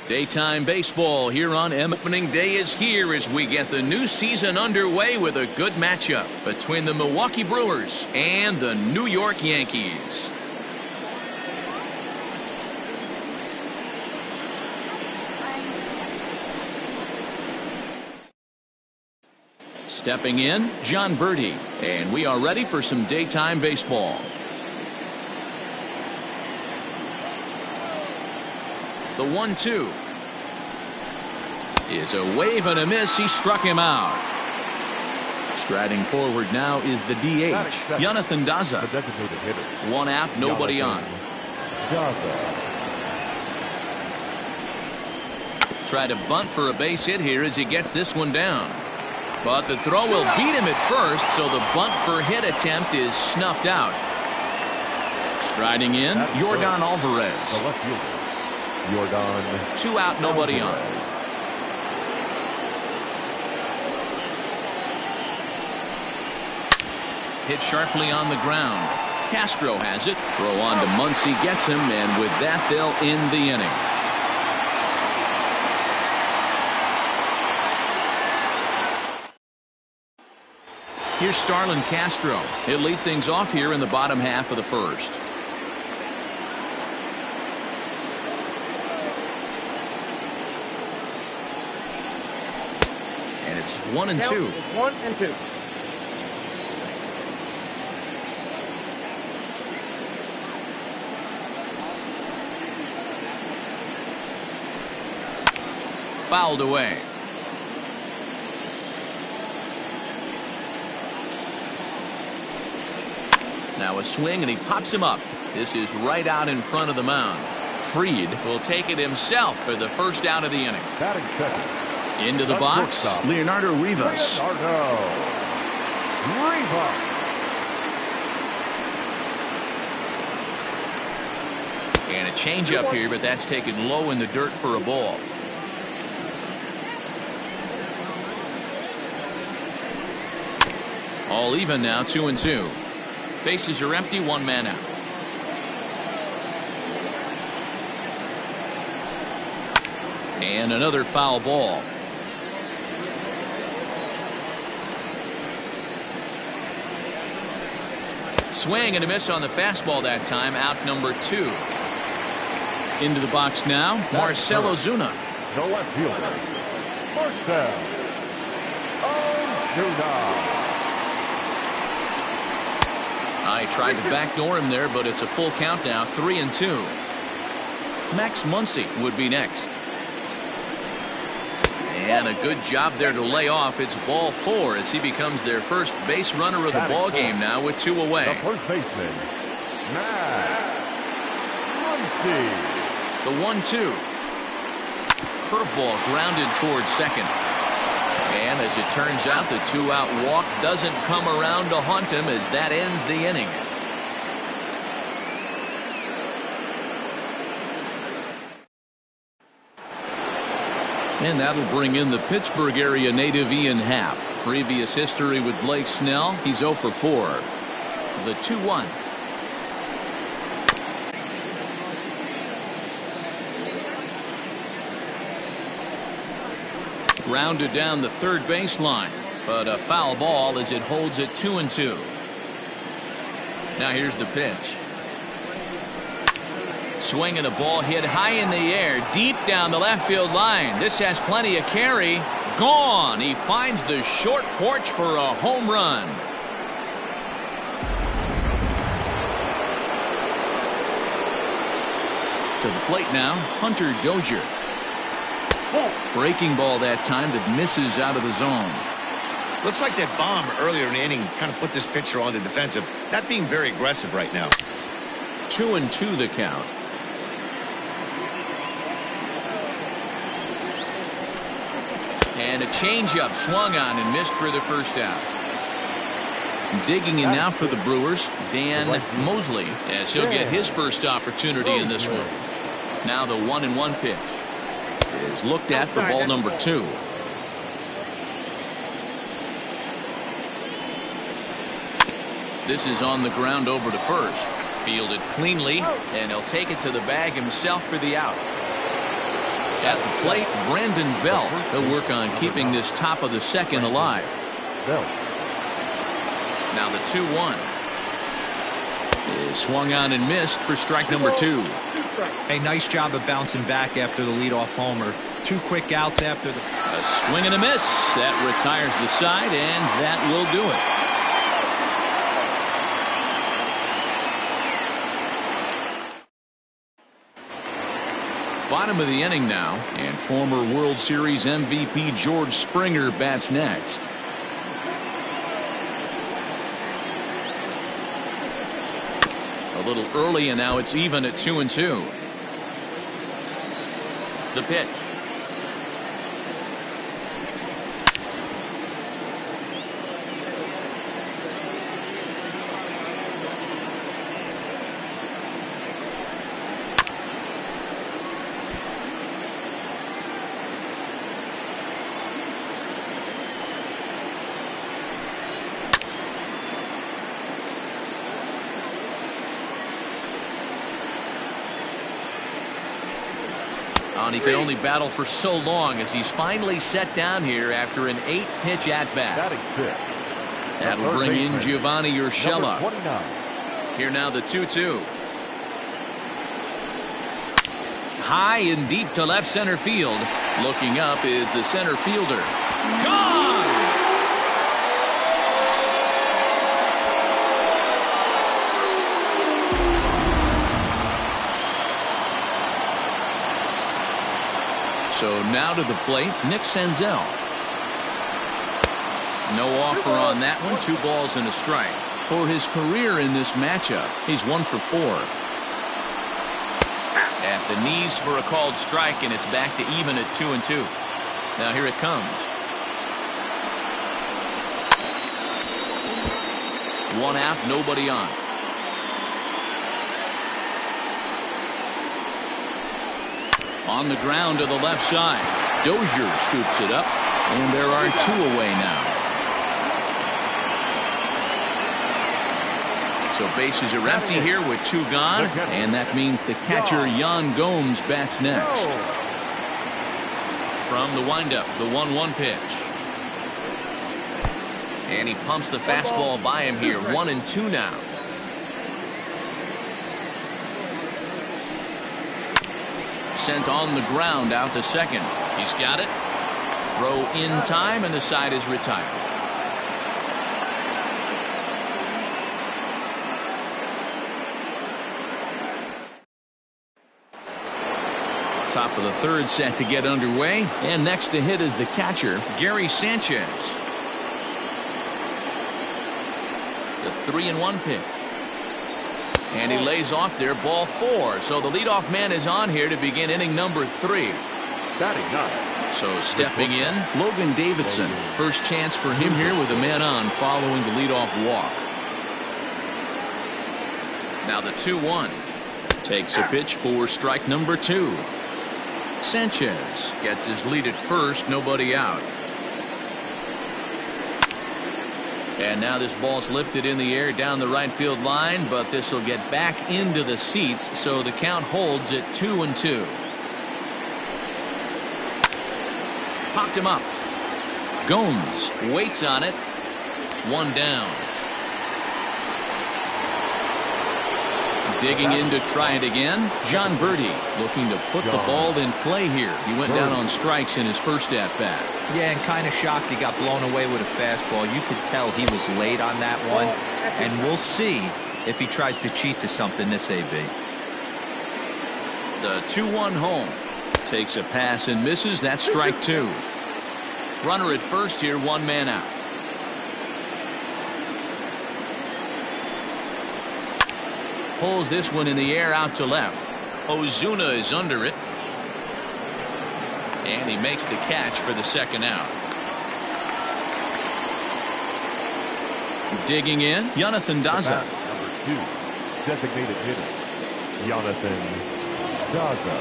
Daytime baseball here on opening day is here as we get the new season underway with a good matchup between the Milwaukee Brewers and the New York Yankees. Stepping in, John Birdie, and we are ready for some daytime baseball. The 1-2 is a wave and a miss. He struck him out. Striding forward now is the DH, Jonathan Daza. One out, nobody on. Try to bunt for a base hit here as he gets this one down. But the throw will beat him at first, so the bunt for hit attempt is snuffed out. Striding in, Yordan Alvarez. Two out, nobody on. Hit sharply on the ground. Castro has it. Throw on to Muncy, gets him, and with that they'll end the inning. Here's Starlin Castro. He'll lead things off here in the bottom half of the first. And it's 1-2. 1-2. Fouled away. Now a swing and he pops him up. This is right out in front of the mound. Fried will take it himself for the first out of the inning. Into the box, Leonardo Rivas. And a changeup here, but that's taken low in the dirt for a ball. All even now, 2-2. Bases are empty, one man out. And another foul ball. Swing and a miss on the fastball that time. Out number 2. Into the box now, Marcell Ozuna. The left fielder, Marcell Ozuna. I tried to backdoor him there, but it's a full count now, 3-2. Max Muncy would be next. And a good job there to lay off. It's ball 4 as he becomes their first base runner of the ball game now with 2 away. The first baseman, Max Muncy. The 1-2. Curveball grounded towards second. And as it turns out, the 2-out walk doesn't come around to haunt him as that ends the inning. And that'll bring in the Pittsburgh area native Ian Happ. Previous history with Blake Snell, he's 0 for 4. The 2-1. Grounded down the third baseline, but a foul ball as it holds it 2-2. Now here's the pitch. Swing and a ball hit high in the air, deep down the left field line. This has plenty of carry. Gone. He finds the short porch for a home run. To the plate now, Hunter Dozier. Breaking ball that time that misses out of the zone. Looks like that bomb earlier in the inning kind of put this pitcher on the defensive. Not being very aggressive right now. 2-2 the count. And a changeup swung on and missed for the first out. Digging in now for the Brewers, Dan Mosley, as he'll get his first opportunity in this one. Now the 1-1 pitch is looked at for ball number 2. This is on the ground over to first. Fielded cleanly, and he'll take it to the bag himself for the out. At the plate, Brandon Belt. He'll work on keeping this top of the second alive. Now the 2-1 is swung on and missed for strike number 2. A nice job of bouncing back after the leadoff homer. 2 quick outs after the A swing and a miss. That retires the side, and that will do it. Bottom of the inning now, and former World Series MVP George Springer bats next. A little early, and now it's even at 2-2. The pitch. And he could only battle for so long as he's finally set down here after an 8-pitch at-bat. That'll bring in Giovanni Urshela. Here now the 2-2. High and deep to left center field. Looking up is the center fielder. Gone! So now to the plate, Nick Senzel. No offer on that one. 2 balls and a strike. For his career in this matchup, he's 1 for 4. At the knees for a called strike, and it's back to even at 2-2. Now here it comes. 1 out, nobody on. On the ground to the left side. Dozier scoops it up, and there are 2 away now. So bases are empty here with 2 gone, and that means the catcher Yan Gomes bats next. From the windup, the 1-1 pitch. And he pumps the fastball by him here. 1-2 now. Sent on the ground out to second. He's got it. Throw in time, and the side is retired. Top of the 3rd set to get underway, and next to hit is the catcher Gary Sanchez. The 3-1 pitch. And he lays off there, ball 4. So the leadoff man is on here to begin inning number 3. So stepping in, Logan Davidson. First chance for him here with a man on following the leadoff walk. Now the 2-1. Takes a pitch for strike number 2. Sanchez gets his lead at first, nobody out. And now this ball's lifted in the air down the right field line, but this will get back into the seats, so the count holds at 2-2. Popped him up. Gomes waits on it. 1 down. Digging in to try it again. John Birdie looking to put the ball in play here. He went down on strikes in his first at-bat. Yeah, and kind of shocked he got blown away with a fastball. You could tell he was late on that one, and we'll see if he tries to cheat to something this AB. The 2-1 home. Takes a pass and misses. That's strike 2. Runner at first here, 1 man out. Pulls this one in the air out to left. Ozuna is under it. And he makes the catch for the 2nd out. Digging in, Jonathan Daza. Number 2, designated hitter, Jonathan Daza.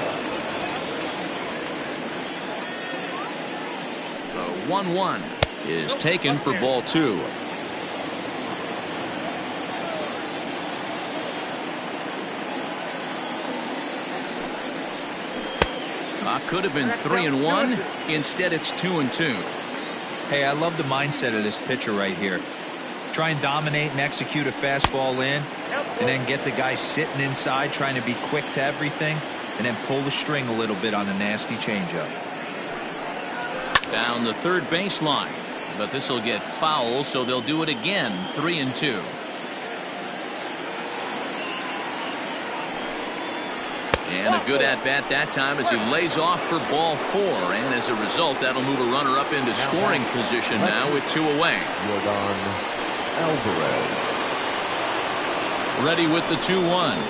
The 1-1 is taken for ball 2. Could have been 3-1. Instead, it's 2-2. Hey, I love the mindset of this pitcher right here. Try and dominate and execute a fastball in, and then get the guy sitting inside trying to be quick to everything, and then pull the string a little bit on a nasty changeup. Down the third baseline, but this will get foul, so they'll do it again. 3-2. And a good at-bat that time as he lays off for ball 4. And as a result, that'll move a runner up into scoring position now with 2 away. Jordan Alvarez. Ready with the 2-1.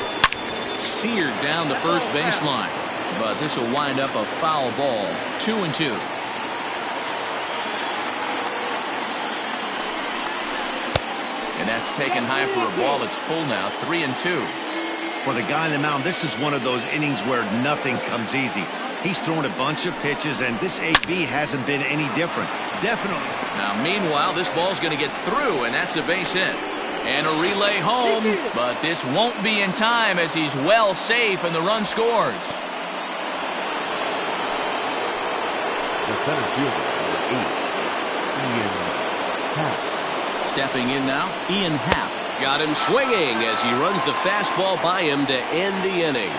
Seared down the first baseline. But this will wind up a foul ball. 2-2. And that's taken high for a ball. It's full now. 3-2. For the guy on the mound, this is one of those innings where nothing comes easy. He's thrown a bunch of pitches, and this AB hasn't been any different. Definitely. Now, meanwhile, this ball's going to get through, and that's a base hit. And a relay home, but this won't be in time as he's well safe, and the run scores. The center fielder, number 8, Ian Happ. Stepping in now, Ian Happ. Got him swinging as he runs the fastball by him to end the inning.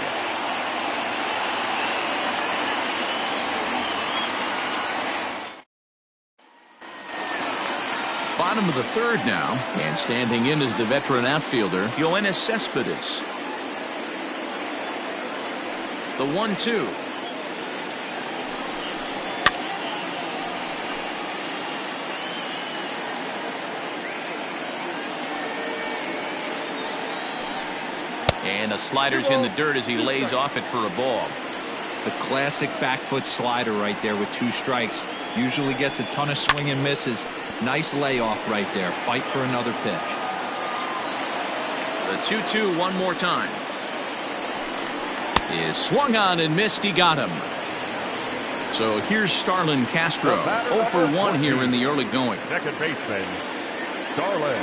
Bottom of the third now, and standing in is the veteran outfielder, Yoenis Cespedes. The 1-2. And a slider's in the dirt as he lays off it for a ball. The classic back foot slider right there with 2 strikes. Usually gets a ton of swing and misses. Nice layoff right there. Fight for another pitch. The 2-2 one more time. Is swung on and missed. He got him. So here's Starlin Castro. 0 for 1 here in the early going. Second baseman, Starlin.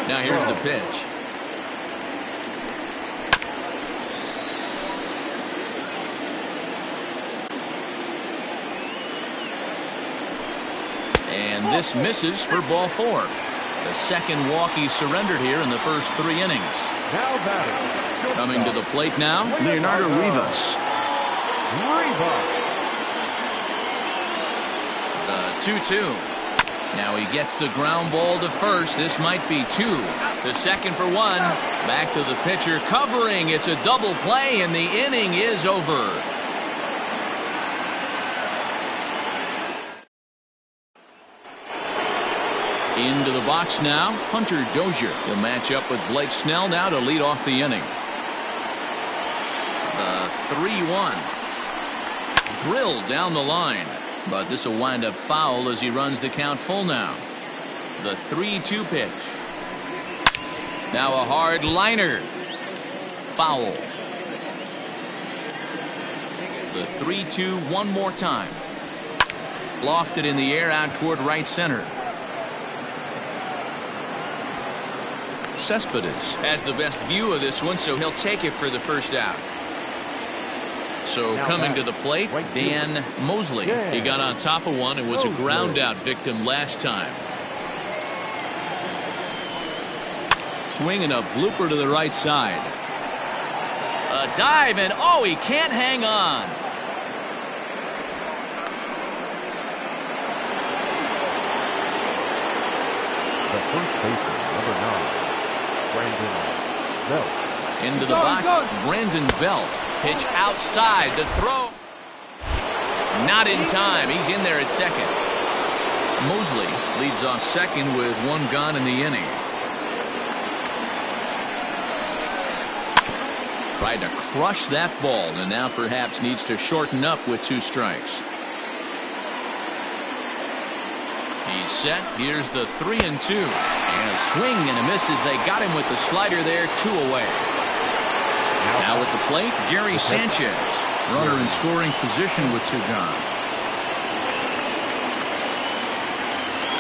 Now here's the pitch. And this misses for ball 4. The second walk he surrendered here in the first 3 innings. Now batting. Coming to the plate now, Leonardo Rivas. The 2-2. Now he gets the ground ball to first. This might be 2. To second for 1. Back to the pitcher covering. It's a double play and the inning is over. Into the box now, Hunter Dozier. He'll match up with Blake Snell now to lead off the inning. The 3-1. Drilled down the line. But this will wind up foul as he runs the count full now. The 3-2 pitch. Now a hard liner. Foul. The 3-2 one more time. Lofted in the air out toward right center. Cespedes has the best view of this one, so he'll take it for the first out. So coming to the plate, Dan Mosley. He got on top of one and was a ground out victim last time. Swinging a blooper to the right side. A dive, and oh, he can't hang on. The first baseman, number 9. Brandon Belt. Into the box, Brandon Belt. Pitch outside, the throw. Not in time. He's in there at second. Mosley leads off second with 1 gone in the inning. Tried to crush that ball and now perhaps needs to shorten up with 2 strikes. He's set. Here's the 3-2. And a swing and a miss as they got him with the slider there. 2 away. Now at the plate, Gary Sanchez. Runner in scoring position with 2 gone.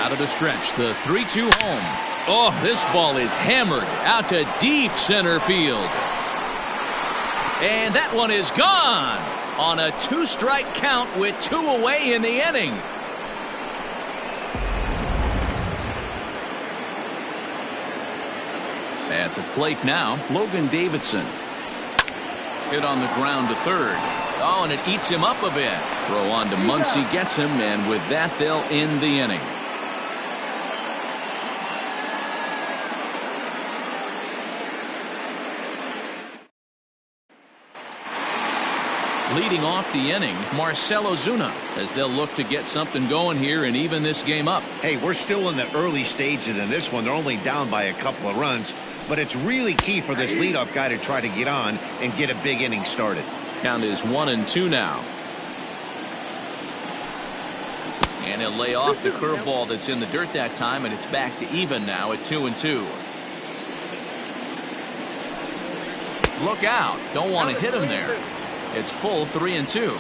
Out of the stretch, the 3-2 home. Oh, this ball is hammered out to deep center field. And that one is gone. on a 2-strike count with 2 away in the inning. At the plate now, Logan Davidson. Hit on the ground to third. Oh, and it eats him up a bit. Throw on to Muncy gets him, and with that, they'll end the inning. Leading off the inning, Marcell Ozuna, as they'll look to get something going here and even this game up. Hey, we're still in the early stages in this one. They're only down by a couple of runs, but it's really key for this leadoff guy to try to get on and get a big inning started. Count is 1-2 now. And he'll lay off the curveball that's in the dirt that time, and it's back to even now at 2-2. Look out. Don't want to hit him there. It's full 3-2.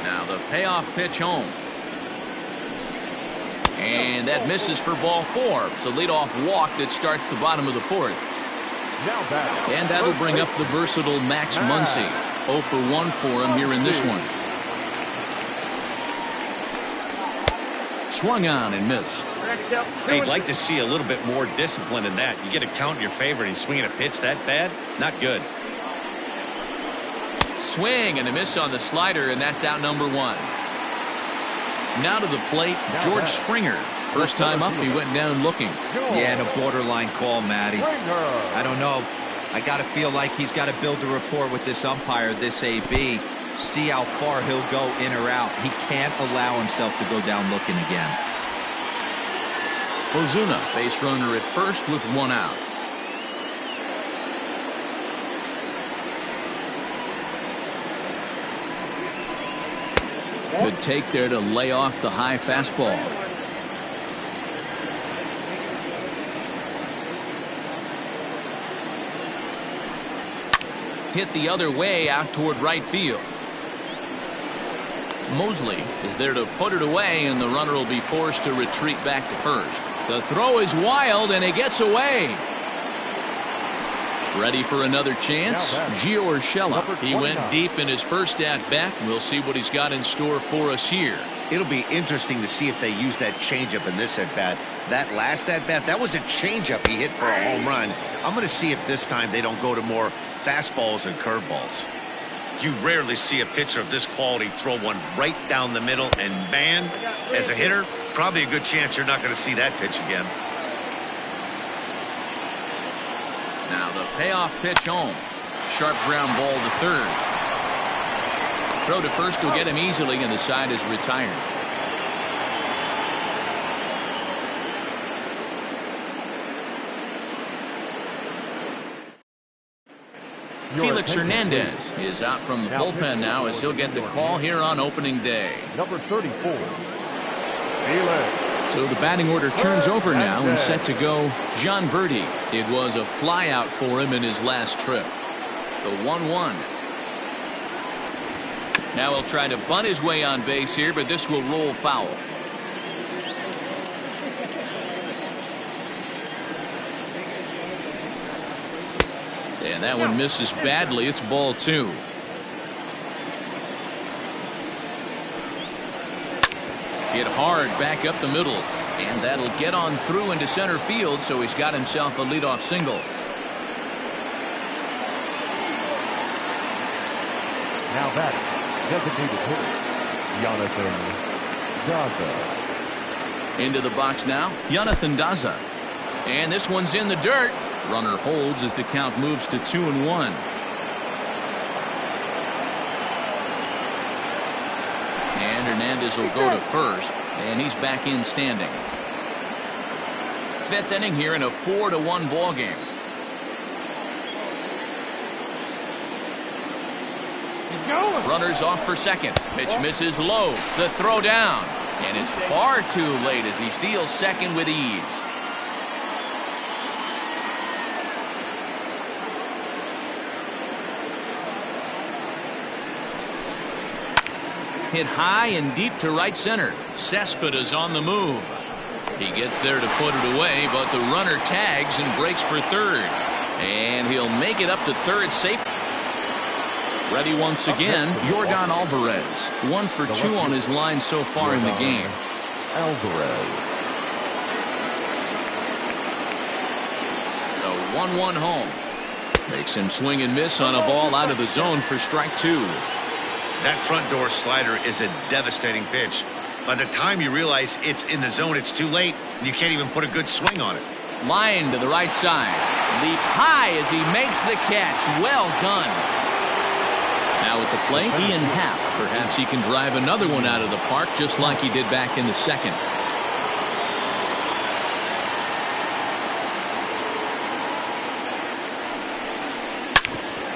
Now the payoff pitch home. And that misses for ball 4. It's a leadoff walk that starts the bottom of the 4th. And that'll bring up the versatile Max Muncy. 0 for 1 for him here in this one. Swung on and missed. Hey, you'd like to see a little bit more discipline in that. You get a count in your favor and he's swinging a pitch that bad? Not good. Swing and a miss on the slider, and that's out number 1. Now to the plate, George Springer. First time up, he went down looking. Yeah, and a borderline call, Matty. I don't know. I got to feel like he's got to build a rapport with this umpire, this AB. See how far he'll go in or out. He can't allow himself to go down looking again. Ozuna, base runner at first with 1 out. Good take there to lay off the high fastball. Hit the other way out toward right field. Mosley is there to put it away, and the runner will be forced to retreat back to first. The throw is wild, and it gets away. Ready for another chance? Gio Urshela. He went deep in his first at-bat. We'll see what he's got in store for us here. It'll be interesting to see if they use that changeup in this at-bat. That last at-bat, that was a changeup he hit for a home run. I'm going to see if this time they don't go to more fastballs and curveballs. You rarely see a pitcher of this quality throw one right down the middle, and man, as a hitter, probably a good chance you're not going to see that pitch again. Now the payoff pitch home. Sharp ground ball to third. Throw to first will get him easily, and the side is retired. Felix Hernandez is out from the bullpen now, as he'll get the call here on opening day. Number 34. So the batting order turns over now, and set to go John Birdie. It was a flyout for him in his last trip. The 1-1. Now he'll try to bunt his way on base here, but this will roll foul. And that one misses badly. It's ball 2. Hit hard back up the middle, and that'll get on through into center field, so he's got himself a leadoff single. Now that designated hitter, Jonathan Daza. Into the box now, Jonathan Daza. And this one's in the dirt. Runner holds as the count moves to 2-1. And Hernandez will go to first, and he's back in standing. 5th inning here in a 4-1 ball game. He's going. Runners off for second. Pitch misses low. The throw down, and it's far too late as he steals second with ease. Hit high and deep to right center. Cespedes on the move. He gets there to put it away, but the runner tags and breaks for third. And he'll make it up to third safe. Ready once again, Yordan Alvarez. 1 for 2 on his line so far in the game. Alvarez. The 1-1 home. Makes him swing and miss on a ball out of the zone for strike 2. That front door slider is a devastating pitch. By the time you realize it's in the zone, it's too late, and you can't even put a good swing on it. Line to the right side. Leaps high as he makes the catch. Well done. Now at the plate, Ian Happ. Perhaps he can drive another one out of the park just like he did back in the second.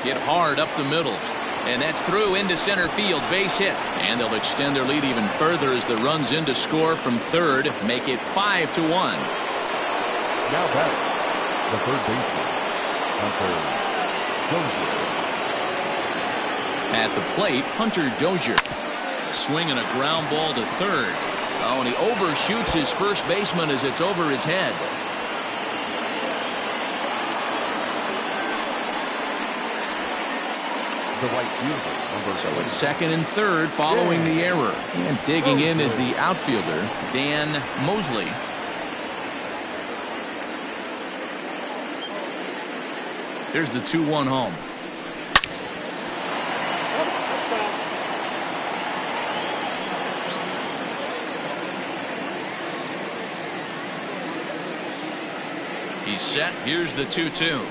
Hit hard up the middle. And that's through into center field. Base hit. And they'll extend their lead even further as the runs in to score from third. Make it 5-1. Now batting, the third baseman, Hunter Dozier. At the plate, Hunter Dozier. Swinging a ground ball to third. Oh, and he overshoots his first baseman as it's over his head. The right fielder, number So it's second and third following the error. And digging in is the outfielder, Dan Mosley. Here's the 2-1 home. He's set. Here's the 2-2.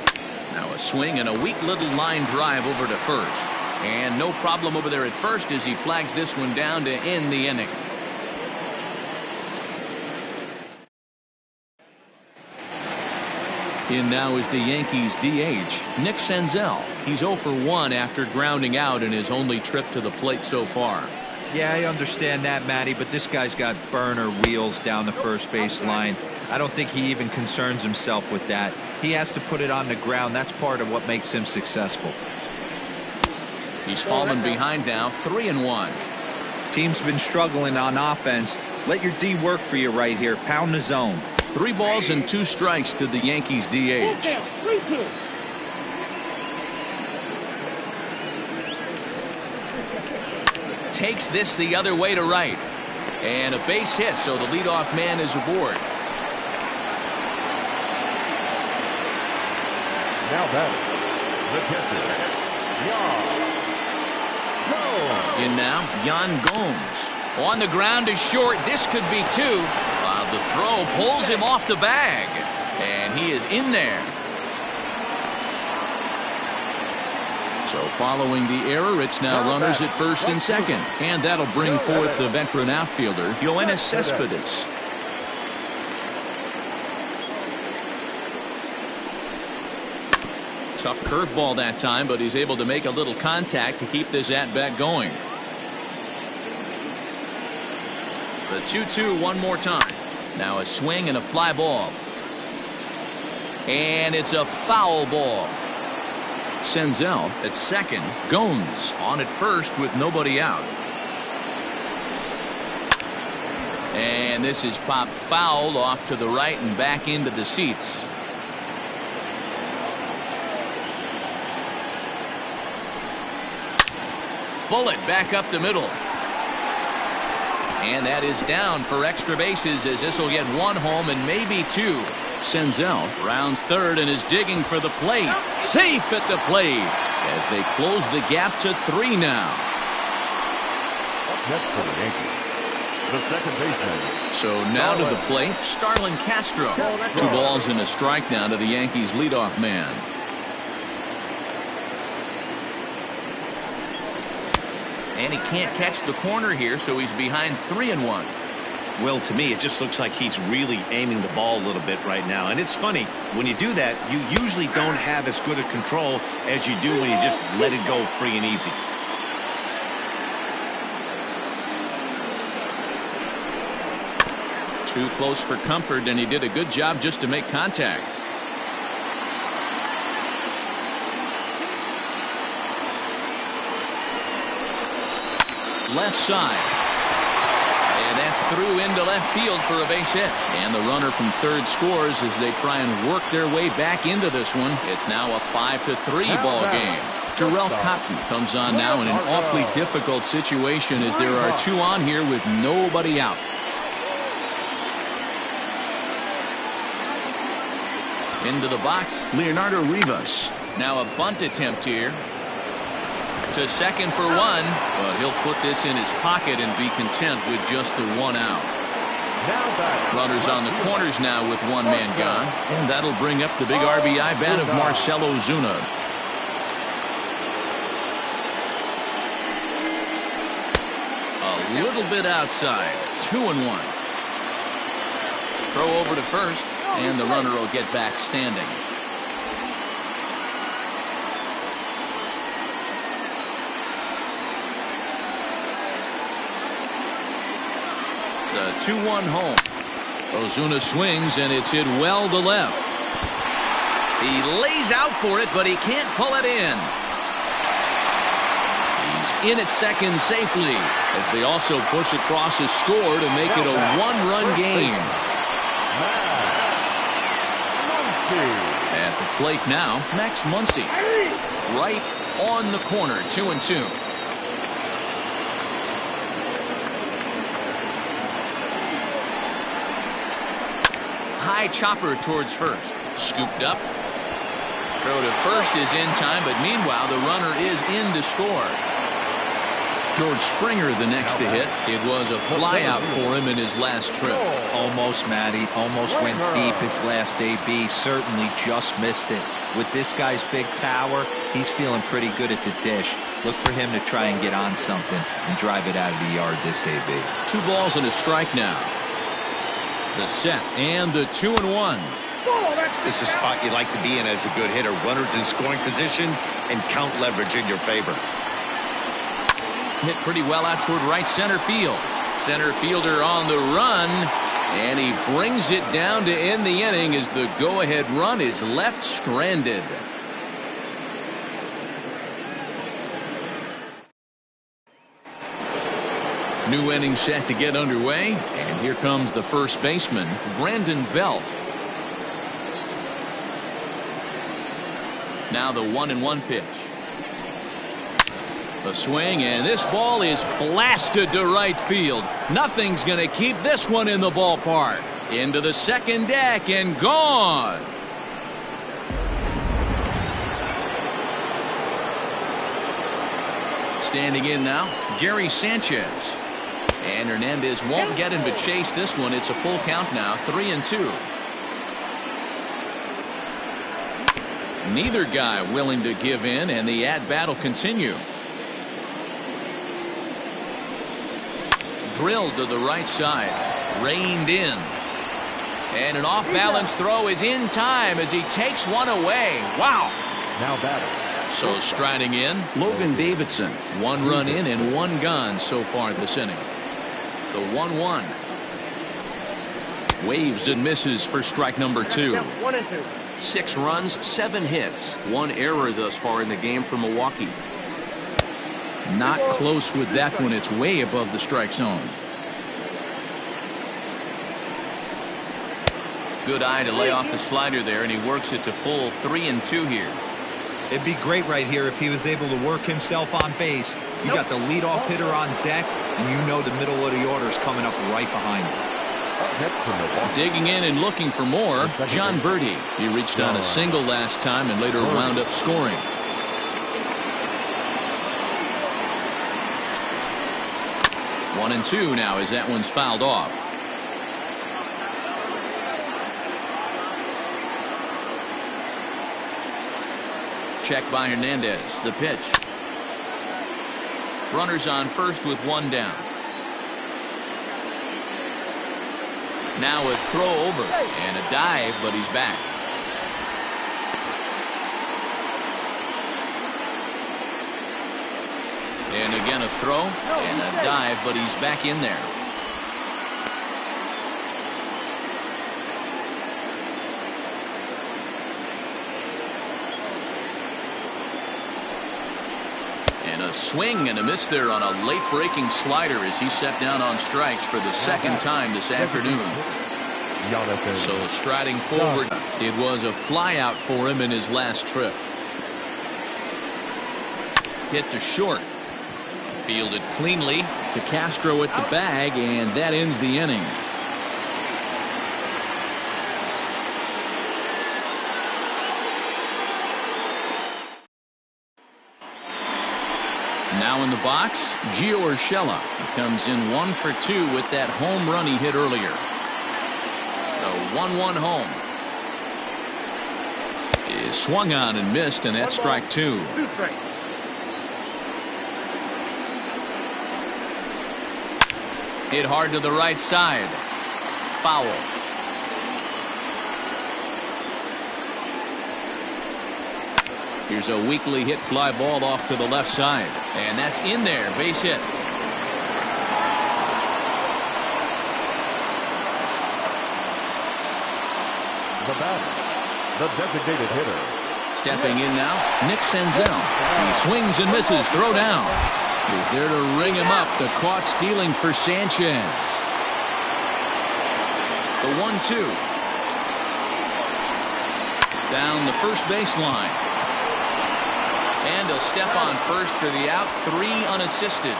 Now a swing and a weak little line drive over to first. And no problem over there at first as he flags this one down to end the inning. In now is the Yankees DH, Nick Senzel. He's 0 for 1 after grounding out in his only trip to the plate so far. Yeah, I understand that, Matty, but this guy's got burner wheels down the first base line. I don't think he even concerns himself with that. He has to put it on the ground. That's part of what makes him successful. He's fallen behind now, 3-1. Team's been struggling on offense. Let your D work for you right here. Pound the zone. 3 balls and 2 strikes to the Yankees DH. Takes this the other way to right. And a base hit, so the leadoff man is aboard. Now batting, the catcher, Jan. In now, Yan Gomes. On the ground is short. This could be 2. The throw pulls him off the bag. And he is in there. So following the error, it's now runners at first and second. And that'll bring forth the veteran outfielder, Yoenis Cespedes. Tough curveball that time, but he's able to make a little contact to keep this at-bat going. The 2-2 one more time. Now a swing and a fly ball. And it's a foul ball. Senzel at second. Gomes on at first with nobody out. And this is popped foul off to the right and back into the seats. Bullet back up the middle. And that is down for extra bases as this will get 1 home and maybe 2. Senzel rounds third and is digging for the plate. Safe at the plate as they close the gap to 3 now. Up next for the Yankees, the second baseman. So now to the plate, Starlin Castro. 2 balls and a strike now to the Yankees leadoff man. And he can't catch the corner here, so he's behind 3-1. Well, to me, it just looks like he's really aiming the ball a little bit right now. And it's funny, when you do that, you usually don't have as good a control as you do when you just let it go free and easy. Too close for comfort, and he did a good job just to make contact. Left side. And that's through into left field for a base hit. And the runner from third scores as they try and work their way back into this one. It's now a 5-3 ball game. Jarrell Cotton comes on now in an awfully difficult situation as there are 2 on here with nobody out. Into the box, Leonardo Rivas. Now a bunt attempt here. To second for 1, but he'll put this in his pocket and be content with just the 1 out. Runners on the corners now with 1 man gone, and that'll bring up the big RBI bat of Marcell Ozuna. A little bit outside. 2-1. Throw over to first, and the runner will get back standing. The 2-1 home. Ozuna swings, and it's hit well to left. He lays out for it, but he can't pull it in. He's in at second safely as they also push across his score to make it a 1-run game. At the plate now, Max Muncy. Right on the corner, 2-2. High chopper towards first. Scooped up. Throw to first is in time, but meanwhile the runner is in to score. George Springer the next to hit. It was a flyout for him in his last trip. Almost, Matty. Almost went deep his last AB. Certainly just missed it. With this guy's big power, he's feeling pretty good at the dish. Look for him to try and get on something and drive it out of the yard this AB. 2 balls and a strike now. The set and the 2-1. This is a spot you like to be in as a good hitter. Runners in scoring position and count leverage in your favor. Hit pretty well out toward right center field. Center fielder on the run, and he brings it down to end the inning as the go-ahead run is left stranded. New inning set to get underway, and here comes the first baseman, Brandon Belt. Now the 1-1 pitch. A swing, and this ball is blasted to right field. Nothing's going to keep this one in the ballpark. Into the second deck and gone. Standing in now, Gary Sanchez. And Hernandez won't get him to chase this one. It's a full count now, 3-2. Neither guy willing to give in, and the at-bat will continue. Drilled to the right side. Reined in. And an off-balance throw is in time as he takes one away. Wow. Now batting. So striding in, Logan Davidson. 1 run in and 1 gone so far this inning. The 1-1. Waves and misses for strike number 2. 6 runs, 7 hits. 1 error thus far in the game for Milwaukee. Not close with that one. It's way above the strike zone. Good eye to lay off the slider there, and he works it to full 3-2 here. It'd be great right here if he was able to work himself on base. You got the leadoff hitter on deck, and you know the middle of the order is coming up right behind him. Digging in and looking for more, John Birdie. He reached on a single last time and later wound up scoring. 1-2 now as that one's fouled off. Check by Hernandez. The pitch. Runners on first with 1 down. Now a throw over and a dive, but he's back. And again a throw and a dive, but he's back in there. And a swing and a miss there on a late breaking slider as he set down on strikes for the second time this afternoon. So striding forward, it was a flyout for him in his last trip. Hit to short. Fielded cleanly to Castro at the bag, and that ends the inning. Now in the box, Gio Urshela. He comes in 1 for 2 with that home run he hit earlier. The 1-1 home is swung on and missed, and that's strike 2. Hit hard to the right side. Foul. Here's a weakly hit fly ball off to the left side, and that's in there. Base hit. The batter, the designated hitter. Stepping in now, Nick Senzel. He swings and misses. Throw down. He's there to ring him up. The caught stealing for Sanchez. The 1-2. Down the first baseline. And he'll step on first for the out. 3 unassisted.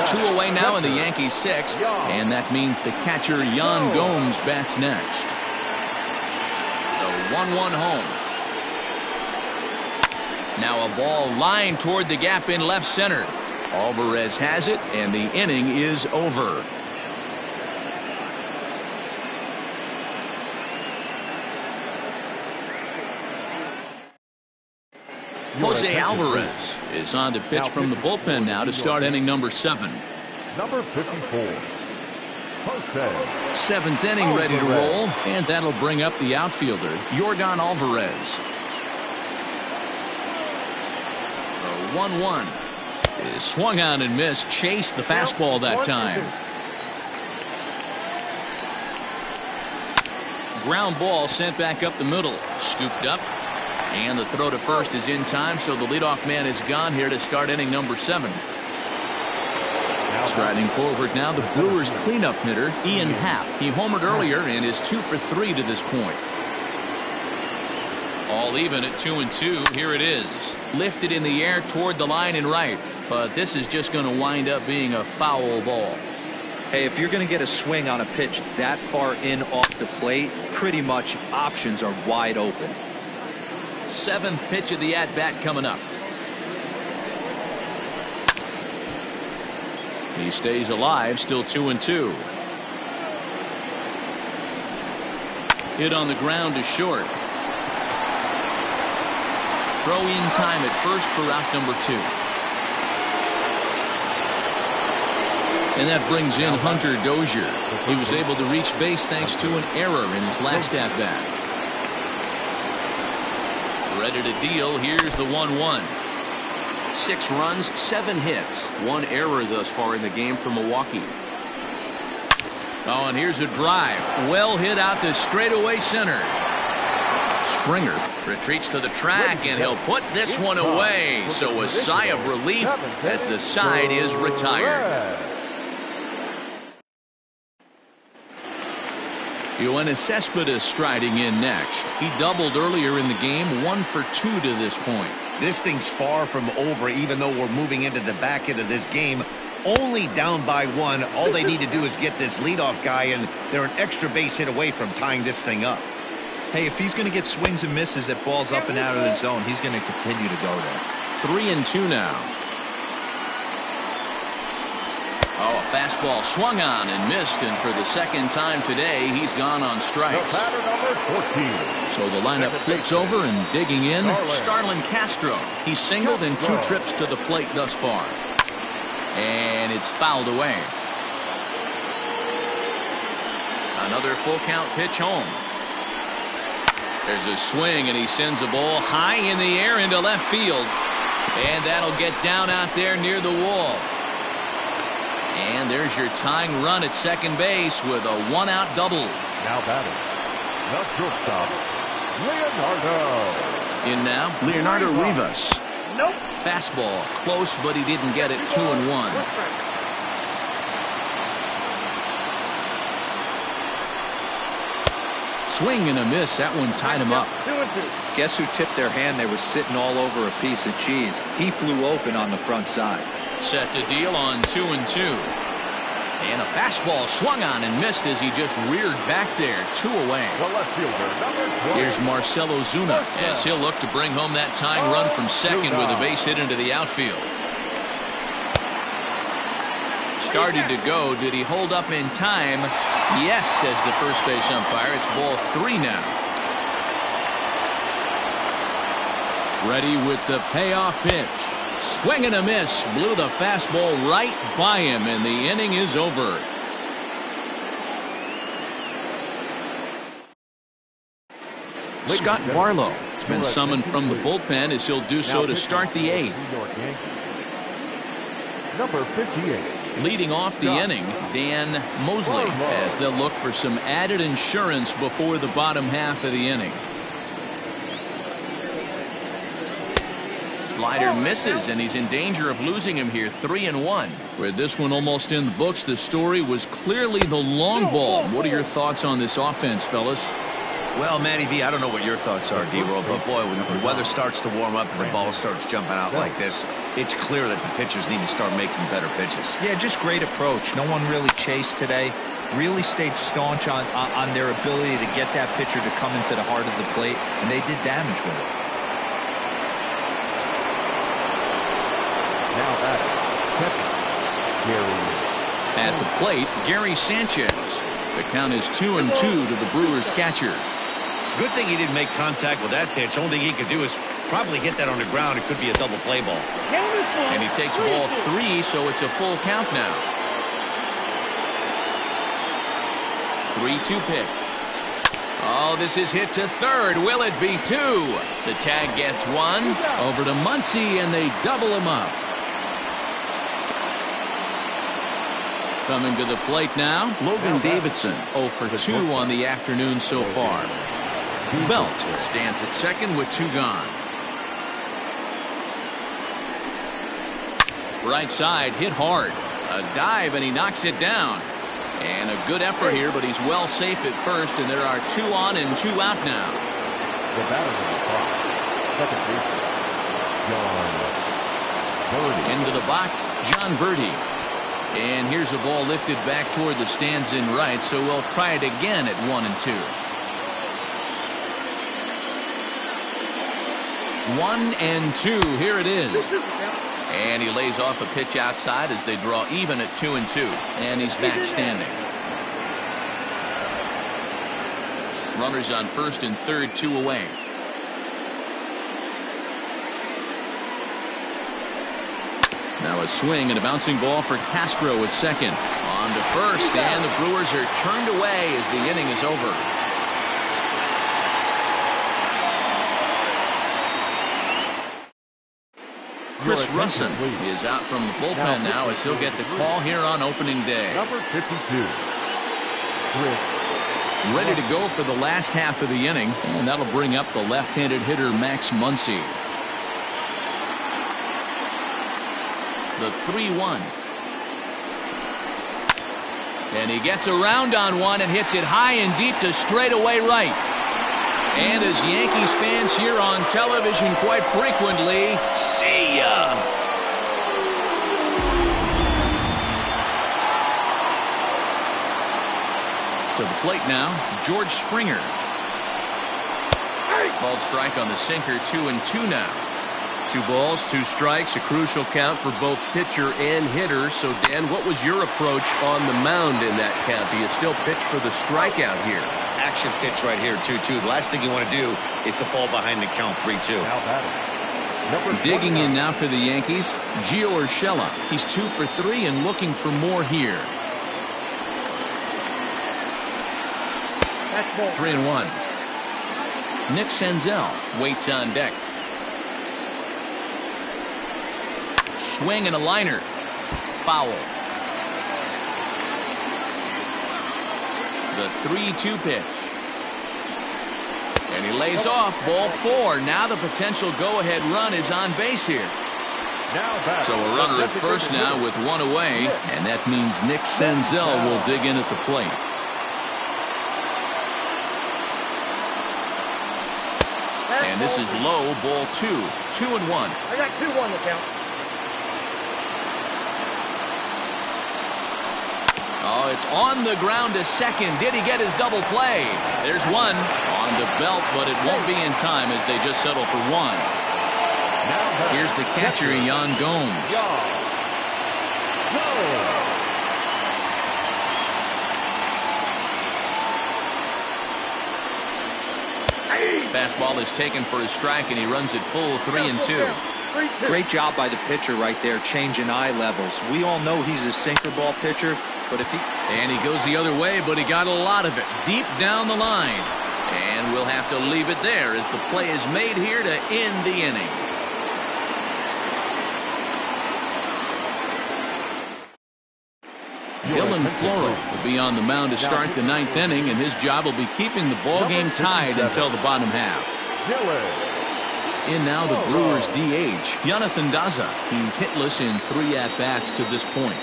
2 away now in the Yankees' 6th. And that means the catcher, Yan Gomes, bats next. The 1-1 home. Now a ball lined toward the gap in left center. Alvarez has it, and the inning is over. Jose Alvarez is on to pitch from the bullpen now to start inning number 7. Number 54. Jose. 7th inning ready to roll, and that'll bring up the outfielder, Yordan Alvarez. The 1-1 is swung on and missed. Chased the fastball that time. Ground ball sent back up the middle. Scooped up. And the throw to first is in time, so the leadoff man is gone here to start inning number 7. Striding forward now, the Brewers cleanup hitter, Ian Happ. He homered earlier and is 2 for 3 to this point. All even at 2-2. Here it is. Lifted in the air toward the line and right. But this is just going to wind up being a foul ball. Hey, if you're going to get a swing on a pitch that far in off the plate, pretty much options are wide open. 7th pitch of the at-bat coming up. He stays alive, still 2-2. Hit on the ground to short. Throw in time at first for out number 2. And that brings in Hunter Dozier. He was able to reach base thanks to an error in his last at-bat. Ready to deal. Here's the 1-1. 6 runs, 7 hits. 1 error thus far in the game for Milwaukee. Oh, and here's a drive. Well hit out to straightaway center. Springer retreats to the track, and he'll put this one away. So a sigh of relief as the side is retired. Yoenis Cespedes striding in next. He doubled earlier in the game, 1 for 2 to this point. This thing's far from over, even though we're moving into the back end of this game. Only down by 1. All they need to do is get this leadoff guy, and they're an extra base hit away from tying this thing up. Hey, if he's going to get swings and misses at balls up and out of the zone, he's going to continue to go there. 3-2 now. Oh, a fastball swung on and missed, and for the 2nd time today, he's gone on strikes. So the lineup flips over, and digging in, Starlin Castro. He's singled in 2 trips to the plate thus far. And it's fouled away. Another full count pitch home. There's a swing, and he sends a ball high in the air into left field. And that'll get down out there near the wall. And there's your tying run at second base with a 1-out double. Now batting, the shortstop, Leonardo. In now, Leonardo Rivas. Nope. Fastball, close, but he didn't get it. 2-1. Swing and a miss. That one tied him up. Guess who tipped their hand? They were sitting all over a piece of cheese. He flew open on the front side. Set to deal on 2-2. And a fastball swung on and missed as he just reared back there. 2 away. Here's Marcell Ozuna as he'll look to bring home that tying run from second with a base hit into the outfield. Started to go. Did he hold up in time? Yes, says the first base umpire. It's ball 3 now. Ready with the payoff pitch. Swing and a miss. Blew the fastball right by him, and the inning is over. Scott Barlow has been summoned from the bullpen as he'll do so to start the 8th. Number 58. Leading off the inning, Dan Mosley, as they'll look for some added insurance before the bottom half of the inning. Slider misses, and he's in danger of losing him here. 3-1. With this one almost in the books, the story was clearly the long ball. What are your thoughts on this offense, fellas? Well, Matty V, I don't know what your thoughts are, D-Roll, but boy, when the weather starts to warm up and the ball starts jumping out like this, it's clear that the pitchers need to start making better pitches. Yeah, just great approach. No one really chased today. Really stayed staunch on their ability to get that pitcher to come into the heart of the plate, and they did damage with it. Now batting, Gary. At the plate, Gary Sanchez. The count is 2-2 to the Brewers catcher. Good thing he didn't make contact with that pitch. Only thing he could do is probably hit that on the ground. It could be a double play ball. And he takes ball 3, so it's a full count now. 3-2 pitch. Oh, this is hit to third. Will it be 2? The tag gets 1. Over to Muncy, and they double him up. Coming to the plate now, Logan Davidson, 0 for 2 on the afternoon so far. Belt stands at second with 2 gone. Right side hit hard. A dive, and he knocks it down. And a good effort here, but he's well safe at first, and there are 2 on and 2 out now. The batter in the box, second baseman, John Birdie. Into the box, John Birdie. And here's a ball lifted back toward the stands in right, so we'll try it again at 1-2. 1-2. Here it is. And he lays off a pitch outside as they draw even at 2-2. And he's back standing. Runners on first and third, 2 away. Now a swing and a bouncing ball for Castro at second. On to first, and the Brewers are turned away as the inning is over. Chris Russin is out from the bullpen now as he'll get the call here on opening day. Number 52. Chris. Ready to go for the last half of the inning, and that'll bring up the left-handed hitter Max Muncy. The 3-1. And he gets around on one and hits it high and deep to straightaway right. And as Yankees fans hear on television quite frequently, see ya! To the plate now, George Springer. Called strike on the sinker, 2-2 now. 2 balls, 2 strikes, a crucial count for both pitcher and hitter. So, Dan, what was your approach on the mound in that count? Do you still pitch for the strikeout here? Action pitch right here, 2-2. The last thing you want to do is to fall behind the count 3-2. Digging in now for the Yankees, Gio Urshela. He's 2 for 3 and looking for more here. 3-1. Nick Senzel waits on deck. Swing and a liner. Foul. The 3-2 pitch. And he lays off, ball 4. Now the potential go-ahead run is on base here. So a runner at first now with 1 away, and that means Nick Senzel will dig in at the plate. And this is low, ball 2. 2-1. I got 2-1 to count. Oh, it's on the ground to second. Did he get his double play? There's one on the belt, but it won't be in time as they just settle for one. Here's the catcher, Yan Gomes. Fastball is taken for a strike, and he runs it full 3-2. Great job by the pitcher right there, changing eye levels. We all know he's a sinker ball pitcher, but if he... And he goes the other way, but he got a lot of it deep down the line. And we'll have to leave it there as the play is made here to end the inning. Dylan Floro will be on the mound to start the 9th inning, and his job will be keeping the ball game tied until the bottom half. In now the Brewers DH, Jonathan Daza. He's hitless in 3 at-bats to this point.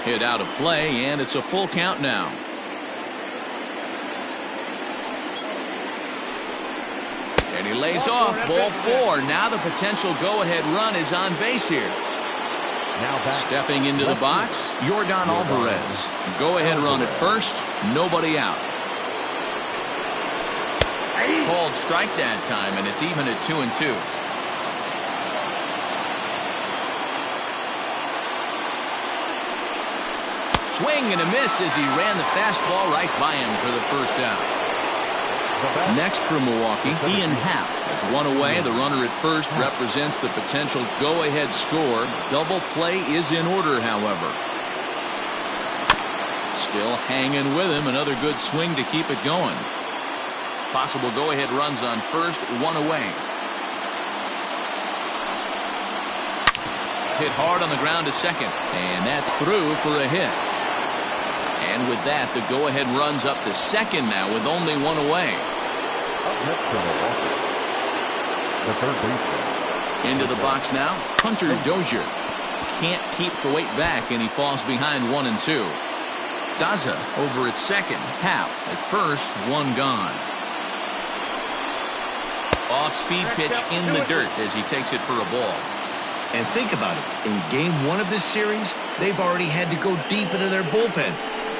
Hit out of play, and it's a full count now. And he lays off, ball 4. Now the potential go-ahead run is on base here. Stepping into the box, Yordan Alvarez. Go-ahead run at first, nobody out. Called strike that time, and it's even at 2-2. Swing and a miss as he ran the fastball right by him for the first out. Next for Milwaukee, Ian Happ has one away. The runner at first represents the potential go-ahead score. Double play is in order, however. Still hanging with him. Another good swing to keep it going. Possible go-ahead runs on first, one away. Hit hard on the ground to second, and that's through for a hit. And with that, the go-ahead runs up to second now with only one away. Into the box now, Hunter Dozier. Can't keep the weight back, and he falls behind 1-2. Daza over at second. Happ at first, one gone. Off-speed pitch in the dirt as he takes it for a ball. And think about it. In game 1 of this series, they've already had to go deep into their bullpen.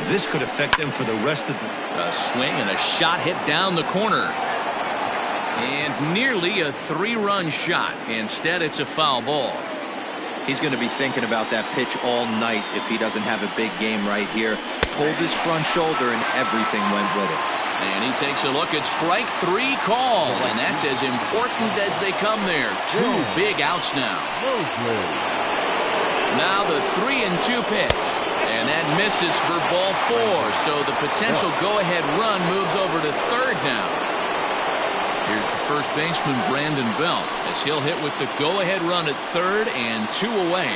This could affect them for the rest of the... A swing and a shot hit down the corner. And nearly a 3-run shot. Instead, it's a foul ball. He's going to be thinking about that pitch all night if he doesn't have a big game right here. Pulled his front shoulder and everything went with it. And he takes a look at strike 3 call. And that's as important as they come there. 2 big outs now. Now the 3-2 pitch. And that misses for ball 4. So the potential go-ahead run moves over to third now. Here's the first baseman, Brandon Belt, as he'll hit with the go-ahead run at third and 2 away.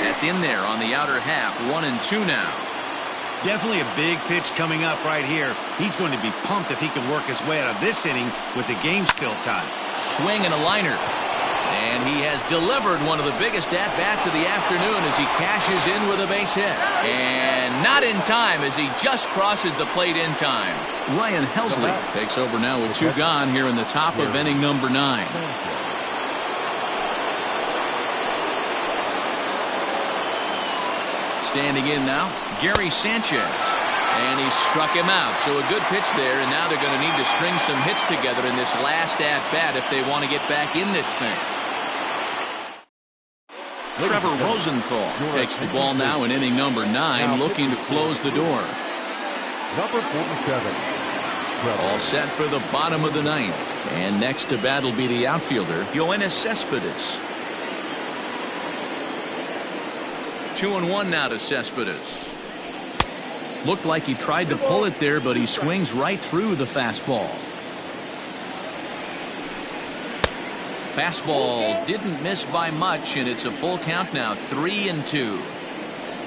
That's in there on the outer half, 1-2 now. Definitely a big pitch coming up right here. He's going to be pumped if he can work his way out of this inning with the game still tied. Swing and a liner. And he has delivered one of the biggest at-bats of the afternoon as he cashes in with a base hit. And not in time as he just crosses the plate in time. Ryan Helsley takes over now with 2 gone here in the top of inning number 9. Standing in now, Gary Sanchez. And he struck him out. So a good pitch there, and now they're going to need to string some hits together in this last at-bat if they want to get back in this thing. Trevor Rosenthal takes the ball now in inning number 9, looking to close the door. Number 47. All set for the bottom of the 9th. And next to bat will be the outfielder, Yoenis Cespedes. 2-1 now to Cespedes. Looked like he tried to pull it there, but he swings right through the fastball. Fastball didn't miss by much, and it's a full count now, 3-2.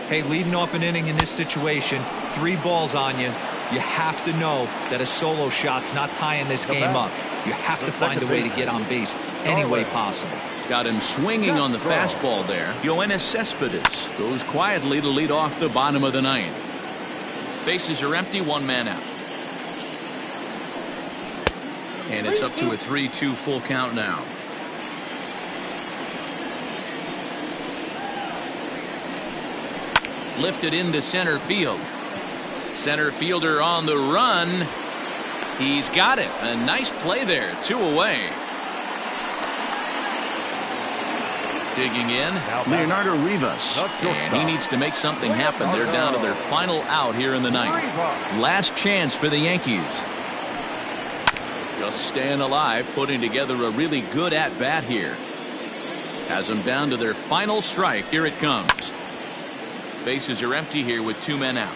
Hey, leading off an inning in this situation, 3 balls on you. You have to know that a solo shot's not tying this game up. You have to find a way to get on base any way possible. Got him swinging on the fastball there. Yoenis Cespedes goes quietly to lead off the bottom of the 9th. Bases are empty, one man out. And it's up to a 3-2 full count now. Lifted into center field. Center fielder on the run. He's got it. A nice play there. 2 away. Digging in, Leonardo Rivas. and he needs to make something happen. They're down to their final out here in the ninth. Last chance for the Yankees. Just staying alive, putting together a really good at-bat here. Has them down to their final strike. Here it comes. Bases are empty here with 2 men out.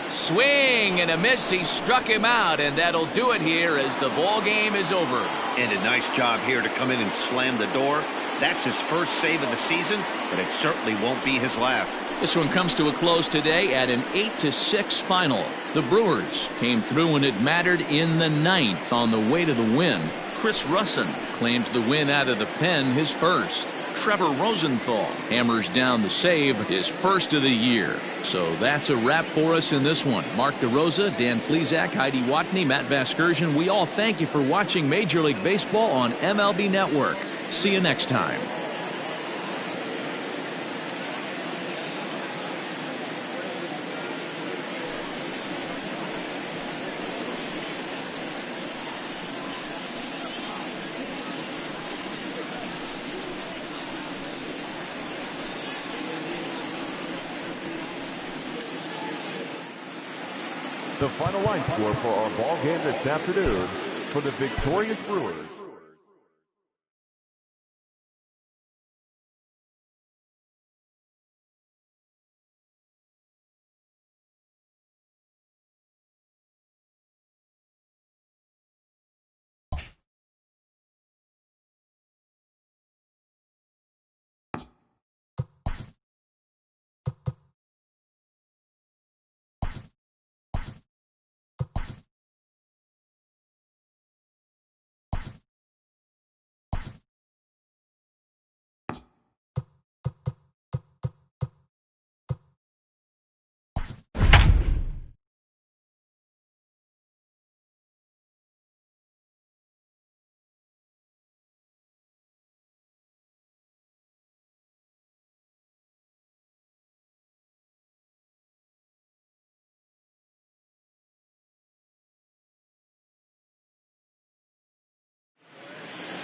Swing and a miss. He struck him out, and that'll do it here as the ball game is over. And a nice job here to come in and slam the door. That's his first save of the season, but it certainly won't be his last. This one comes to a close today at an 8-6 final. The Brewers came through when it mattered in the ninth on the way to the win. Chris Russin claims the win out of the pen, his first. Trevor Rosenthal hammers down the save, his first of the year. So that's a wrap for us in this one. Mark DeRosa, Dan Plesac, Heidi Watney, Matt Vasgersian, we all thank you for watching Major League Baseball on MLB Network. See you next time. The final line score for our ball game this afternoon for the victorious Brewers.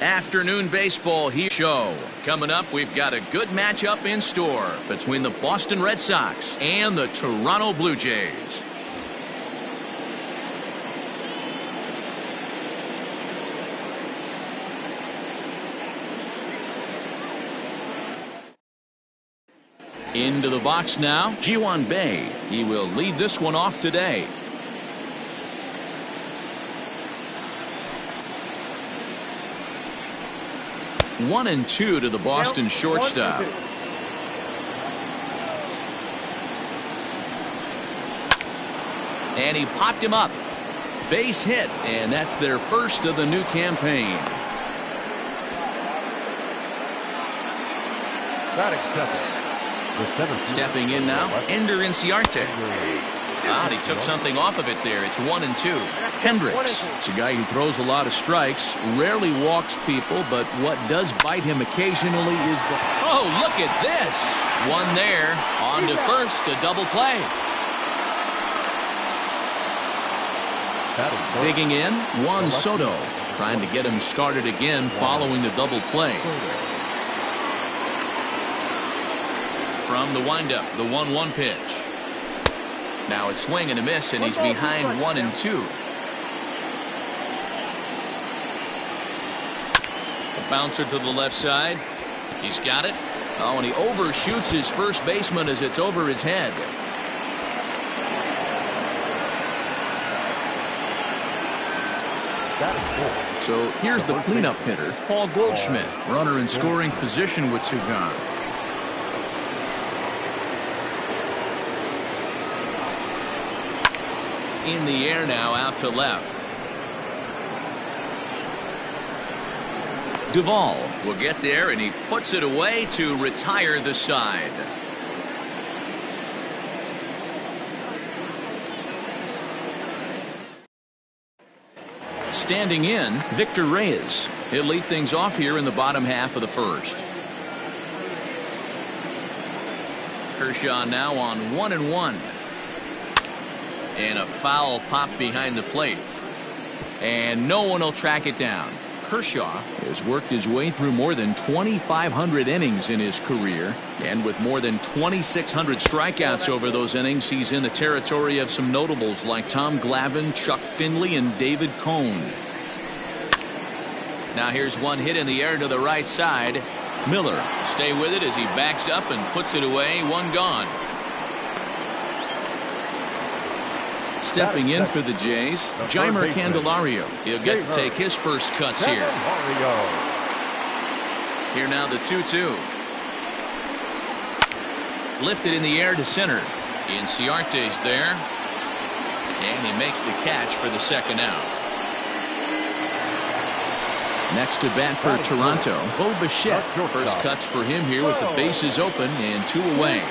Afternoon baseball here show. Coming up, we've got a good matchup in store between the Boston Red Sox and the Toronto Blue Jays. Into the box now, Ji-hwan Bae. He will lead this one off today. One and two to the Boston shortstop. And he popped him up. Base hit, and that's their first of the new campaign. Stepping in now, Ender Inciarte. Ah, he took something off of it there. It's 1 and 2. Hendricks. It's a guy who throws a lot of strikes, rarely walks people, but what does bite him occasionally is the... Oh, look at this. One there. On to first, a double play. Digging in, Juan Soto. Trying to get him started again following the double play. From the windup, the 1-1 pitch. Now it's swing and a miss, and he's behind 1 and 2. A bouncer to the left side. He's got it. Oh, and he overshoots his first baseman as it's over his head. So here's the cleanup hitter, Paul Goldschmidt, runner in scoring position with 2 gone. In the air now, out to left. Duvall will get there, and he puts it away to retire the side. standing in, Victor Reyes. He'll lead things off here in the bottom half of the first. Kershaw now on 1-1. And a foul pop behind the plate. And no one will track it down. Kershaw has worked his way through more than 2,500 innings in his career. And with more than 2,600 strikeouts over those innings, he's in the territory of some notables like Tom Glavine, Chuck Finley, and David Cone. Now here's one hit in the air to the right side. Miller stay with it as he backs up and puts it away. One gone. Stepping in for the Jays, Jeimer Candelario. He'll get to take his first cuts here. Here now the 2-2. Lifted in the air to center. Inciarte's there. And he makes the catch for the second out. Next to bat for Toronto, Bo Bichette. First cuts for him here with the bases open and 2 away.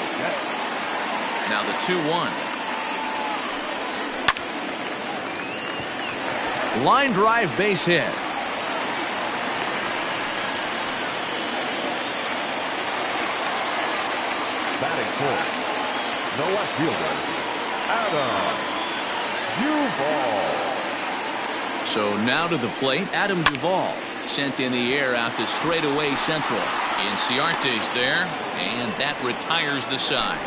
Now the 2-1. Line drive base hit. Batting fourth, the left fielder, Adam Duvall. So now to the plate, Adam Duvall. Sent in the air out to straightaway central. Inciarte's there, and that retires the side.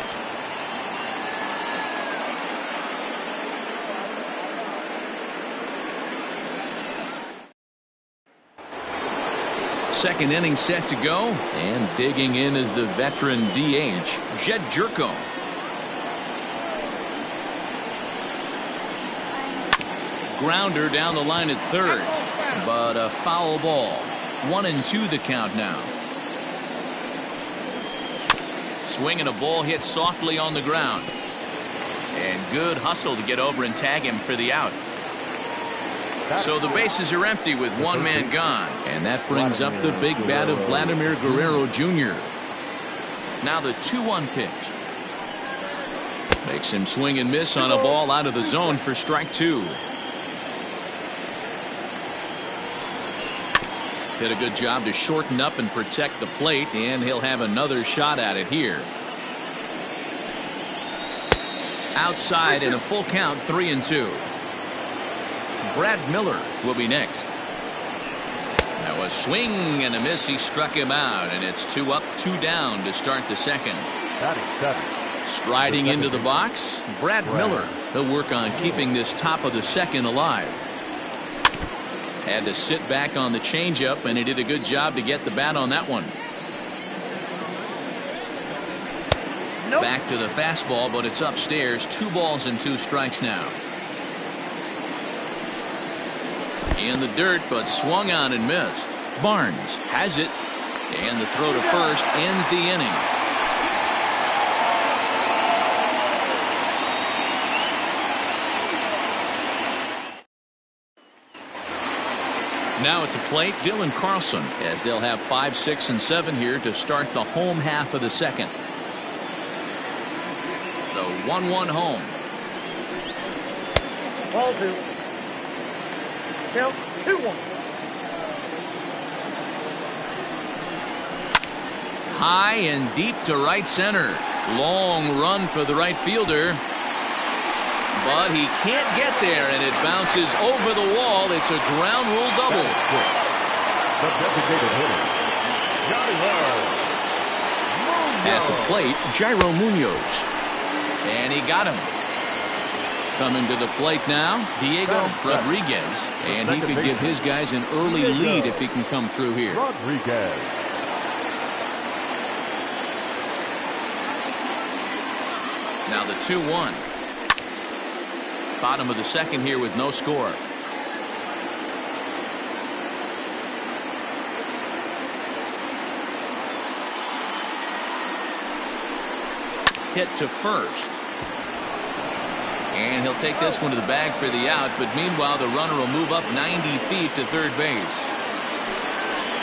Second inning set to go, and digging in is the veteran DH, Jed Jerko. Grounder down the line at third, but a foul ball. 1-2 the count now. Swinging a ball hit softly on the ground. And good hustle to get over and tag him for the out. So the bases are empty with one man gone. And that brings up the big bat of Vladimir Guerrero Jr. Now the 2-1 pitch. Makes him swing and miss on a ball out of the zone for strike 2. Did a good job to shorten up and protect the plate, and he'll have another shot at it here. Outside in a full count, 3-2. Brad Miller will be next. That was swing and a miss. He struck him out, and it's 2 up, 2 down to start the second. Striding into the box, Brad Miller. He'll work on keeping this top of the second alive. Had to sit back on the changeup, and he did a good job to get the bat on that one. Back to the fastball, but it's upstairs. 2 balls and 2 strikes now. In the dirt, but swung on and missed. Barnes has it, and the throw to first ends the inning. Now at the plate, Dylan Carlson, as they'll have 5, 6, and 7 here to start the home half of the second. The 1-1 home. Ball 2. Count 2-1. High and deep to right center. Long run for the right fielder. But he can't get there, and it bounces over the wall. It's a ground rule double. The designated hitter, At the plate, Jairo Munoz. And he got him. Coming to the plate now, Diego Rodriguez. And he could give his guys an early lead if he can come through here. Rodriguez. Now the 2-1. Bottom of the second here with no score. Hit to first. And he'll take this one to the bag for the out, but meanwhile the runner will move up 90 feet to third base.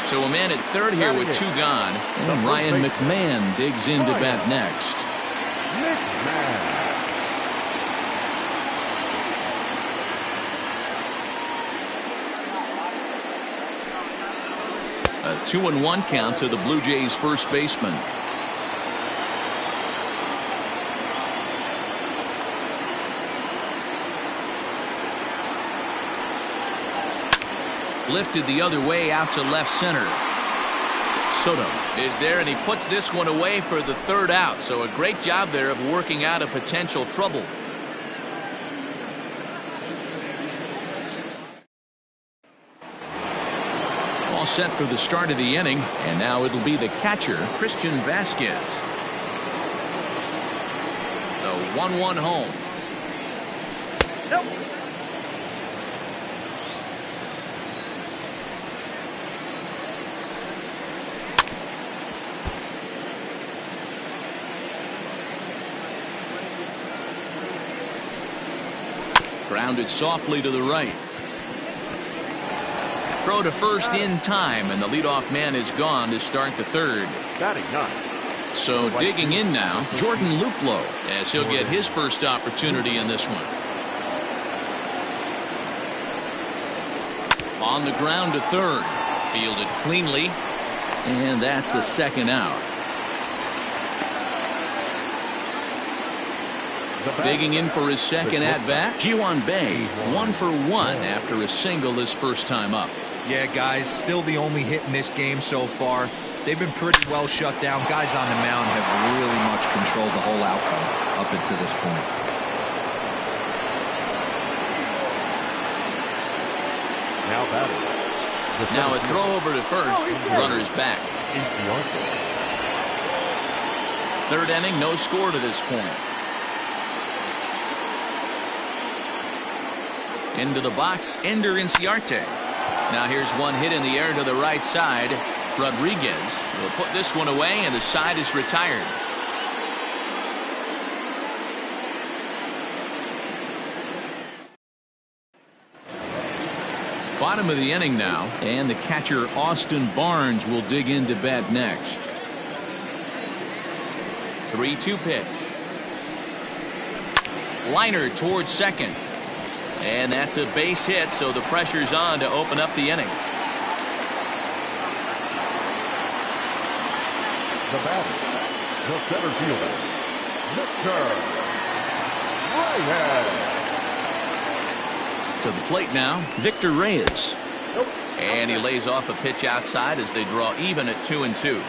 So a man at third here with 2 gone. And Ryan McMahon digs in to bat next. A 2-1 count to the Blue Jays first baseman. Lifted the other way out to left center. Soto is there, and he puts this one away for the third out. So a great job there of working out a potential trouble. All set for the start of the inning, and now it'll be the catcher, Christian Vasquez. The 1-1 home. Nope. Grounded softly to the right. Throw to first in time, and the leadoff man is gone to start the third. Batting ninth. So digging in now, Jordan Luplow, as he'll get his first opportunity in this one. On the ground to third. Fielded cleanly, and that's the second out. Digging in for his second at-bat, Ji-hwan Bae, 1 for 1 after a single his first time up. Yeah, guys, still the only hit in this game so far. They've been pretty well shut down. Guys on the mound have really much controlled the whole outcome up until this point. Now batting. Now a throw over to first. Runners back. Third inning, no score to this point. Into the box, Ender Inciarte. Now here's one hit in the air to the right side. Rodriguez will put this one away, and the side is retired. Bottom of the inning now, and the catcher Austin Barnes will dig into bat next. 3-2 pitch. Liner towards second. And that's a base hit, so the pressure's on to open up the inning. The batter, the center fielder, Mr. Reyes. To the plate now, Victor Reyes. And he lays off a pitch outside as they draw even at 2-2.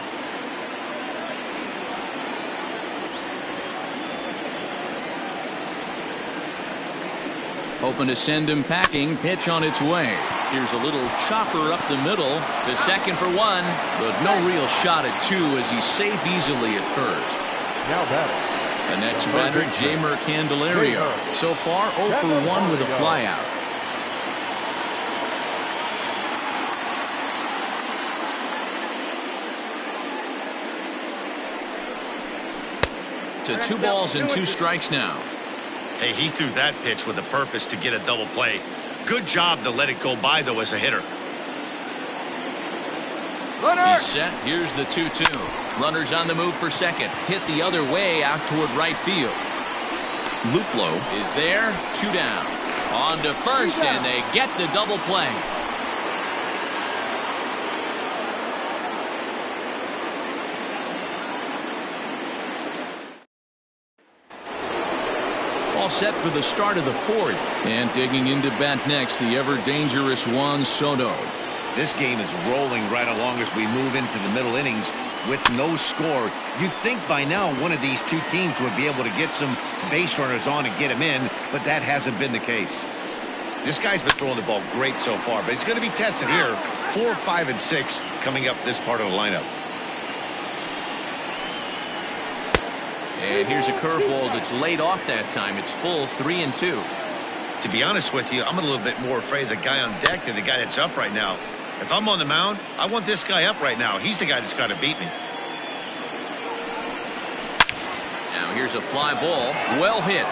Hoping to send him packing. Pitch on its way. Here's a little chopper up the middle to second for one, but no real shot at two as he's safe easily at first. Now batting. The next batter, Jeimer Candelario. So far 0 for 1 with a flyout. To 2 balls and 2 strikes now. Hey, he threw that pitch with a purpose to get a double play. Good job to let it go by, though, as a hitter. He's set. Here's the 2-2. Runners on the move for second. Hit the other way out toward right field. Luplow is there. 2 down. On to first, and they get the double play. All set for the start of the fourth. And digging into bat next, the ever-dangerous Juan Soto. This game is rolling right along as we move into the middle innings with no score. You'd think by now one of these two teams would be able to get some base runners on and get him in, but that hasn't been the case. This guy's been throwing the ball great so far, but he's going to be tested here. 4, 5, and 6 coming up this part of the lineup. And here's a curveball that's laid off that time. It's full 3-2. To be honest with you, I'm a little bit more afraid of the guy on deck than the guy that's up right now. If I'm on the mound, I want this guy up right now. He's the guy that's got to beat me. Now here's a fly ball. Well hit.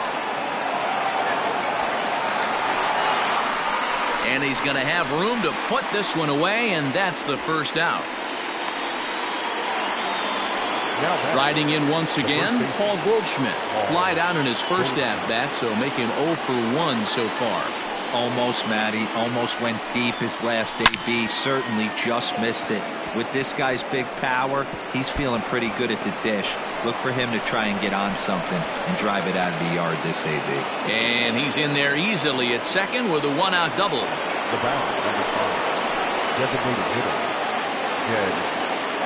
And he's going to have room to put this one away, and that's the first out. Riding in once again, Paul Goldschmidt. Flied out in his first at-bat, so making 0 for 1 so far. Almost, Matty. Almost went deep his last AB. Certainly just missed it. With this guy's big power, he's feeling pretty good at the dish. Look for him to try and get on something and drive it out of the yard this AB. And he's in there easily at second with a one-out double. The bounce, number 5. Designated hitter. Jed.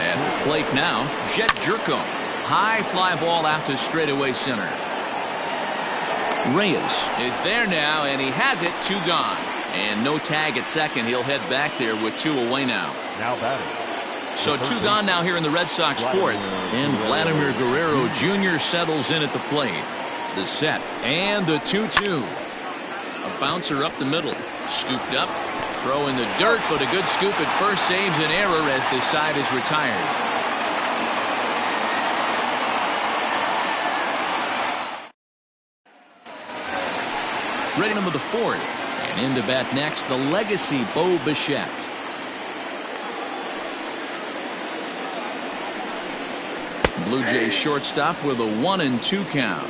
At the plate now, Jed Jerko. High fly ball out to straightaway center. Reyes is there now, and he has it. 2 gone. And no tag at second. He'll head back there with 2 away now. Now batting. So 2 gone now here in the Red Sox 4th. And Vladimir Guerrero Jr. settles in at the plate. The set and the 2-2. A bouncer up the middle. Scooped up. Throw in the dirt, but a good scoop at first saves an error as the side is retired. Ready number the 4th. And into bat next, the legacy Bo Bichette. Blue Jays shortstop with a 1-2 count.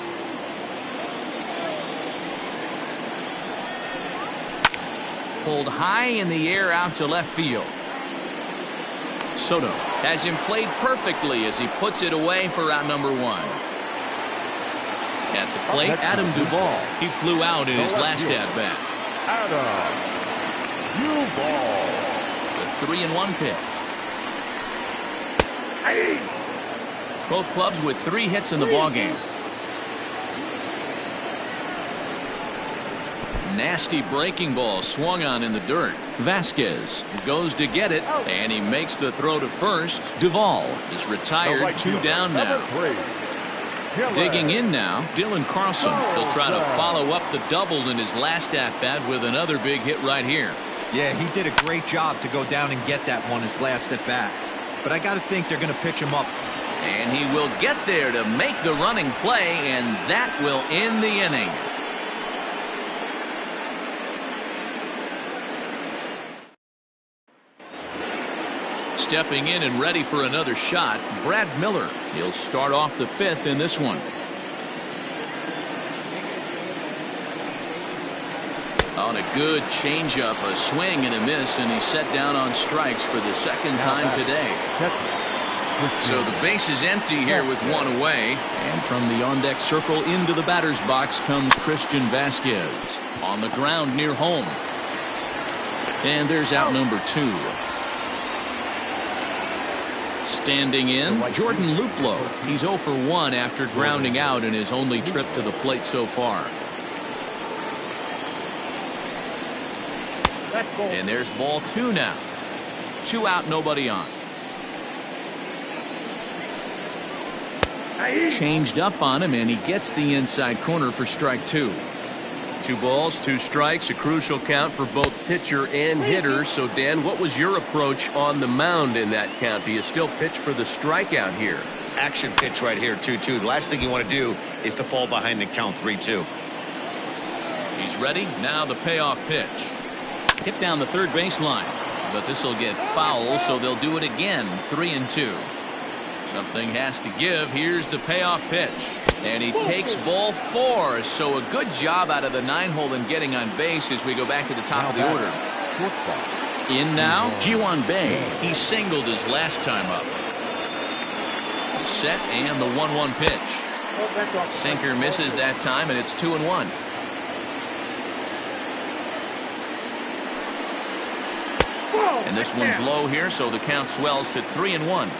Pulled high in the air out to left field. Soto has him played perfectly as he puts it away for out number 1. At the plate, Adam Duvall. He flew out in his last at-bat. Adam Duvall. The 3-1 pitch. Both clubs with 3 hits in the ballgame. Nasty breaking ball swung on in the dirt. Vasquez goes to get it, and he makes the throw to first. Duvall is retired. 2 down now. Digging in now, Dylan Carlson. He'll try to follow up the double in his last at-bat with another big hit right here. Yeah, he did a great job to go down and get that one his last at-bat. But I got to think they're going to pitch him up. And he will get there to make the running play, and that will end the inning. Stepping in and ready for another shot, Brad Miller. He'll start off the 5th in this one. On a good changeup, a swing and a miss, and he's set down on strikes for the 2nd time today. So the base is empty here with 1 away. And from the on-deck circle into the batter's box comes Christian Vasquez. On the ground near home. And there's out number 2. Standing in, Jordan Luplow. He's 0 for 1 after grounding out in his only trip to the plate so far. And there's ball 2 now. 2 out, nobody on. Changed up on him, and he gets the inside corner for strike 2. 2 balls, 2 strikes, a crucial count for both pitcher and hitter. So, Dan, what was your approach on the mound in that count? Do you still pitch for the strikeout here? Action pitch right here, 2-2. The last thing you want to do is to fall behind the count 3-2. He's ready. Now the payoff pitch. Hit down the third baseline. But this will get foul, so they'll do it again. 3-2. Something has to give. Here's the payoff pitch. And he takes ball 4. So a good job out of the 9-hole in getting on base as we go back to the top of the order. In now, Ji-hwan Bae. He singled his last time up. The set and the 1-1 pitch. Sinker misses that time, and it's 2-1. And this one's low here, so the count swells to 3-1.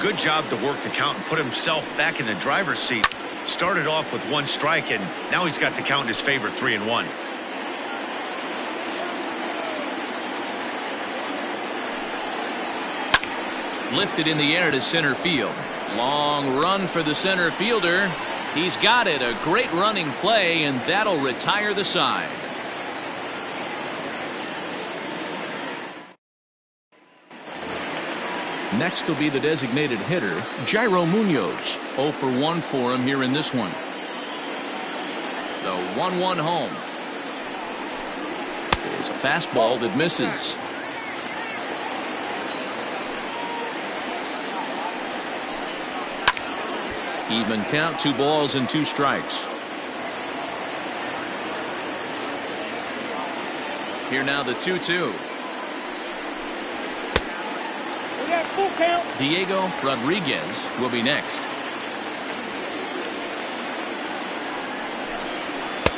Good job to work the count and put himself back in the driver's seat. Started off with 1 strike, and now he's got the count in his favor, 3-1. Lifted in the air to center field. Long run for the center fielder. He's got it. A great running play, and that'll retire the side. Next will be the designated hitter, Jairo Munoz. 0 for 1 for him here in this one. The 1-1 home. There's a fastball that misses. Even count, 2 balls and 2 strikes. Here now the 2-2. We got full count. Diego Rodriguez will be next.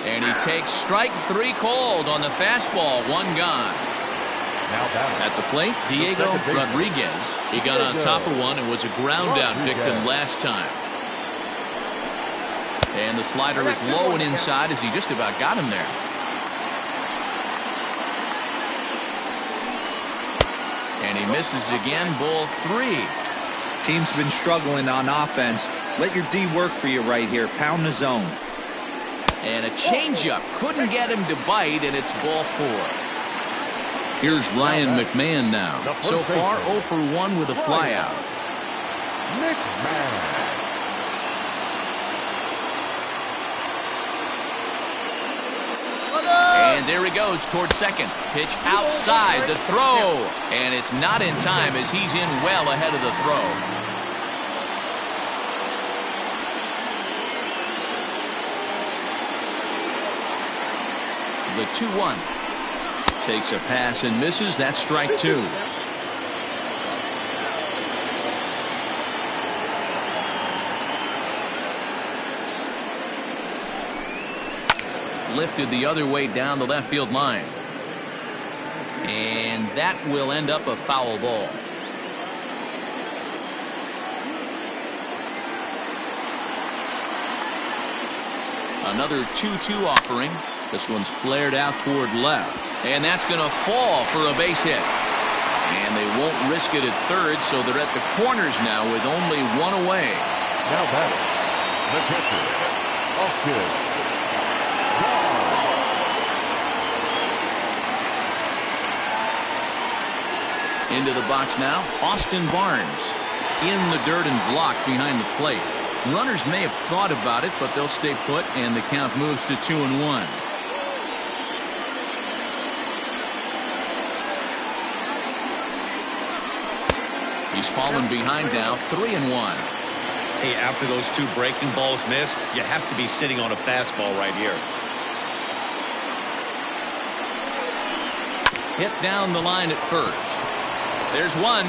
And he takes strike 3 called on the fastball. 1 gone. Now batting. At the plate, Diego second baseman. Rodriguez. He got on top of one and was a ground out victim last time. And the slider is low and inside as he just about got him there. And he misses again. Ball 3. Team's been struggling on offense. Let your D work for you right here. Pound the zone. And a changeup couldn't get him to bite, and it's ball 4. Here's Ryan McMahon now. So far 0 for 1 with a flyout. McMahon. And there he goes towards second. Pitch outside the throw. And it's not in time as he's in well ahead of the throw. The 2-1. Takes a pass and misses. That's strike 2. Lifted the other way down the left field line. And that will end up a foul ball. Another 2-2 offering. This one's flared out toward left. And that's going to fall for a base hit. And they won't risk it at third, so they're at the corners now with only 1 away. Now batting. The pitcher. Austin. Into the box now, Austin Barnes. In the dirt and blocked behind the plate. Runners may have thought about it, but they'll stay put, and the count moves to 2-1. He's fallen behind now, 3-1. Hey, after those 2 breaking balls missed, you have to be sitting on a fastball right here. Hit down the line at first. There's 1.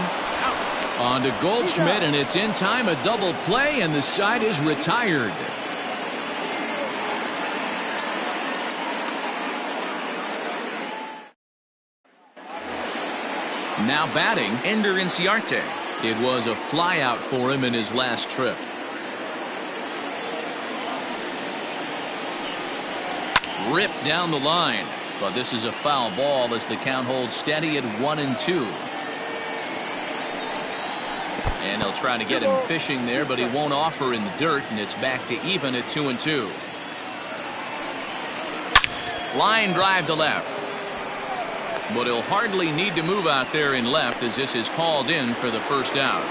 On to Goldschmidt, and it's in time, a double play, and the side is retired. Now batting, Ender Inciarte. It was a flyout for him in his last trip. Ripped down the line, but this is a foul ball as the count holds steady at 1-2. And they'll try to get him fishing there, but he won't offer in the dirt, and it's back to even at 2-2. Line drive to left. But he'll hardly need to move out there in left as this is hauled in for the first out.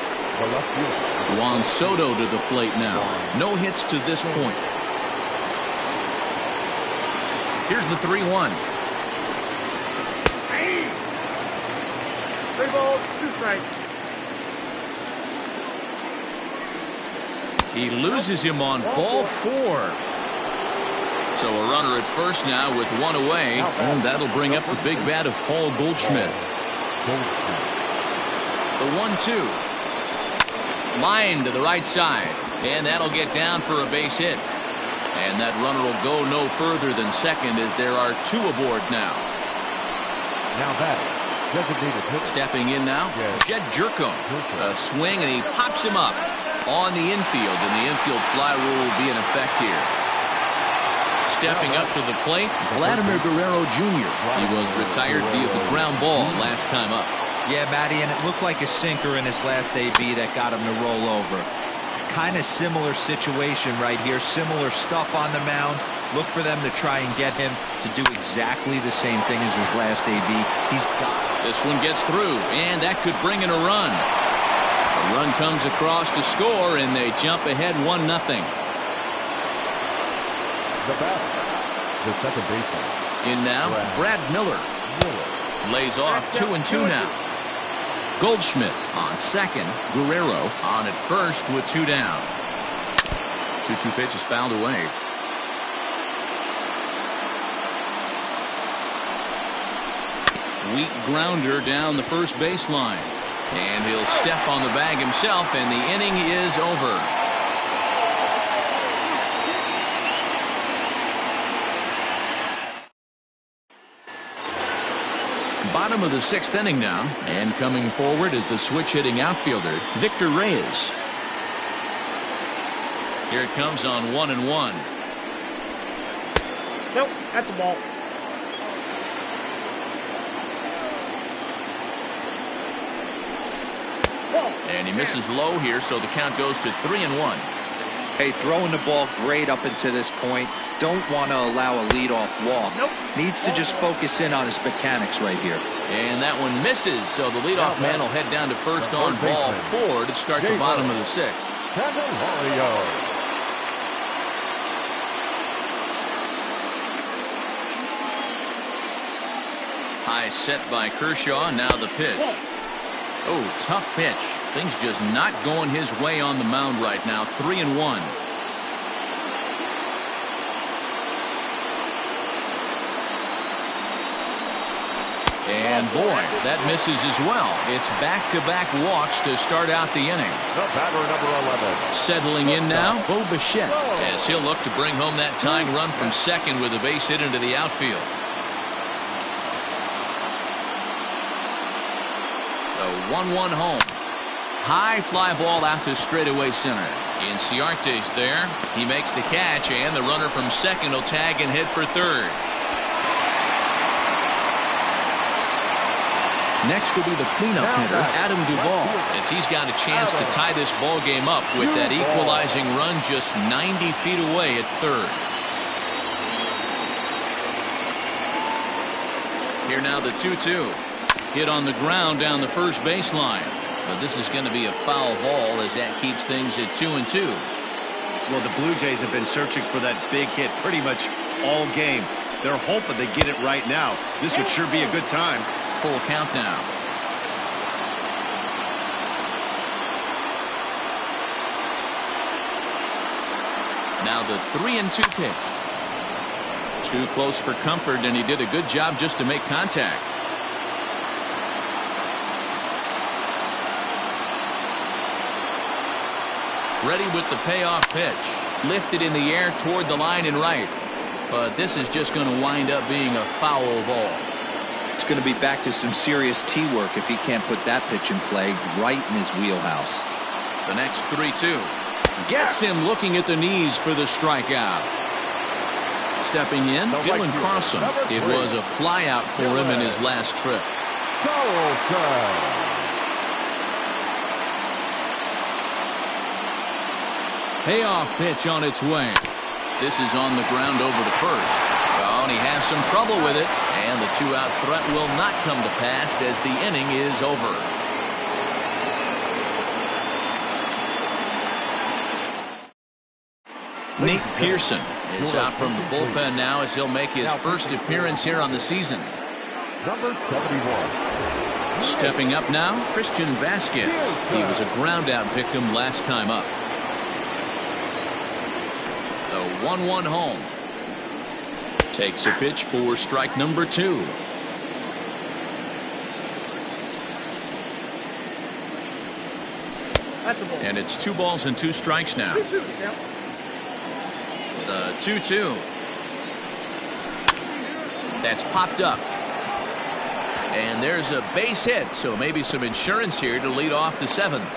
Juan Soto to the plate now. No hits to this point. Here's the 3-1. 3 balls, 2 strikes. He loses him on ball 4. So a runner at first now with 1 away, and that'll bring up the big bat of Paul Goldschmidt. The 1-2. Line to the right side, and that'll get down for a base hit. And that runner will go no further than second as there are 2 aboard now. Now batting. Designated hitter. Stepping in now, Jed Jerko. A swing, and he pops him up on the infield, and the infield fly rule will be in effect here. Stepping up to the plate, Vladimir Guerrero Jr. He was retired via the ground ball last time up. Yeah, Matty, and it looked like a sinker in his last AB that got him to roll over. Kind of similar situation right here. Similar stuff on the mound. Look for them to try and get him to do exactly the same thing as his last AB. He's got it. This one gets through, and that could bring in a run. A run comes across to score, and they jump ahead 1-0. The batter. The second baseman. In now, Brad Miller. Lays off 2-2 now. Goldschmidt on second. Guerrero on at first with 2 down. 2-2 pitch is fouled away. Weak grounder down the first baseline. And he'll step on the bag himself, and the inning is over. Bottom of the 6th inning now, and coming forward is the switch-hitting outfielder, Victor Reyes. Here it comes on 1-1. Nope, that's the ball. And he misses low here, so the count goes to 3-1. Hey, throwing the ball great up until this point. Don't want to allow a leadoff walk. Nope. Needs to just focus in on his mechanics right here. And that one misses, so the leadoff man will head down to first on ball 4 to start the bottom of the 6th. High set by Kershaw. Now the pitch. Oh, tough pitch. Things just not going his way on the mound right now. 3-1. And boy, that misses as well. It's back-to-back walks to start out the inning. The batter, number 11. Settling in now, Bo Bichette, as he'll look to bring home that tying run from second with a base hit into the outfield. The 1-1 home. High fly ball out to straightaway center. Inciarte's there. He makes the catch, and the runner from second will tag and head for third. Next will be the cleanup hitter, Adam Duvall, as he's got a chance to tie this ball game up with that equalizing run just 90 feet away at third. Here now the 2-2. Hit on the ground down the first baseline. But this is going to be a foul ball as that keeps things at 2-2. Well, the Blue Jays have been searching for that big hit pretty much all game. They're hoping they get it right now. This would sure be a good time. Full count now. Now the 3-2 pitch. Too close for comfort, and he did a good job just to make contact. Ready with the payoff pitch. Lifted in the air toward the line and right. But this is just going to wind up being a foul ball. It's going to be back to some serious tee work if he can't put that pitch in play right in his wheelhouse. The next 3-2. Gets him looking at the knees for the strikeout. Stepping in, Dylan Carlson. It was a flyout for him in his last trip. Payoff pitch on its way. This is on the ground over to first. Oh, and he has some trouble with it. And the 2-out threat will not come to pass as the inning is over. Nate Pearson is out from the bullpen now as he'll make his first appearance here on the season. Number 71. Stepping up now, Christian Vasquez. He was a ground-out victim last time up. The 1-1 home. Takes a pitch for strike number 2. And it's 2 balls and 2 strikes now. The 2-2. That's popped up. And there's a base hit, so maybe some insurance here to lead off the 7th.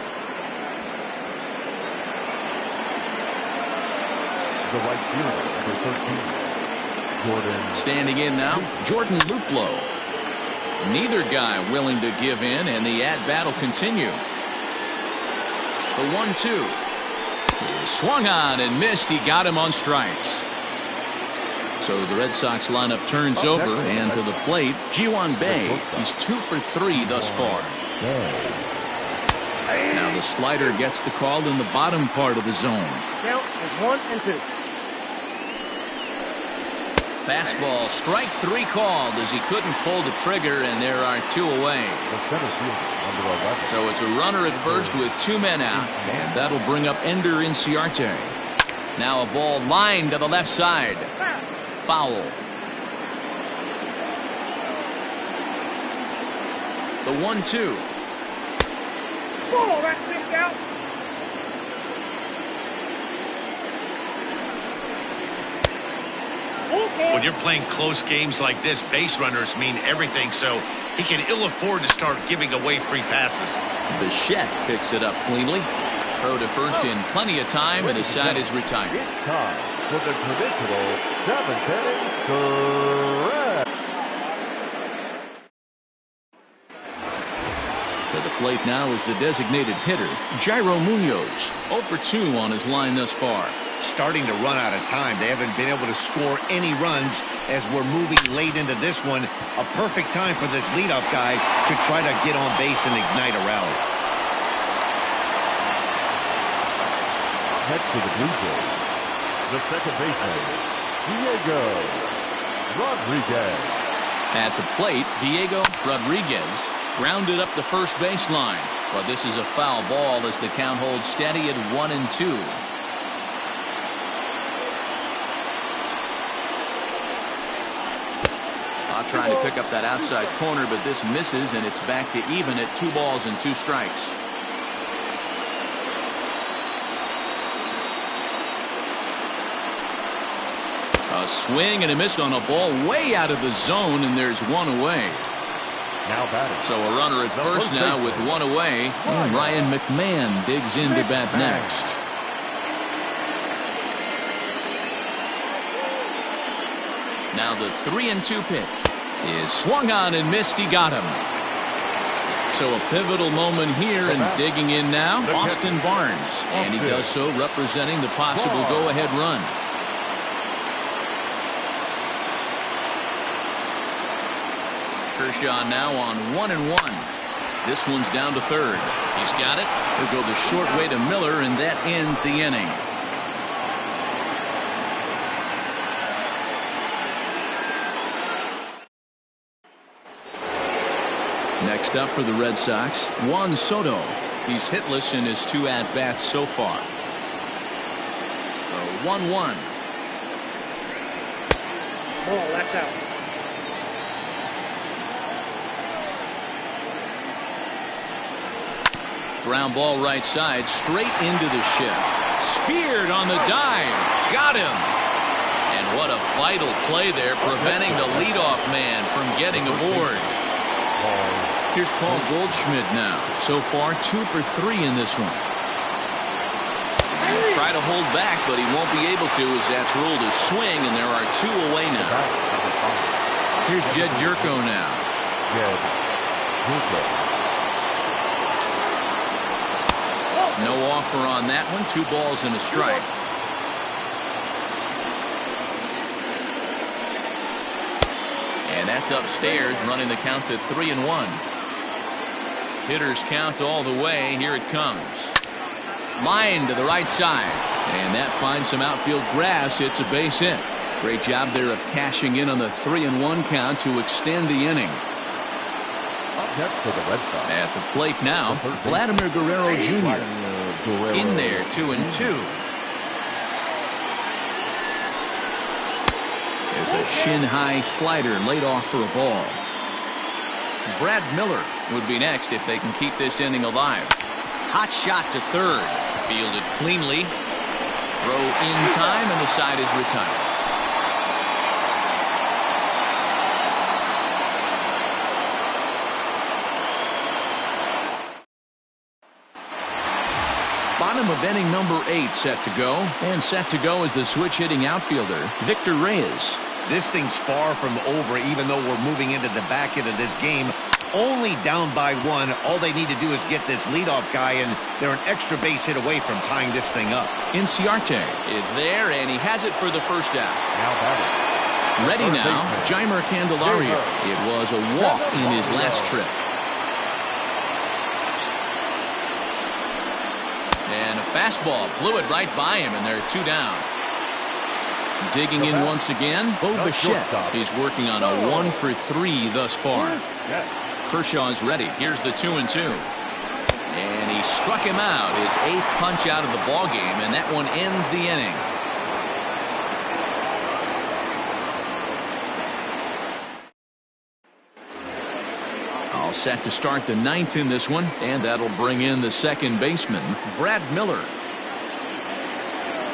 The right fielder, number 13. Jordan. Standing in now, Jordan Luplow. Neither guy willing to give in, and the at-bat will continue. The 1-2. He swung on and missed. He got him on strikes. So the Red Sox lineup turns over, and to the plate, Ji-hwan Bae. He's 2 for 3 thus far. Now the slider gets the call in the bottom part of the zone. Count is 1 and 2. Fastball, strike 3 called as he couldn't pull the trigger, and there are 2 away. So it's a runner at first with 2 men out, and that'll bring up Ender Inciarte. Now a ball lined to the left side. Foul. The 1-2. Ball, that's kicked out. When you're playing close games like this, base runners mean everything, so he can ill afford to start giving away free passes. Bichette picks it up cleanly. Throw to first in plenty of time, and the side is retired. It's time for the traditional 7th inning stretch. To the plate now is the designated hitter, Jairo Munoz. 0 for 2 on his line thus far. Starting to run out of time. They haven't been able to score any runs as we're moving late into this one. A perfect time for this leadoff guy to try to get on base and ignite a rally. Next to the Blue Jays, the second baseman, Diego Rodriguez. At the plate, Diego Rodriguez grounded up the first baseline. But this is a foul ball as the count holds steady at 1-2. Trying to pick up that outside corner, but this misses, and it's back to even at 2 balls and 2 strikes. A swing and a miss on a ball way out of the zone, and there's 1 away. Now batting. So a runner at first now with 1 away, and Ryan McMahon digs in to bat next. Now the 3-2 pitch is swung on and missed. He got him. So a pivotal moment here, and digging in now, Austin Barnes. And he does so representing the possible go-ahead run. Kershaw now on 1-1. This one's down to third. He's got it. He'll go the short way to Miller, and that ends the inning. Next up for the Red Sox, Juan Soto. He's hitless in his 2 at-bats so far. So 1-1. Ball, that's out. Ground ball right side, straight into the shift. Speared on the dive. Got him. And what a vital play there, preventing the leadoff man from getting aboard. Here's Paul Goldschmidt now. So far, 2 for 3 in this one. And try to hold back, but he won't be able to, as that's ruled a swing, and there are 2 away now. Here's Jed Jerko now. No offer on that one. 2 balls and a strike. And that's upstairs, running the count to 3-1. Hitters count all the way. Here it comes. Line to the right side. And that finds some outfield grass. It's a base hit. Great job there of cashing in on the 3-1 count to extend the inning. Up next for the Red Sox. At the plate now, Vladimir Guerrero Jr. In there, 2-2. There's a shin-high slider laid off for a ball. Brad Miller would be next if they can keep this inning alive. Hot shot to third. Fielded cleanly. Throw in time, and the side is retired. Bottom of inning number 8 set to go. And set to go is the switch-hitting outfielder, Victor Reyes. This thing's far from over, even though we're moving into the back end of this game. Only down by 1. All they need to do is get this leadoff guy, and they're an extra base hit away from tying this thing up. Inciarte is there, and he has it for the first out. Now batting. Ready now, Jeimer Candelario. It was a walk in his last trip. And a fastball blew it right by him, and they're 2 down. Digging in once again, Bo Bichette. He's working on a 1 for 3 thus far. Kershaw's ready. Here's the 2-2. And he struck him out, his 8th punch out of the ball game, and that one ends the inning. All set to start the ninth in this one, and that'll bring in the second baseman, Brad Miller.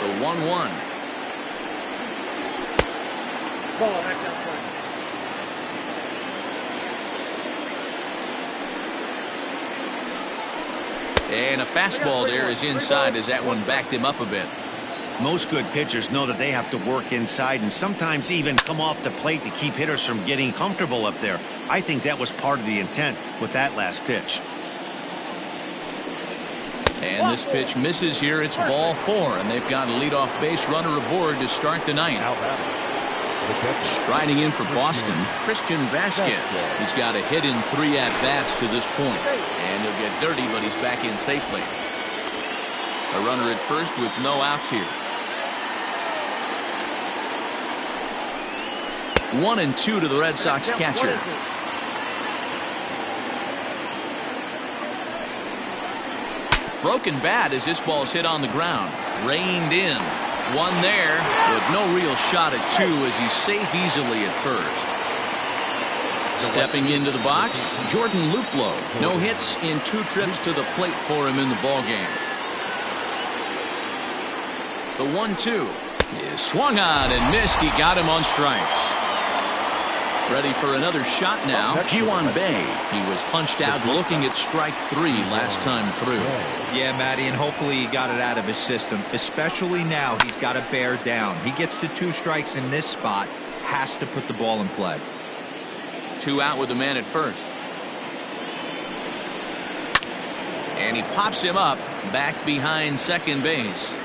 The 1-1. Ball, that's outside. And a fastball there is inside as that one backed him up a bit. Most good pitchers know that they have to work inside and sometimes even come off the plate to keep hitters from getting comfortable up there. I think that was part of the intent with that last pitch. And this pitch misses here. It's ball 4, and they've got a leadoff base runner aboard to start the ninth. Striding in for Boston, Christian Vasquez. He's got a hit in 3 at-bats to this point. And he'll get dirty, but he's back in safely. A runner at first with no outs here. 1-2 to the Red Sox catcher. Broken bat as this ball's hit on the ground. Reined in. 1 there, but no real shot at 2 as he's safe easily at first. Stepping into the box, Jordan Luplow. No hits in 2 trips to the plate for him in the ballgame. The 1-2 is swung on and missed. He got him on strikes. Ready for another shot now. Ji-hwan Bae. He was punched out looking at strike 3 last time through. Yeah, Matty, and hopefully he got it out of his system. Especially now, he's got to bear down. He gets the 2 strikes in this spot, has to put the ball in play. 2 out with the man at first. And he pops him up back behind second base.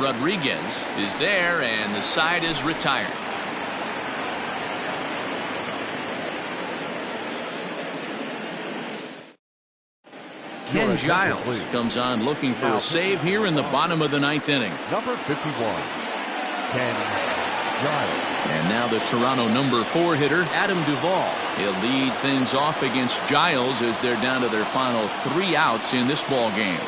Rodriguez is there, and the side is retired. Ken Giles comes on looking for a save here in the bottom of the 9th inning. Number 51, Ken Giles. And now the Toronto number 4 hitter, Adam Duvall. He'll lead things off against Giles as they're down to their final 3 outs in this ball game.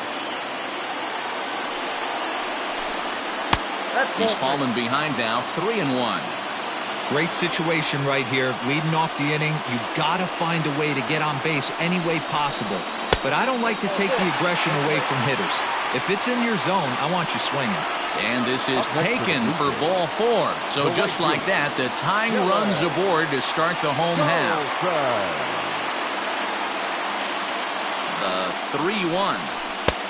He's fallen behind now, 3-1. Great situation right here. Leading off the inning, you got to find a way to get on base any way possible. But I don't like to take the aggression away from hitters. If it's in your zone, I want you swinging. And this is taken for ball 4. So just like that, the tying runs aboard to start the home half. The 3-1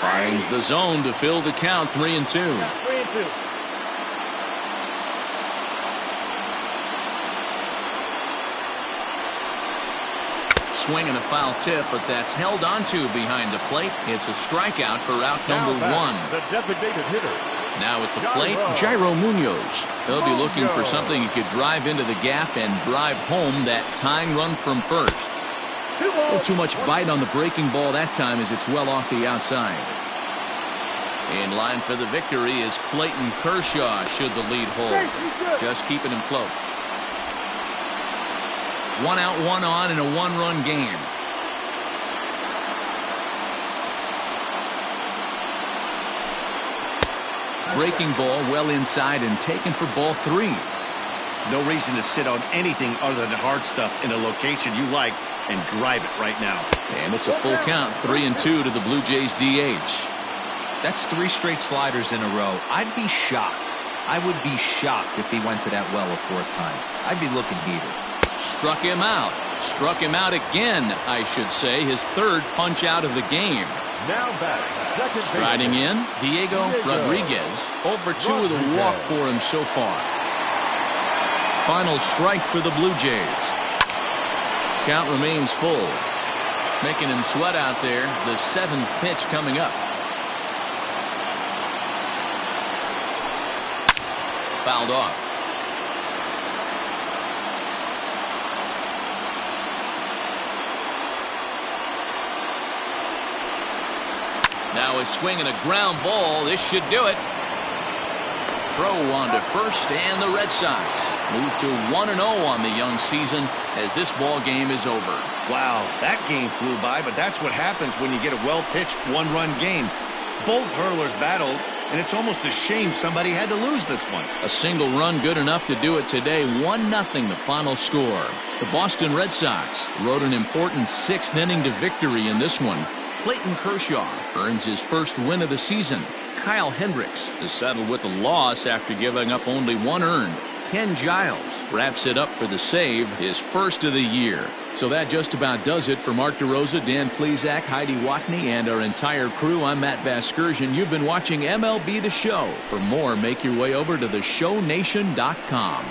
finds the zone to fill the count. 3-2. 3-2. Swing and a foul tip, but that's held onto behind the plate. It's a strikeout for out number 1. The designated hitter. Now at the plate, Jairo Munoz. He'll be looking for something he could drive into the gap and drive home that tying run from first. A little too much bite on the breaking ball that time as it's well off the outside. In line for the victory is Clayton Kershaw should the lead hold. Just keeping him close. 1 out, 1 on in a 1-run game. Breaking ball well inside and taken for ball 3. No reason to sit on anything other than hard stuff in a location you like and drive it right now. And it's a full count, 3-2 to the Blue Jays DH. That's 3 straight sliders in a row. I'd be shocked. I would be shocked if he went to that well a 4th time. I'd be looking heated. Struck him out. Struck him out again, I should say. His 3rd punch out of the game. Now back. Striding in, Diego Rodriguez. 0 for 2 with a walk for him so far. Final strike for the Blue Jays. Count remains full. Making him sweat out there. The 7th pitch coming up. Fouled off. Now a swing and a ground ball. This should do it. Throw on to first, and the Red Sox move to 1-0 on the young season as this ball game is over. Wow, that game flew by, but that's what happens when you get a well-pitched 1-run game. Both hurlers battled, and it's almost a shame somebody had to lose this one. A single run good enough to do it today. 1-0 the final score. The Boston Red Sox rode an important 6th inning to victory in this one. Clayton Kershaw earns his first win of the season. Kyle Hendricks is settled with a loss after giving up only 1 earned. Ken Giles wraps it up for the save, his first of the year. So that just about does it for Mark DeRosa, Dan Plesac, Heidi Watney, and our entire crew. I'm Matt Vasgersian. You've been watching MLB The Show. For more, make your way over to theshownation.com.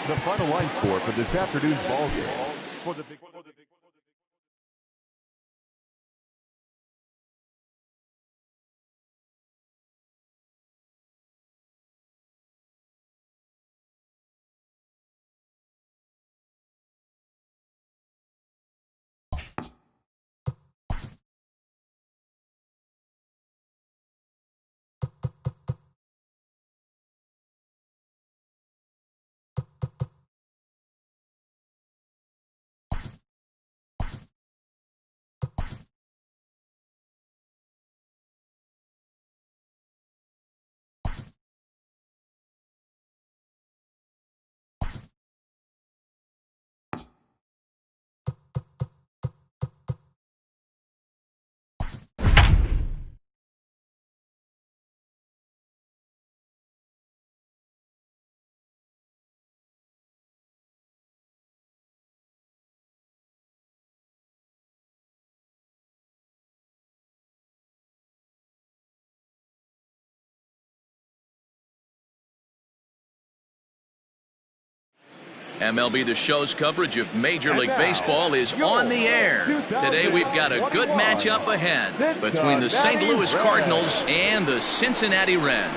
The final line score for this afternoon's ball game. For the big MLB The Show's coverage of Major League Baseball is on the air. Today we've got a good matchup ahead between the St. Louis Cardinals and the Cincinnati Reds.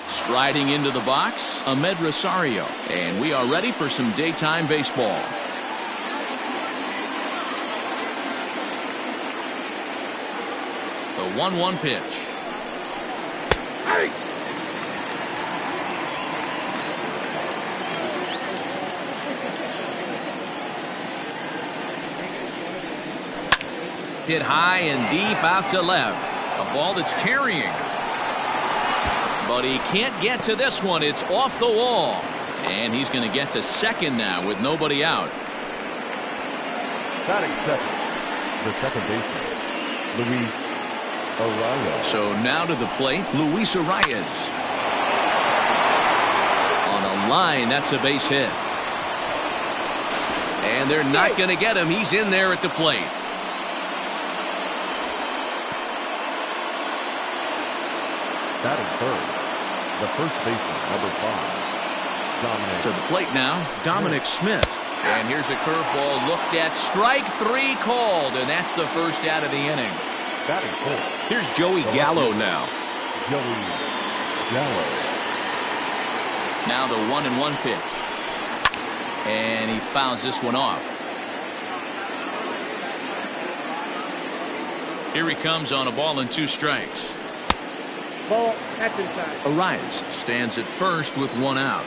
Striding into the box, Ahmed Rosario. And we are ready for some daytime baseball. The 1-1 pitch. Hey! Hit high and deep out to left. A ball that's carrying. But he can't get to this one. It's off the wall. And he's going to get to second now with nobody out. batting second, the second baseman, Luis Arias. So now to the plate, Luis Arias. On a line, that's a base hit. And they're not going to get him. He's in there at the plate. Batting third, the first baseman, number 5, Dominic. To the plate now, Dominic Smith. And here's a curveball looked at. Strike 3 called, and that's the first out of the inning. Batting fourth, Here's Joey Gallo now. Joey Gallo. Now the 1-1 pitch. And he fouls this one off. Here he comes on a ball and 2 strikes. Ball, that's inside. Arias stands at first with 1 out.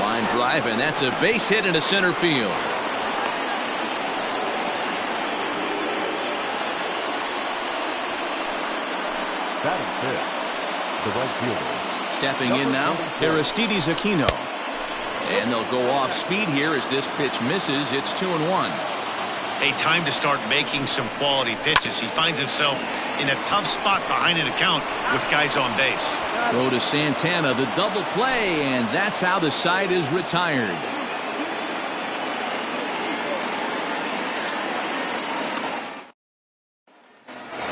Line drive, and that's a base hit into center field. Batting fifth, the right fielder. Stepping in now, Aristides Aquino. And they'll go off speed here as this pitch misses. It's 2-1. A time to start making some quality pitches. He finds himself in a tough spot behind an account with guys on base. Throw to Santana, the double play, and that's how the side is retired.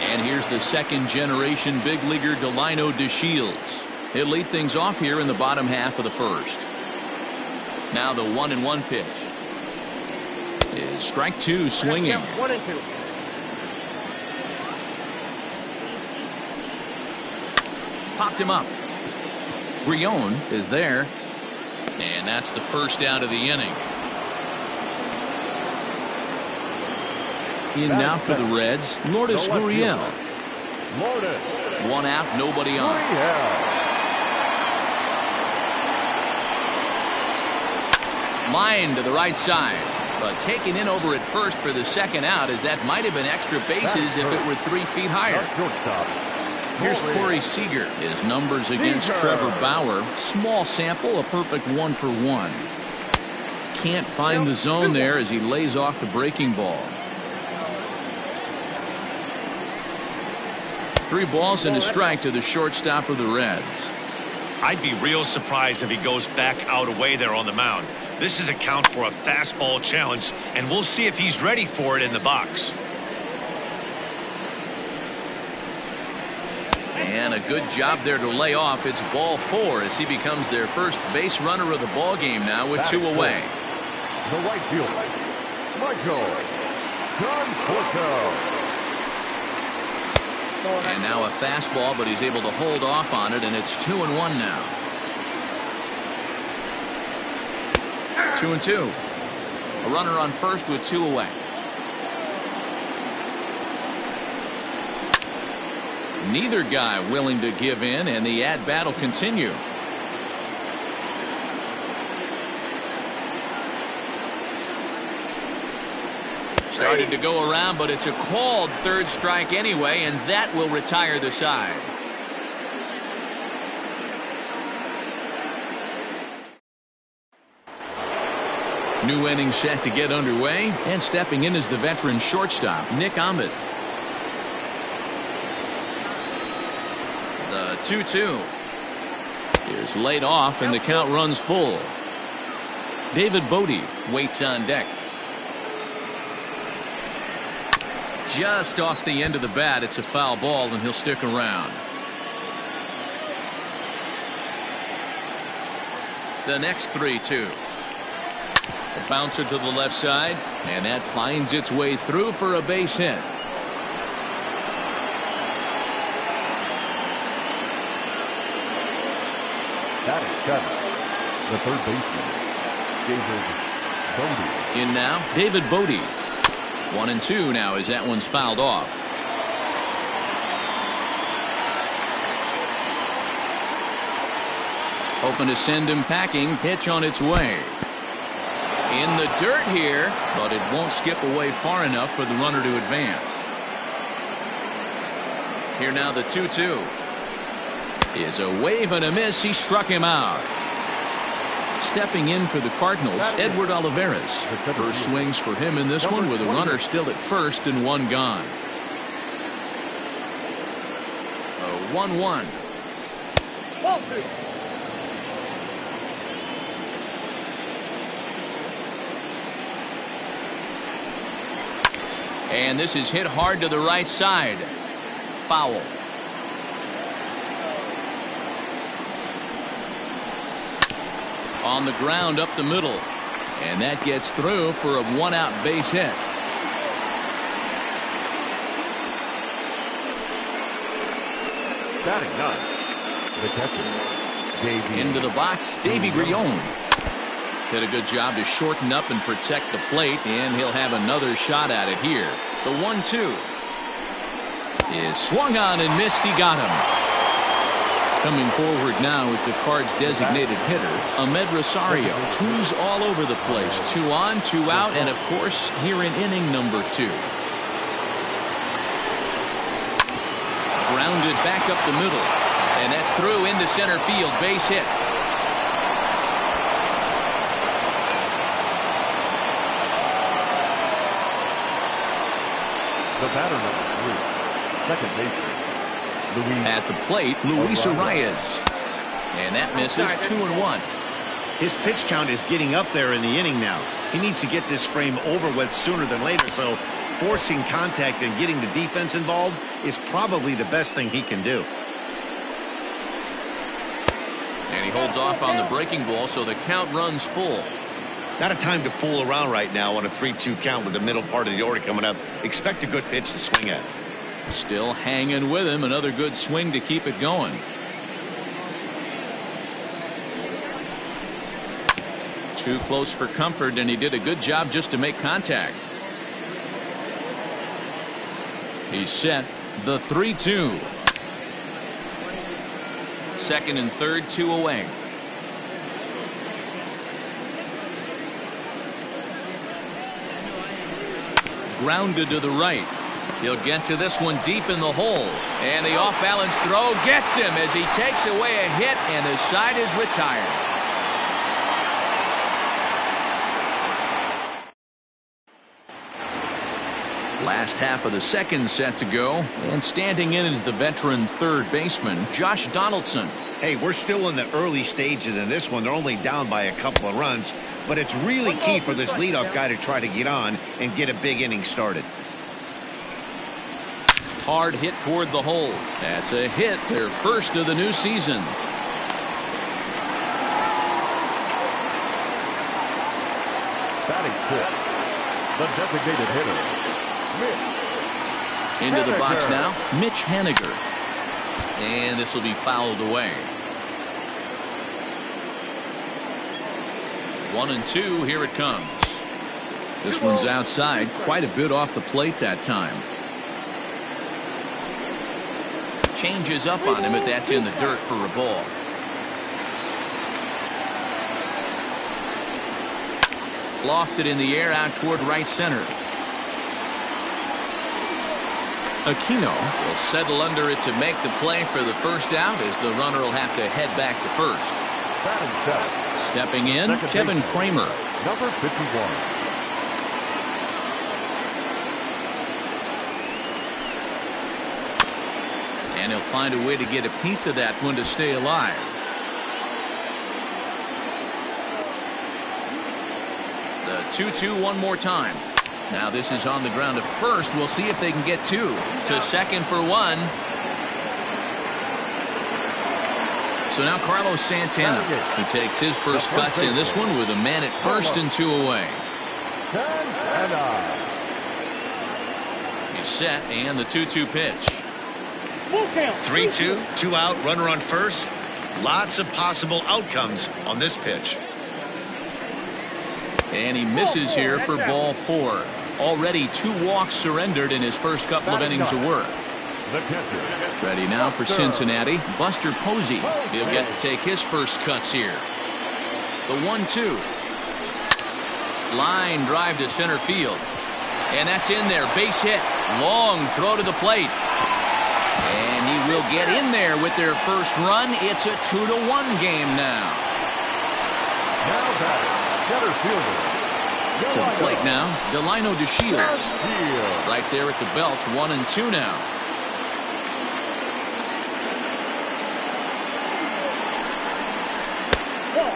And here's the second generation big leaguer Delino DeShields. He'll lead things off here in the bottom half of the first. Now the 1-1 pitch is strike 2 swinging. 1 and 2. Popped him up. Grion is there. And that's the first out of the inning. In now for the Reds, Lourdes Gurriel. One out, nobody on. Line to the right side, but taken in over at first for the second out, as that might have been extra bases if it were 3 feet higher. Here's Corey Seager. His numbers against Trevor Bauer. Small sample, a perfect 1 for 1. Can't find the zone there as he lays off the breaking ball. 3 balls and a strike to the shortstop of the Reds. I'd be real surprised if he goes back out away there on the mound. This is a count for a fastball challenge, and we'll see if he's ready for it in the box. And a good job there to lay off. It's ball 4 as he becomes their first base runner of the ball game now with 2 away. The right fielder, Michael Conforto. And now a fastball, but he's able to hold off on it, and it's 2-1 now. 2-2. A runner on first with 2 away. Neither guy willing to give in, and the at-bat will continue. Started to go around, but it's a called 3rd strike anyway, and that will retire the side. New inning set to get underway, and stepping in is the veteran shortstop, Nick Ahmed. The 2-2 is laid off, and the count runs full. David Bodie waits on deck. Just off the end of the bat, it's a foul ball, and he'll stick around. The next 3-2. A bouncer to the left side, and that finds its way through for a base hit. That is 7. The third baseman, David Bodie. In now, David Bodie. 1-2 now as that one's fouled off. Hoping to send him packing. Pitch on its way. In the dirt here, but it won't skip away far enough for the runner to advance. Here now the 2-2. Is a wave and a miss. He struck him out. Stepping in for the Cardinals, Edward Olivares. First swings for him in this one with a runner still at first and 1 gone. A 1-1. And this is hit hard to the right side. Foul. On the ground up the middle, and that gets through for a 1-out base hit. Batting 9. The catcher, Davey. Into the box, Davey Grion. Did a good job to shorten up and protect the plate, and he'll have another shot at it here. The 1-2 is swung on and missed. He got him. Coming forward now is the Cards' designated hitter, Ahmed Rosario. 2s all over the place. 2 on, 2 out, and of course here in inning number 2. Grounded back up the middle, and that's through into center field. Base hit. The batter number 3, second baseman, Luis. At the plate, Luis Arias. And that misses. 2-1. His pitch count is getting up there in the inning now. He needs to get this frame over with sooner than later, so forcing contact and getting the defense involved is probably the best thing he can do. And he holds off on the breaking ball, so the count runs full. Not a time to fool around right now on a 3-2 count with the middle part of the order coming up. Expect a good pitch to swing at. Still hanging with him. Another good swing to keep it going. Too close for comfort, and he did a good job just to make contact. He's set. The 3-2. Second and third, 2 away. Grounded to the right. He'll get to this one deep in the hole. And the off-balance throw gets him as he takes away a hit, and the side is retired. Last half of the second set to go, and standing in is the veteran third baseman, Josh Donaldson. Hey, we're still in the early stages in this one. They're only down by a couple of runs, but it's really key for this leadoff guy to try to get on and get a big inning started. Hard hit toward the hole. That's a hit, their first of the new season. Batting fifth, the designated hitter, Into the box now, Mitch Haniger. And this will be fouled away. 1-2, here it comes. This one's outside, quite a bit off the plate that time. Changes up on him, but that's in the dirt for a ball. Lofted in the air out toward right center. Aquino will settle under it to make the play for the first out, as the runner will have to head back to first. Stepping in, Kevin Kramer. Number 51. And he'll find a way to get a piece of that one to stay alive. The 2-2 one more time. Now this is on the ground to first. We'll see if they can get two. To second for one. So now Carlos Santana, who takes his first cuts in this one with a man at first and 2 away. He's set, and the 2-2 pitch. 3-2, 2 out, runner on first. Lots of possible outcomes on this pitch. And he misses here for ball 4. Already 2 walks surrendered in his first couple of innings of work. Ready now for Cincinnati, Buster Posey. He'll get to take his first cuts here. The 1-2. Line drive to center field. And that's in there. Base hit. Long throw to the plate. And he will get in there with their first run. It's a 2-1 game now. Now batting, center fielder. To the plate now, Delino DeShields. Right there at the belt, 1-2 now.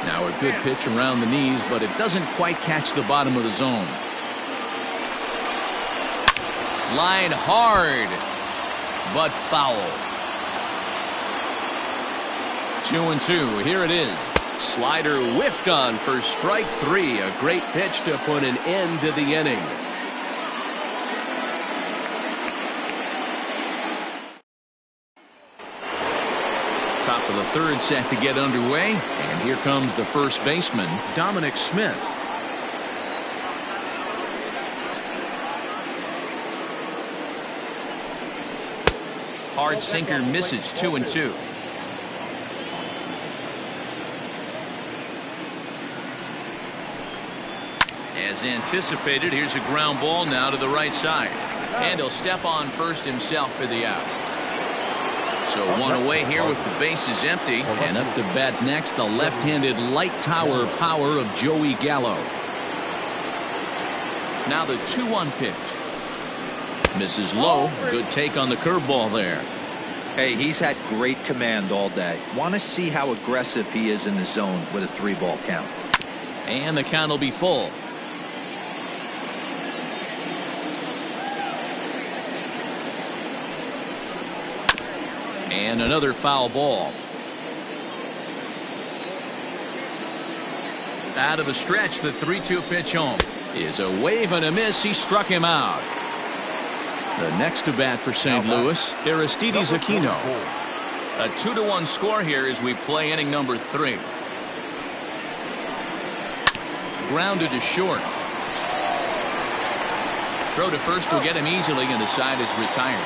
Now a good pitch around the knees, but it doesn't quite catch the bottom of the zone. Line hard, but foul. 2-2, here it is. Slider whiffed on for strike 3. A great pitch to put an end to the inning. Top of the third set to get underway. And here comes the first baseman, Dominic Smith. Hard sinker misses. 2-2. As anticipated, here's a ground ball now to the right side. And he'll step on first himself for the out. So 1 away here with the bases empty. And up to bat next, the left-handed light tower power of Joey Gallo. Now the 2-1 pitch. Misses low. Good take on the curveball there. Hey, he's had great command all day. Want to see how aggressive he is in the zone with a 3-ball count. And the count will be full. And another foul ball. Out of the stretch, the 3-2 pitch home is a wave and a miss. He struck him out. The next to bat for St. Louis, Aristides Aquino. A 2-1 score here as we play inning number 3. grounded to short. Throw to first will get him easily, and the side is retired.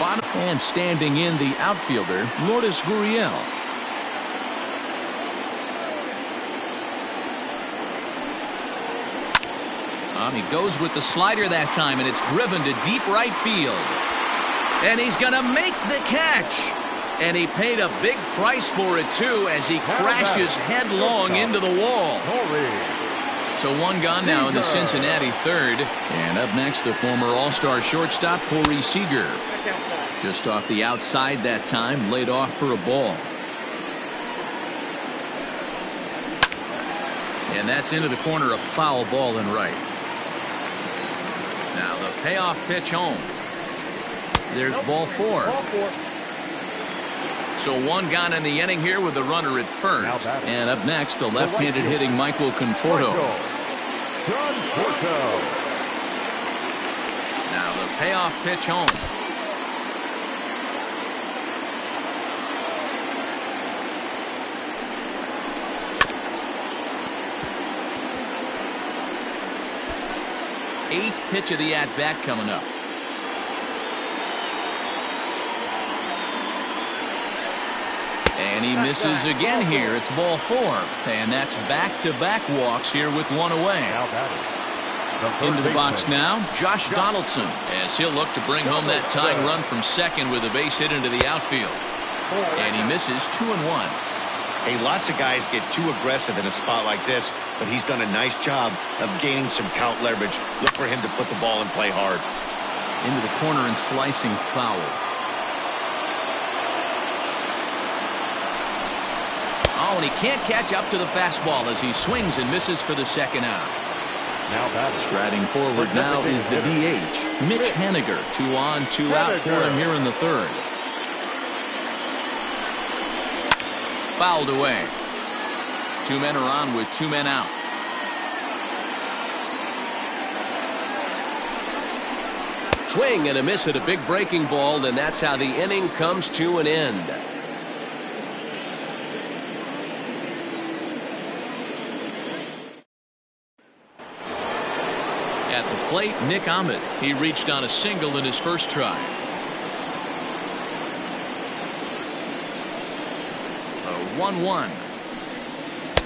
Bottom and standing in the outfielder, Lourdes Gurriel. He goes with the slider that time, and it's driven to deep right field. And he's going to make the catch. And he paid a big price for it, too, as he crashes headlong into the wall. So one gone now in the Cincinnati third. And up next, the former All-Star shortstop, Corey Seager. Just off the outside that time, laid off for a ball. And that's into the corner, a foul ball and right. Now the payoff pitch home. There's ball four. So one gone in the inning here with the runner at first. And up next, the left-handed hitting Michael Conforto. Now the payoff pitch home. Eighth pitch of the at-bat coming up. And he misses again here. It's ball four. And that's back-to-back walks here with one away. Into the box now, Josh Donaldson, as he'll look to bring home that tying run from second with a base hit into the outfield. And he misses 2-1. Hey, lots of guys get too aggressive in a spot like this, but he's done a nice job of gaining some count leverage. Look for him to put the ball in play hard. Into the corner and slicing foul. Oh, and he can't catch up to the fastball as he swings and misses for the second out. Striding forward now is the DH, Mitch Haniger. 2 on, 2 out for him here in the third. Fouled away. 2 men are on with 2 men out. Swing and a miss at a big breaking ball, and that's how the inning comes to an end. At the plate, Nick Ahmed. He reached on a single in his first try. A 1-1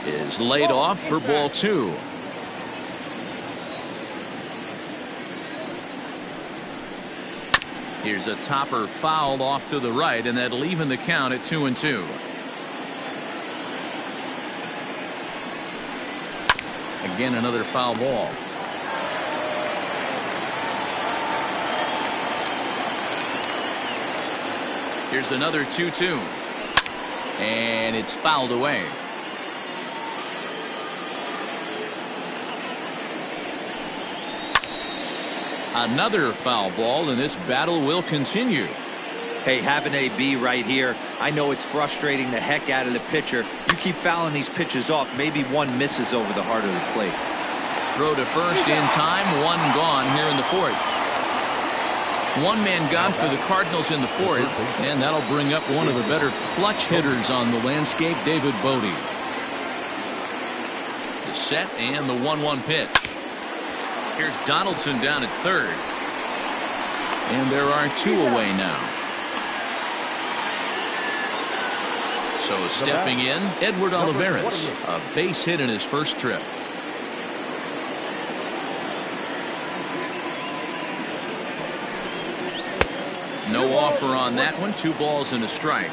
is laid off for ball 2. Here's a topper fouled off to the right, and that'll even the count at 2-2. Again, another foul ball. Here's another 2-2. And it's fouled away. Another foul ball, and this battle will continue. Hey, have an AB right here. I know it's frustrating the heck out of the pitcher. You keep fouling these pitches off, maybe one misses over the heart of the plate. Throw to first in time, one gone here in the fourth. 1 man gone for the Cardinals in the fourth, and that'll bring up one of the better clutch hitters on the landscape, David Bodie. The set and the 1-1 pitch. Here's Donaldson down at third. And there are 2 away now. So stepping in, Edward Olivares, a base hit in his first trip. No offer on that one. 2 balls and a strike.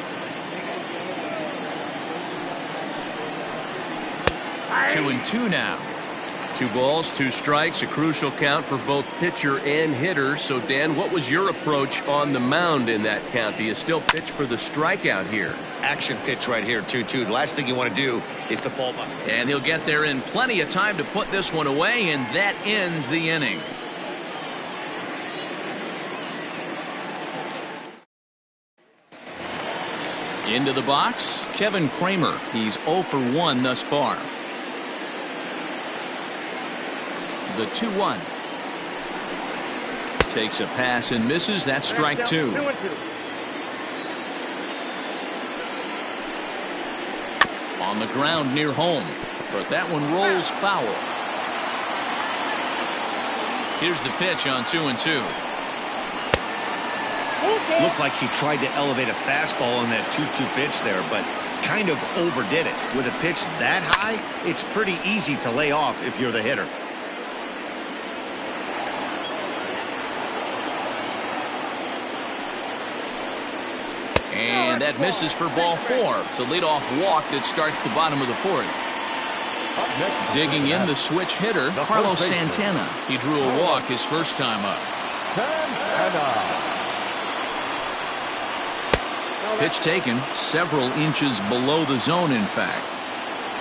2-2 now. 2 balls, 2 strikes, a crucial count for both pitcher and hitter. So, Dan, what was your approach on the mound in that count? Do you still pitch for the strikeout here? Action pitch right here, 2-2. The last thing you want to do is to fall behind. And he'll get there in plenty of time to put this one away, and that ends the inning. Into the box, Kevin Kramer. He's 0 for 1 thus far. The 2-1. Takes a pass and misses. That's strike two. 2-2. On the ground near home, but that one rolls foul. Here's the pitch on 2-2. Looked like he tried to elevate a fastball on that 2-2 pitch there, but kind of overdid it. With a pitch that high, it's pretty easy to lay off if you're the hitter. And that misses for ball four. It's a leadoff walk that starts the bottom of the fourth. Digging in, the switch hitter, Carlos Santana. He drew a walk his first time up. Pitch taken several inches below the zone, in fact.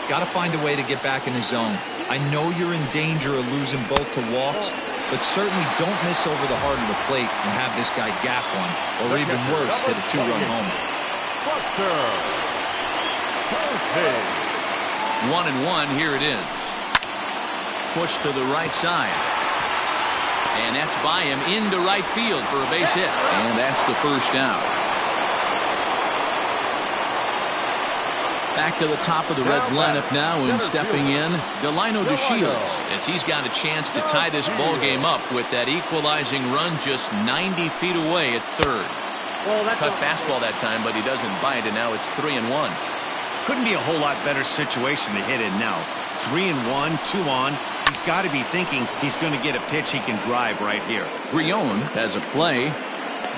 Got to find a way to get back in the zone. I know you're in danger of losing both to walks, but certainly don't miss over the heart of the plate and have this guy gap one, or even worse, hit a two-run homer. 1-1, here it is. Push to the right side. And that's by him into right field for a base hit. And that's the first out. Back to the top of the Reds lineup now, and stepping in, Delino DeShields, as he's got a chance to tie this ball game up with that equalizing run just 90 feet away at third. Cut fastball that time, but he doesn't bite, and now it's 3-1. Couldn't be a whole lot better situation to hit in now. 3-1, 2 on. He's got to be thinking he's going to get a pitch he can drive right here. Grion has a play,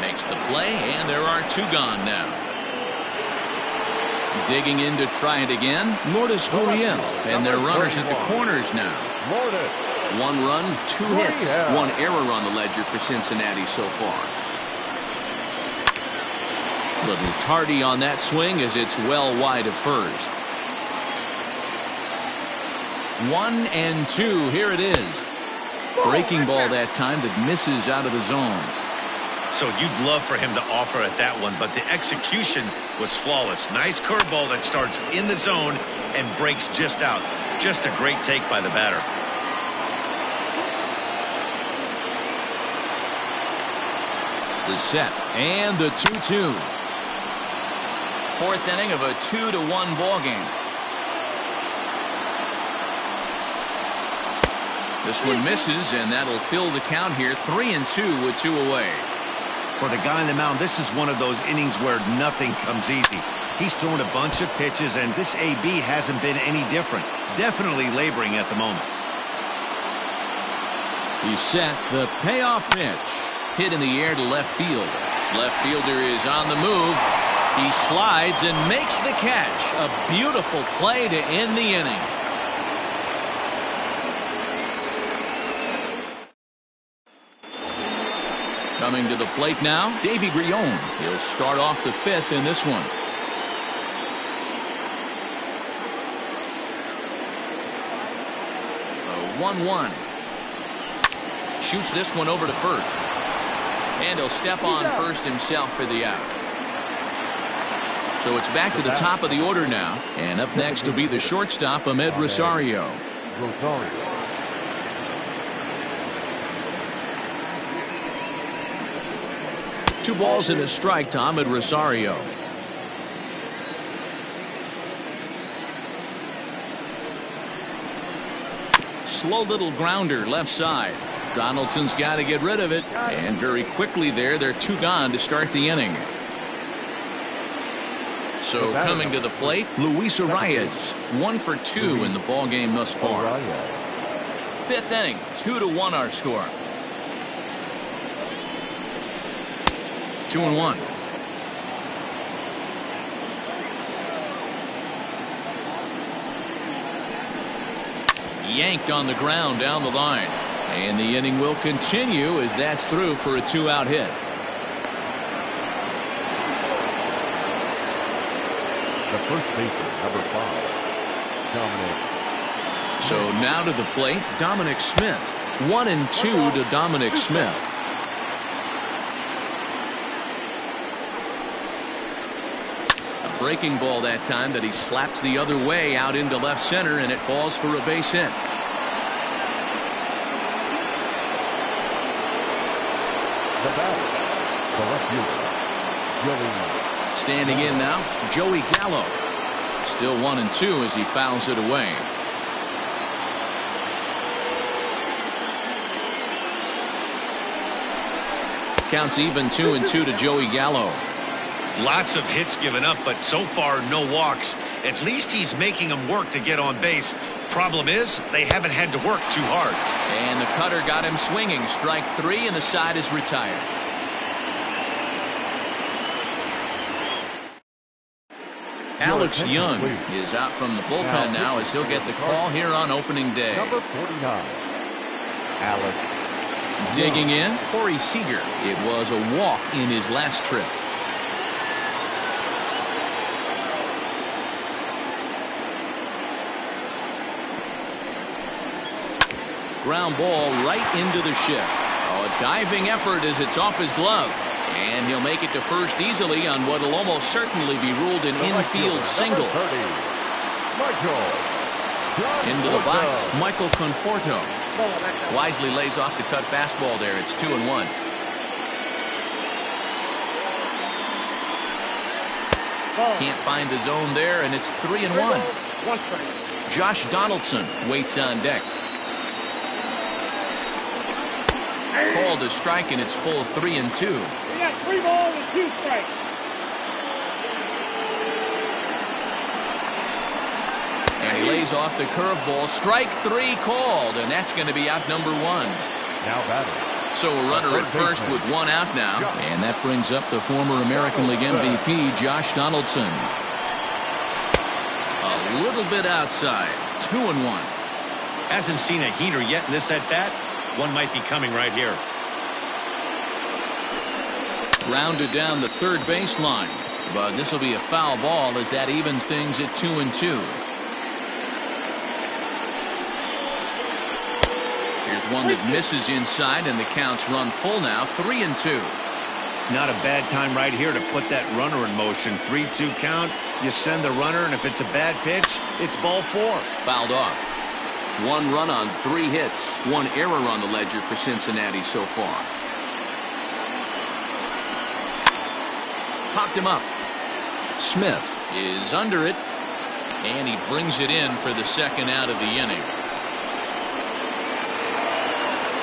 makes the play, and there are two gone now. Digging in to try it again, Lourdes Gurriel, and their runners at the corners now. 1 run, 2 hits, 1 error on the ledger for Cincinnati so far. Little tardy on that swing as it's well wide of first. 1-2, here it is. Breaking ball that time that misses out of the zone. So you'd love for him to offer at that one, but the execution was flawless. Nice curveball that starts in the zone and breaks just out. Just a great take by the batter. The set and the 2-2. Fourth inning of a 2-1 ball game. This one misses, and that'll fill the count here. 3-2 with 2 away. For the guy on the mound, this is one of those innings where nothing comes easy. He's thrown a bunch of pitches, and this AB hasn't been any different. Definitely laboring at the moment. He's set. The payoff pitch. Hit in the air to left field. Left fielder is on the move. He slides and makes the catch. A beautiful play to end the inning. Coming to the plate now, Davy Grion. He'll start off the 5th in this one. A 1-1. Shoots this one over to first. And he'll step on first himself for the out. So it's back to the top of the order now. And up next will be the shortstop, Ahmed Rosario. 2 balls and a strike to Ahmed Rosario. Slow little grounder left side. Donaldson's got to get rid of it, and very quickly there, they're 2 gone to start the inning. So coming to the plate, Luis Arias, 1 for 2 in the ball game thus far. 5th inning, 2-1 our score. 2-1. Yanked on the ground down the line. And the inning will continue as that's through for a 2-out hit. The first baseman, number 5, Dominic. So now to the plate, Dominic Smith. 1-2 to Dominic Smith. A breaking ball that time that he slaps the other way out into left center, and it falls for a base hit. The batter, the left fielder, Joey. Standing in now, Joey Gallo. Still 1-2 as he fouls it away. Counts even 2-2 to Joey Gallo. Lots of hits given up, but so far no walks. At least he's making them work to get on base. Problem is, they haven't had to work too hard. And the cutter got him swinging. Strike 3, and the side is retired. Alex Young is out from the bullpen now as he'll get the call here on opening day. Number 49, Alex. Digging in, Corey Seager. It was a walk in his last trip. Ground ball right into the shift. Oh, a diving effort as it's off his glove. And he'll make it to first easily on what will almost certainly be ruled an infield single. Into the box, Michael Conforto. Wisely lays off the cut fastball there. It's 2-1. Can't find the zone there, and it's 3-1. Josh Donaldson waits on deck. Called a strike, and it's full 3-2. We got 3 balls and 2 strikes. And he lays off the curveball. Strike 3 called, and that's going to be out number 1. Now batting. So a runner at first with 1 out now. And that brings up the former American League MVP, Josh Donaldson. A little bit outside. 2-1. Hasn't seen a heater yet in this at-bat. One might be coming right here. Rounded down the third baseline. But this will be a foul ball as that evens things at 2-2. Here's one that misses inside, and the counts run full now. 3-2. Not a bad time right here to put that runner in motion. 3-2 count. You send the runner, and if it's a bad pitch, it's ball 4. Fouled off. 1 run on 3 hits. 1 error on the ledger for Cincinnati so far. Popped him up. Smith is under it, and he brings it in for the second out of the inning.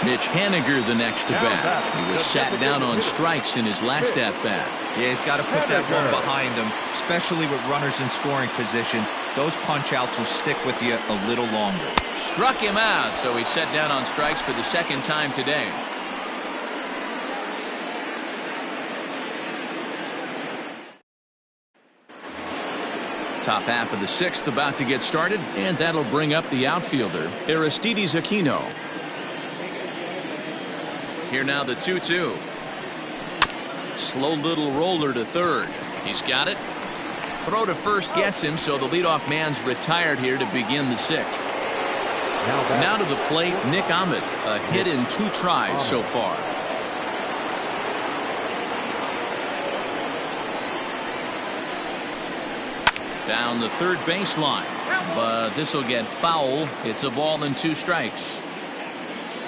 Mitch Haniger the next to bat. He was sat down on strikes in his last at bat. Yeah, he's got to put that one behind him, especially with runners in scoring position. Those punch outs will stick with you a little longer. Struck him out, so he's set down on strikes for the second time today. Top half of the 6th about to get started, and that'll bring up the outfielder, Aristides Aquino. Here now the 2-2. Slow little roller to third. He's got it. Throw to first gets him, so the leadoff man's retired here to begin the 6th. Now to the plate, Nick Ahmed. A hit in 2 tries so far. Down the third baseline, but this will get foul. It's a ball and 2 strikes.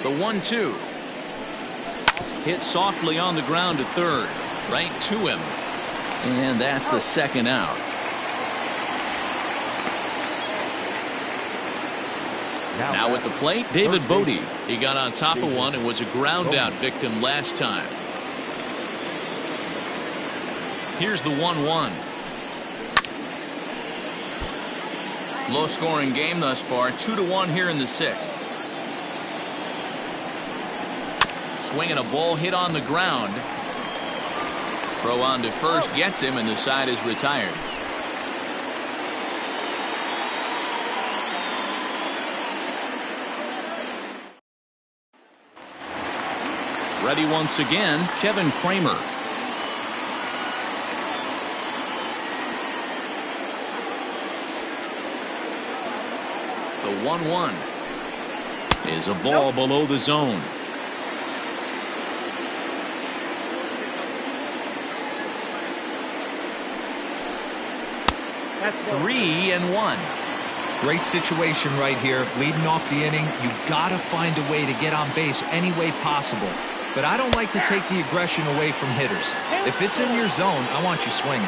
The 1-2. Hit softly on the ground to third. Right to him. And that's the second out. Now at the plate, David Bodie. He got on top of one and was a ground out victim last time. Here's the 1-1. Low scoring game thus far. 2-1 here in the 6th. Swinging a ball hit on the ground. Throw on to first gets him, and the side is retired. Ready once again, Kevin Kramer. The 1-1 is a ball below the zone. That's 3-1. Great situation right here. Leading off the inning, you got to find a way to get on base any way possible. but I don't like to take the aggression away from hitters. If it's in your zone, I want you swinging.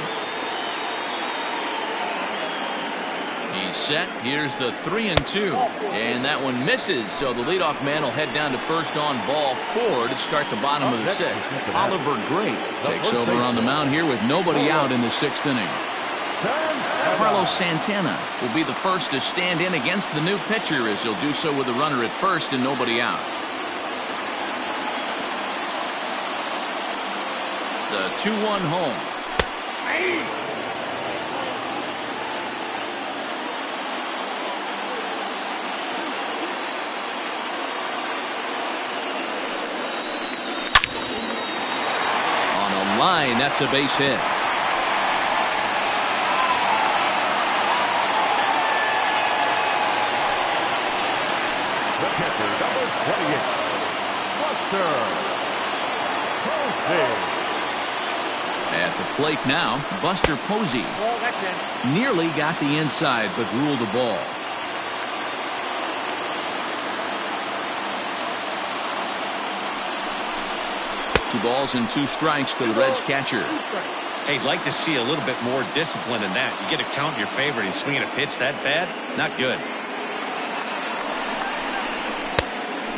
He's set. Here's the 3-2. And that one misses. So the leadoff man will head down to first on ball 4 to start the bottom of the 6th. Oliver Drake takes over on the mound here with nobody out in the 6th inning. Carlos Santana will be the first to stand in against the new pitcher, as he'll do so with a runner at first and nobody out. The 2-1 home. On a line, that's a base hit. The catcher, number 28, Buster Posey. At the plate now, Buster Posey. Nearly got the inside, but ruled a ball. Two balls and 2 strikes to the Reds catcher. Hey, I'd like to see a little bit more discipline in that. You get a count in your favor and he's swinging a pitch that bad? Not good.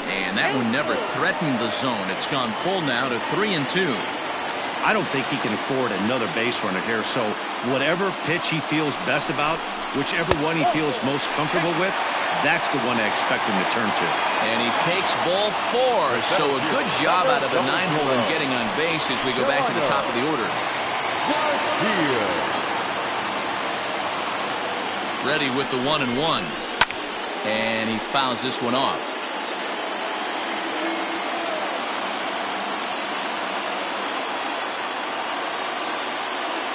And that one never threatened the zone. It's gone full now to 3-2. I don't think he can afford another base runner here, so whatever pitch he feels best about, whichever one he feels most comfortable with, that's the one I expect him to turn to. And he takes ball 4, so a good job out of the 9-hole in getting on base as we go back to the top of the order. Ready with the 1-1. And he fouls this one off.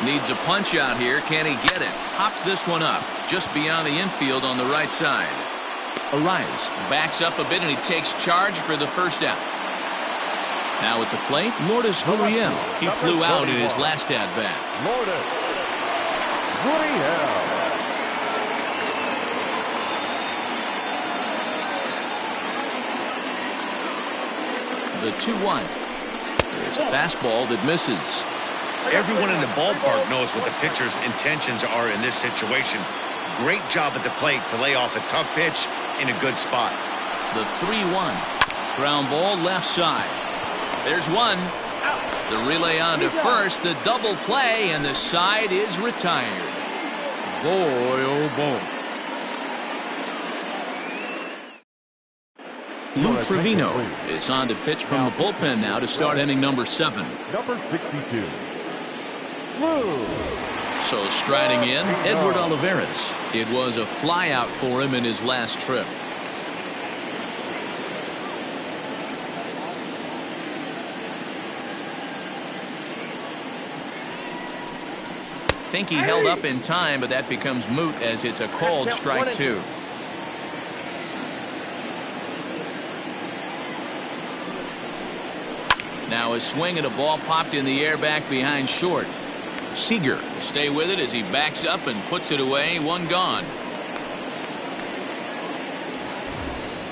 Needs a punch out here. Can he get it? Hops this one up just beyond the infield on the right side. Arias backs up a bit and he takes charge for the first out. Now at the plate, Lourdes Gurriel. He flew out in his last at bat. Lourdes Gurriel. The 2-1. There's a fastball that misses. Everyone in the ballpark knows what the pitcher's intentions are in this situation. Great job at the plate to lay off a tough pitch in a good spot. The 3-1. Ground ball left side. There's one. The relay on to first. The double play, and the side is retired. Boy, oh boy. Lou Trevino is on to pitch from the bullpen now to start inning number 7. Number 62. So striding in, Edward Olivares. It was a flyout for him in his last trip. Think he held up in time, but that becomes moot as it's a called strike 2. Now a swing and a ball popped in the air back behind short. Seager will stay with it as he backs up and puts it away. One gone.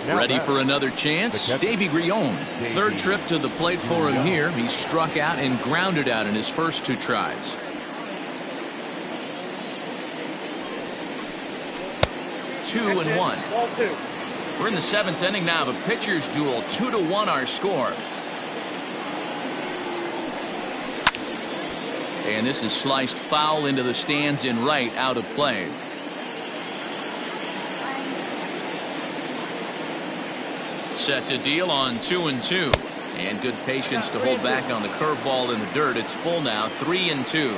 Ready for another chance. Davy Grion. Third trip to the plate for him here. He struck out and grounded out in his first 2 tries. Two and 1. We're in the 7th inning now. The pitcher's duel. 2-1 our score. And this is sliced foul into the stands in right, out of play. Set to deal on 2-2. And good patience to hold back on the curveball in the dirt. It's full now, 3-2.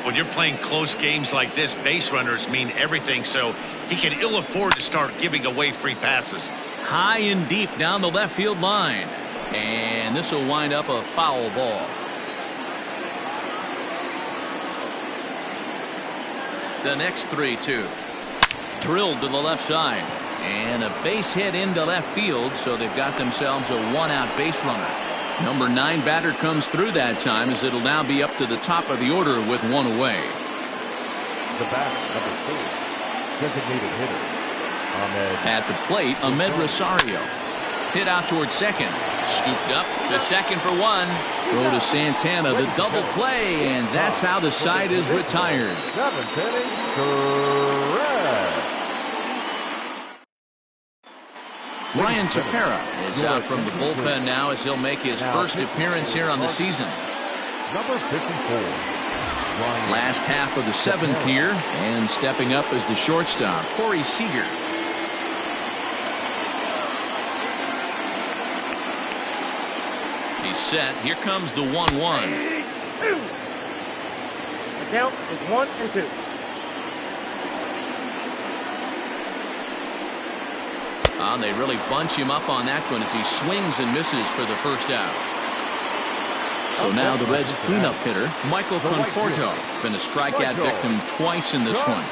When you're playing close games like this, base runners mean everything, so he can ill afford to start giving away free passes. High and deep down the left field line. And this will wind up a foul ball. The next 3-2. Drilled to the left side. And a base hit into left field, so they've got themselves a 1-out base runner. Number 9 batter comes through that time, as it'll now be up to the top of the order with 1 away. The bat, number 4, designated hitter, Ahmed. At the plate, Ahmed Rosario. Hit out towards second. Scooped up to second for one. Throw to Santana, the double play, and that's how the side is retired. 7th inning, correct. Ryan Tepera is out from the bullpen now as he'll make his first appearance here on the season. Number 54. Last half of the 7th here, and stepping up as the shortstop, Corey Seager. He's set. Here comes the 1-1. The count is 1-2. And they really bunch him up on that one as he swings and misses for the first out. So now the Reds' cleanup hitter, Michael Conforto, been a strikeout victim twice in this one.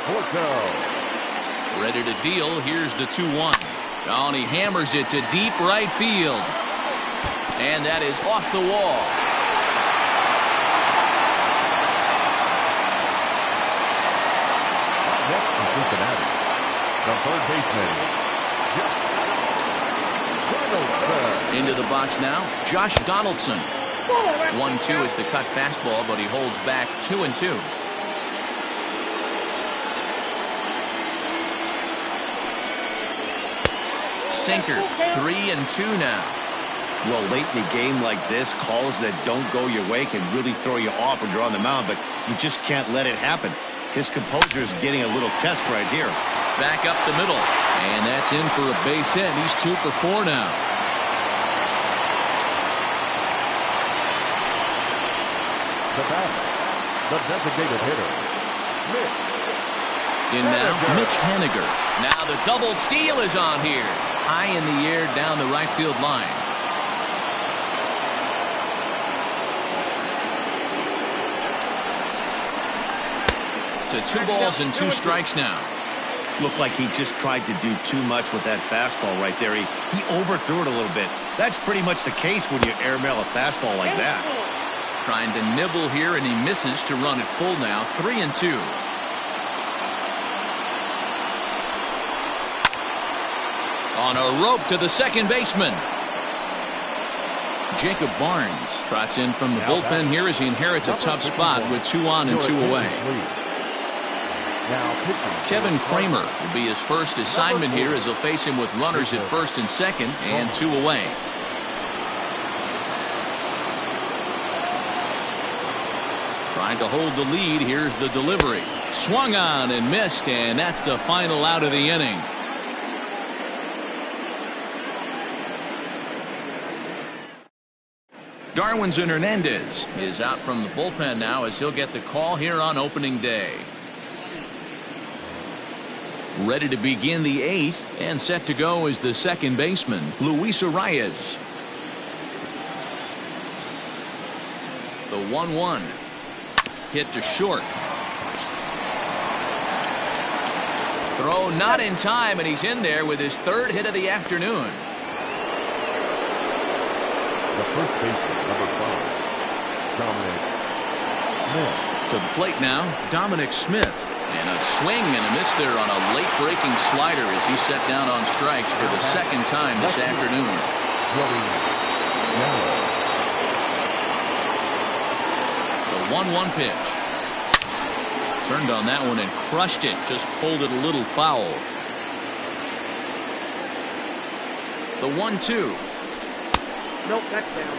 Ready to deal. Here's the 2-1. Oh, and he hammers it to deep right field. And that is off the wall. Next from Cincinnati, the third baseman, Into the box now, Josh Donaldson. 1-2 is the cut fastball, but he holds back 2-2. Sinker, 3-2 now. Well, late in a game like this, calls that don't go your way can really throw you off when you're on the mound, but you just can't let it happen. His composure is getting a little test right here. Back up the middle, and that's in for a base hit. He's 2 for 4 now. the batter, the designated hitter, Mitch. In now, Mitch Haniger. Now the double steal is on here. High in the air down the right field line. To 2 balls and 2 strikes now. Looked like he just tried to do too much with that fastball right there. He overthrew it a little bit. That's pretty much the case when you airmail a fastball like that. Trying to nibble here, and he misses to run it full now. 3-2. On a rope to the second baseman. Jacob Barnes trots in from the bullpen here as he inherits a tough spot with 2 on and 2 away. Kevin Kramer will be his first assignment here as he'll face him with runners at first and second and 2 away. Trying to hold the lead. Here's the delivery. Swung on and missed, and that's the final out of the inning. Darwinzon Hernandez is out from the bullpen now as he'll get the call here on opening day. Ready to begin the 8th and set to go is the second baseman, Luis Arias. The 1-1. Hit to short. Throw not in time, and he's in there with his 3rd hit of the afternoon. The first baseman, number 5, Dominic Smith. To the plate now, Dominic Smith. And a swing and a miss there on a late-breaking slider as he set down on strikes for the 2nd time this afternoon. The 1-1 pitch. Turned on that one and crushed it. Just pulled it a little foul. The 1-2. Nope, that's down.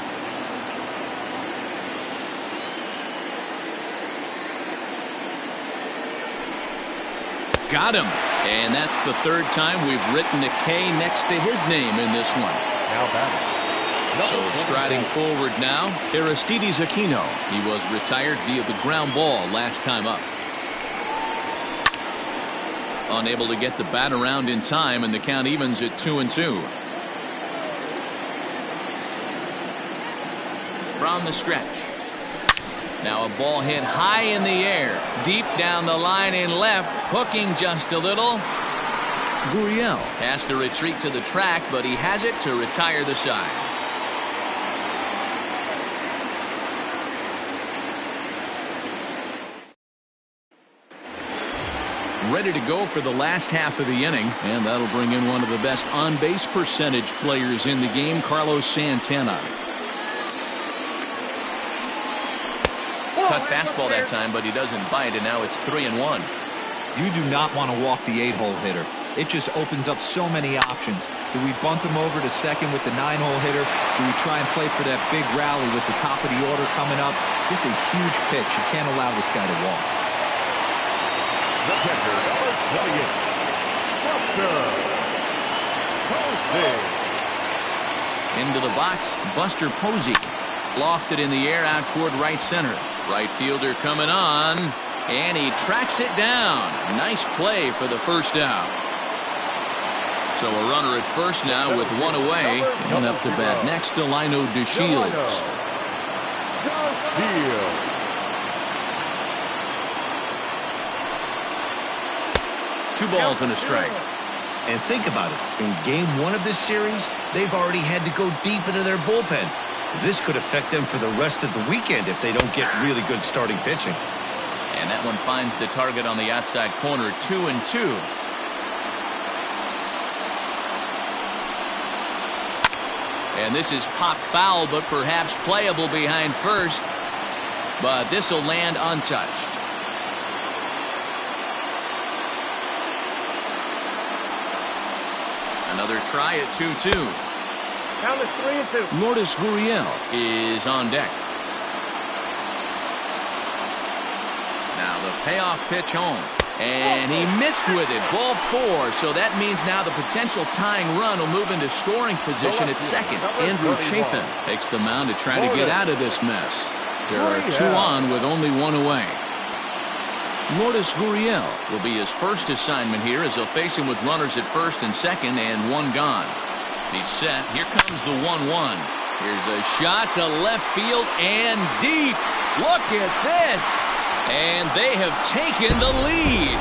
Got him. And that's the 3rd time we've written a K next to his name in this one. Now batting. So striding forward now, Aristides Aquino. He was retired via the ground ball last time up. Unable to get the bat around in time, and the count evens at 2-2. From the stretch. Now a ball hit high in the air, deep down the line in left, hooking just a little. Gurriel has to retreat to the track, but he has it to retire the side. ready to go for the last half of the inning, and that'll bring in one of the best on-base percentage players in the game, Carlos Santana. Cut fastball that time, but he doesn't bite, and now it's 3-1. You do not want to walk the 8-hole hitter. It just opens up so many options. Do we bunt him over to second with the 9-hole hitter? Do we try and play for that big rally with the top of the order coming up? This is a huge pitch. You can't allow this guy to walk. The catcher, number 28, Buster Posey. Into the box, Buster Posey. Lofted in the air out toward right center. Right fielder coming on, and he tracks it down. Nice play for the first out. So a runner at first now with one away, and up to bat next, Delino DeShields. 2 balls and a strike. And think about it. In game 1 of this series, they've already had to go deep into their bullpen. This could affect them for the rest of the weekend if they don't get really good starting pitching. And that one finds the target on the outside corner, 2-2. And this is pop foul, but perhaps playable behind first. But this will land untouched. Another try at 2-2. Count is 3-2. Lourdes Gurriel is on deck. Now the payoff pitch home. And he missed with it. Ball 4. So that means now the potential tying run will move into scoring position at second. Andrew Chafin takes the mound to try to get out of this mess. There are 2 on with only 1 away. Lourdes Gurriel will be his first assignment here as they'll face him with runners at first and second and 1 gone. He's set. Here comes the 1-1. Here's a shot to left field and deep. Look at this. And they have taken the lead.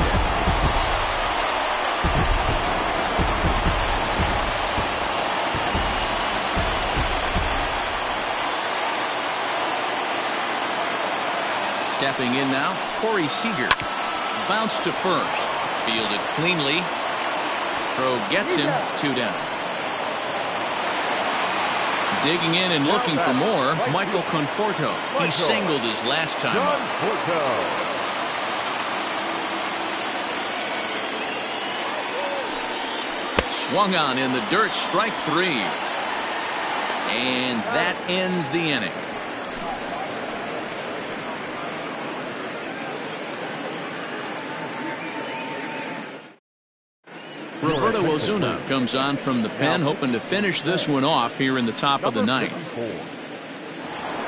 Stepping in now, Corey Seager. Bounce to first. Fielded cleanly. Throw gets him. 2 down. Digging in and looking for more, Michael Conforto. He singled his last time up. Swung on in the dirt, strike 3. And that ends the inning. Roberto Ozuna comes on from the pen, hoping to finish this one off here in the top of the 9th.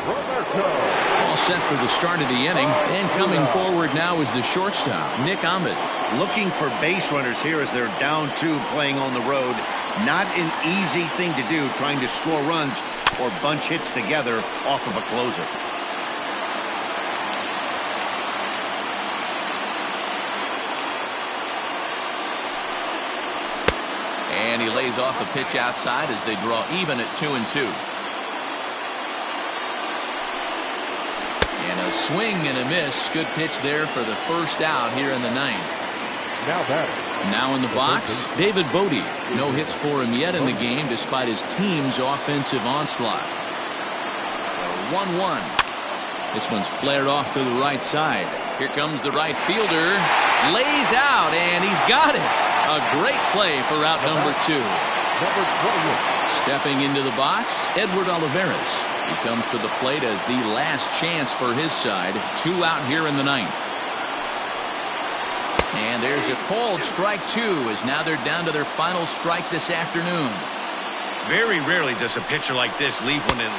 All set for the start of the inning, and coming forward now is the shortstop, Nick Ahmed. Looking for base runners here as they're down 2 playing on the road. Not an easy thing to do, trying to score runs or bunch hits together off of a closer. And he lays off a pitch outside as they draw even at 2-2. And a swing and a miss. Good pitch there for the first out here in the 9th. Now in the box, David Bodie. No hits for him yet in the game despite his team's offensive onslaught. 1-1. This one's flared off to the right side. Here comes the right fielder. Lays out, and he's got it. A great play for out number 2. Stepping into the box, Edward Olivares. He comes to the plate as the last chance for his side. 2 out here in the 9th. And there's a called strike 2 as now they're down to their final strike this afternoon. Very rarely does a pitcher like this leave one in.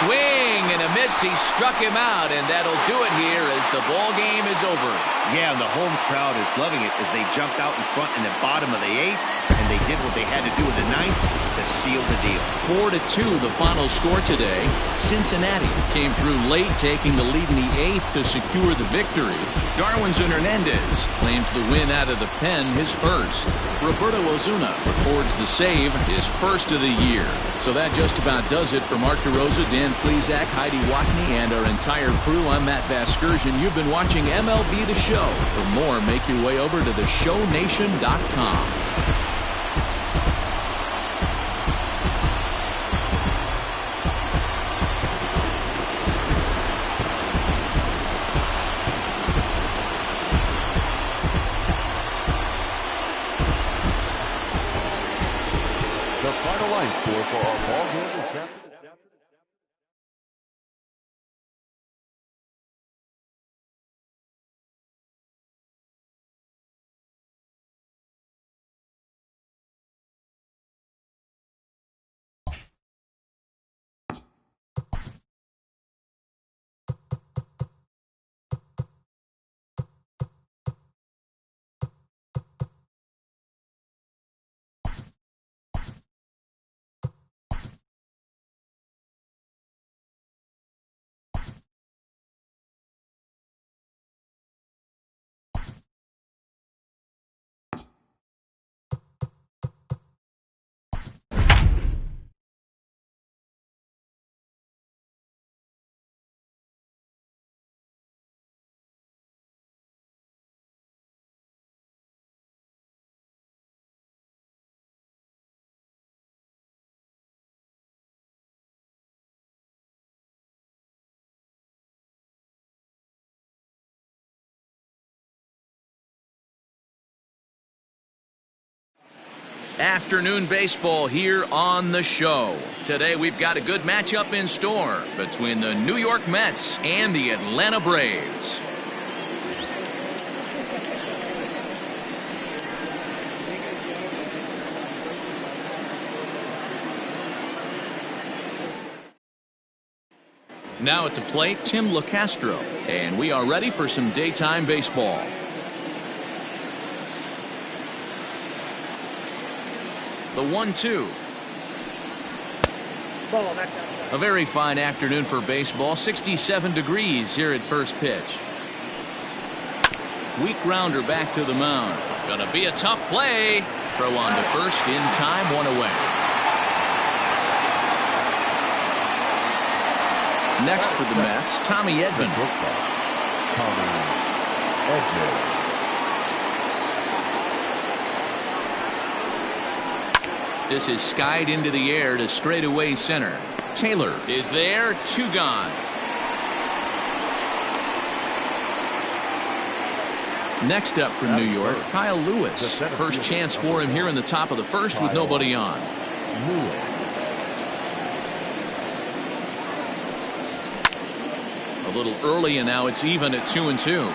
Swing and a miss. He struck him out, and that'll do it here as the ball game is over. Yeah, and the home crowd is loving it as they jumped out in front in the bottom of the 8th, and they did what they had to do in the 9th to seal the deal. 4-2 the final score today. Cincinnati came through late, taking the lead in the 8th to secure the victory. Darwinzon Hernandez claims the win out of the pen, his first. Roberto Ozuna records the save, his first of the year. So that just about does it for Mark DeRosa, Dan Plesac, Heidi Watney, and our entire crew. I'm Matt Vasgersian. You've been watching MLB The Show. For more, make your way over to theshownation.com. The final line score for our ball game this afternoon. Afternoon baseball here on the show. Today we've got a good matchup in store between the New York Mets and the Atlanta Braves. Now at the plate, Tim LeCastro, and we are ready for some daytime baseball. The 1-2. A very fine afternoon for baseball. 67 degrees here at first pitch. Weak grounder back to the mound. Gonna be a tough play. Throw on to first in time, one away. Next for the Mets, Tommy Edman. Tommy Edman. This is skied into the air to straightaway center. Taylor is there, 2 gone. Next up from New York, Kyle Lewis. First chance for him here in the top of the first with nobody on. A little early, and now it's even at 2-2.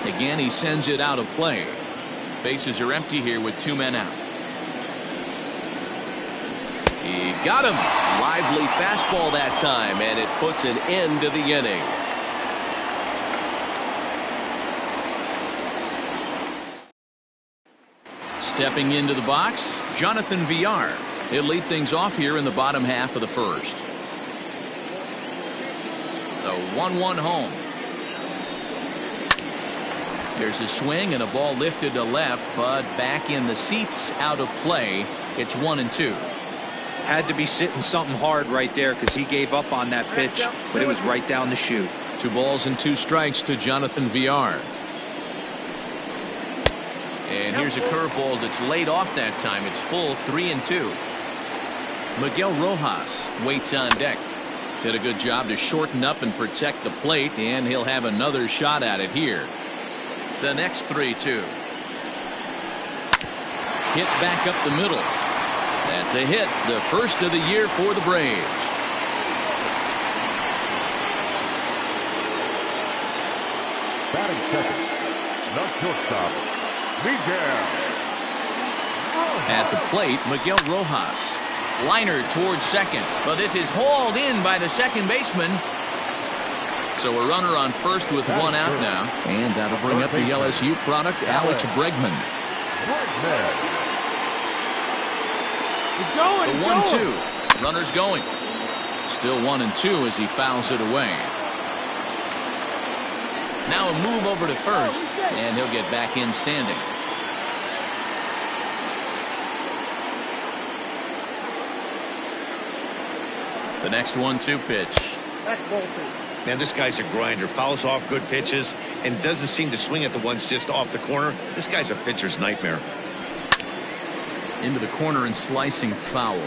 Again, he sends it out of play. Bases are empty here with 2 men out. He got him. Lively fastball that time, and it puts an end to the inning. Stepping into the box, Jonathan Villar. He'll lead things off here in the bottom half of the first. The 1-1 home. There's a swing and a ball lifted to left, but back in the seats, out of play. It's 1-2. Had to be sitting something hard right there because he gave up on that pitch, but it was right down the chute. 2 balls and 2 strikes to Jonathan Villar. And here's a curveball that's laid off that time. It's full, 3-2. Miguel Rojas waits on deck. Did a good job to shorten up and protect the plate, and he'll have another shot at it here. The next 3-2. Hit back up the middle. That's a hit, the first of the year for the Braves. Batting second, the shortstop, Miguel. At the plate, Miguel Rojas. Liner towards second, but this is hauled in by the second baseman. So a runner on first with one out now. And that'll bring up the LSU product, Alex Bregman. He's going. The 1-2. Runner's going. Still 1-2 as he fouls it away. Now a move over to first, and he'll get back in standing. The next 1-2 pitch. Man, this guy's a grinder. Fouls off good pitches and doesn't seem to swing at the ones just off the corner. This guy's a pitcher's nightmare. Into the corner and slicing foul.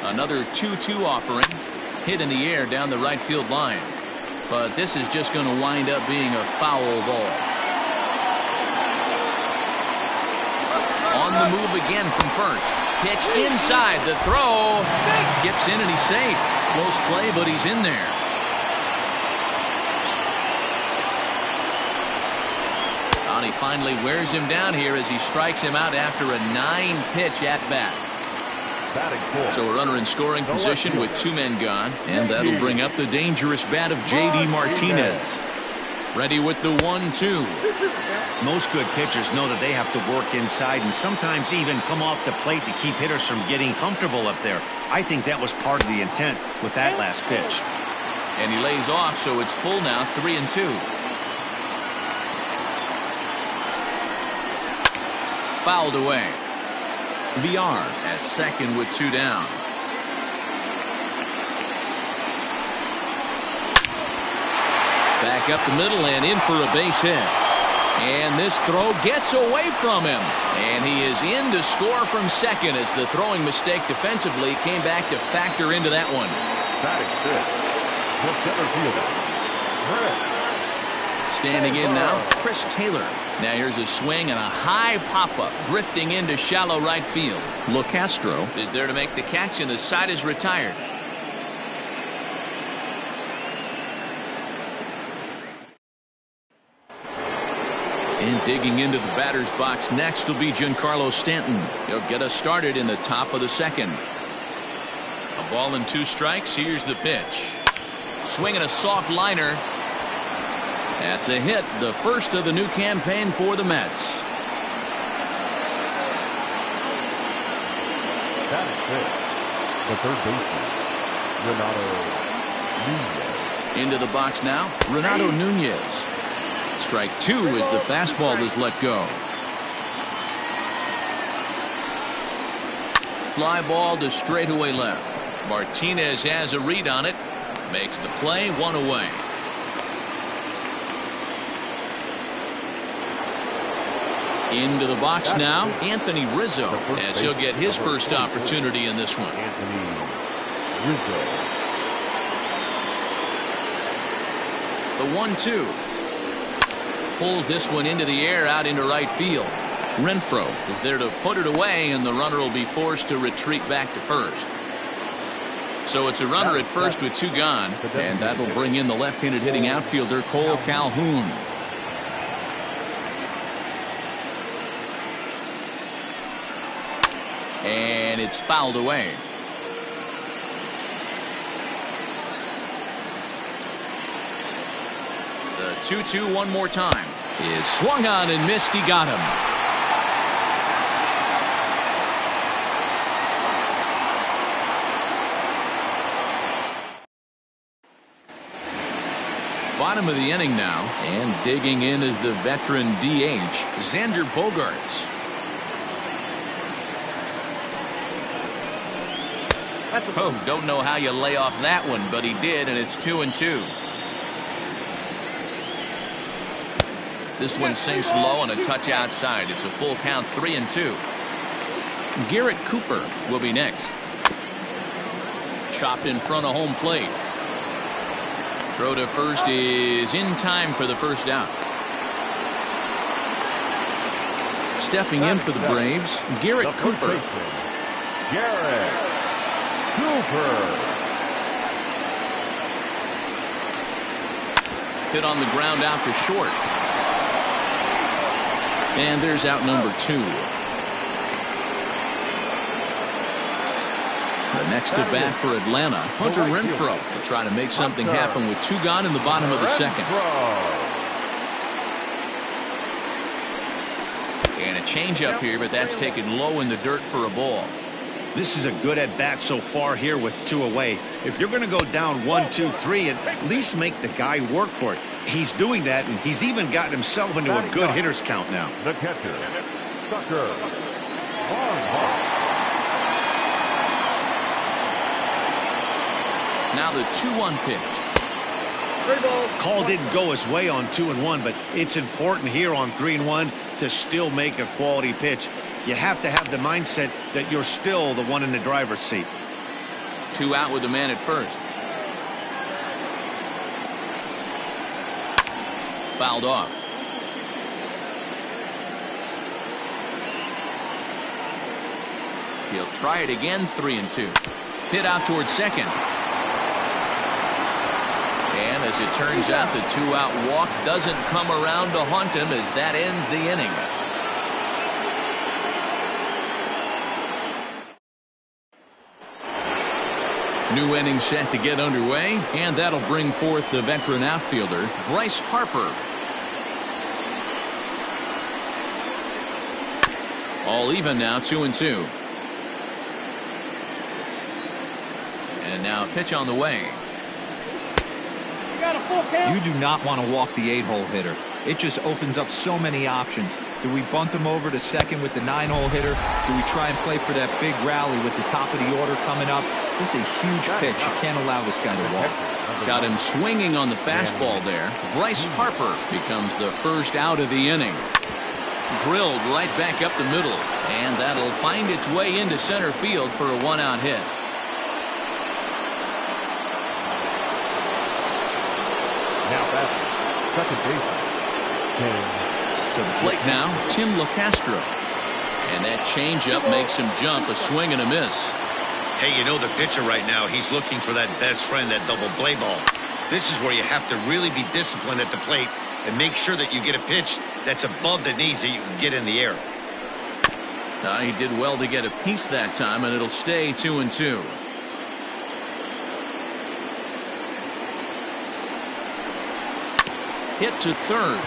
Another 2-2 offering. Hit in the air down the right field line. But this is just going to wind up being a foul ball. On the move again from first. Pitch inside. The throw. Skips in and he's safe. Close play, but he's in there. And he finally wears him down here as he strikes him out after a 9-pitch at bat. So a runner in scoring position with 2 men gone, and that'll bring up the dangerous bat of J.D. Martinez. Ready with the 1-2. Most good pitchers know that they have to work inside and sometimes even come off the plate to keep hitters from getting comfortable up there. I think that was part of the intent with that last pitch. And he lays off, so it's full now, 3-2. Fouled away. VR at second with 2 down. Back up the middle and in for a base hit. And this throw gets away from him. And he is in to score from second as the throwing mistake defensively came back to factor into that one. Batting fifth, the center fielder, Standing in now, Chris Taylor. Now here's a swing and a high pop-up drifting into shallow right field. LeCastro is there to make the catch, and the side is retired. And digging into the batter's box next will be Giancarlo Stanton. He'll get us started in the top of the second. A ball and 2 strikes. Here's the pitch. Swinging a soft liner. That's a hit, the first of the new campaign for the Mets. batting fifth, the third baseman, Renato Nunez. Into the box now, Renato Nunez. Strike 2 as the fastball is let go. Fly ball to straightaway left. Martinez has a read on it. Makes the play, 1 away. Into the box now, Anthony Rizzo, as he'll get his first opportunity in this one. Anthony Rizzo. The 1-2. Pulls this one into the air out into right field. Renfroe is there to put it away, and the runner will be forced to retreat back to first. So it's a runner at first with 2 gone, and that'll bring in the left-handed hitting outfielder Cole Calhoun. And it's fouled away. The 2-2 one more time is swung on and missed. He got him. Bottom of the inning now, and digging in is the veteran DH, Xander Bogaerts. Oh, don't know how you lay off that one, but he did, and it's 2-2. This one sinks low and a touch outside. It's a full count, 3-2. Garrett Cooper will be next. Chopped in front of home plate. Throw to first is in time for the first out. Stepping in for the Braves, Garrett Cooper. Garrett Cooper. Hit on the ground out to short. And there's out number 2. The next at bat for Atlanta, Hunter Renfroe, to try to make something happen with 2 gone in the bottom of the second. And a changeup here, but that's taken low in the dirt for a ball. This is a good at bat so far here with 2 away. If you're going to go down 1, 2, 3, at least make the guy work for it. He's doing that, and he's even gotten himself into a good hitter's count now. The catcher, Tucker. Now the 2-1 pitch. Call didn't go his way on 2-1, but it's important here on 3-1 to still make a quality pitch. You have to have the mindset that you're still the one in the driver's seat. 2 out with the man at first. Fouled off. He'll try it again. 3-2. Hit out towards second. And as it turns out, the 2-out walk doesn't come around to haunt him as that ends the inning. New inning set to get underway, and that'll bring forth the veteran outfielder, Bryce Harper. All even now, 2-2. And now a pitch on the way. You do not want to walk the 8-hole hitter. It just opens up so many options. Do we bunt him over to second with the 9-hole hitter? Do we try and play for that big rally with the top of the order coming up? This is a huge pitch. You can't allow this guy to walk. Got him swinging on the fastball there. Bryce Harper becomes the first out of the inning. Drilled right back up the middle, and that'll find its way into center field for a 1-out hit. Now that's second baseman. To the plate now, Tim LeCastro. And that changeup makes him jump, a swing and a miss. Hey, you know the pitcher right now, he's looking for that best friend, that double play ball. This is where you have to really be disciplined at the plate and make sure that you get a pitch that's above the knees that you can get in the air. He did well to get a piece that time, and it'll stay 2-2. Hit to third.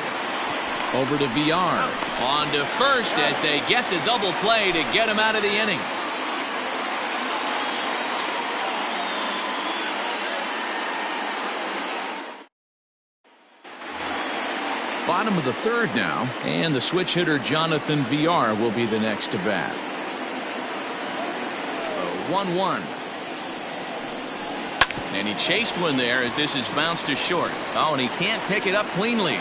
Over to VR. On to first as they get the double play to get him out of the inning. Bottom of the third now, and the switch hitter Jonathan VR will be the next to bat. 1-1. And he chased one there as this is bounced to short. Oh, and he can't pick it up cleanly.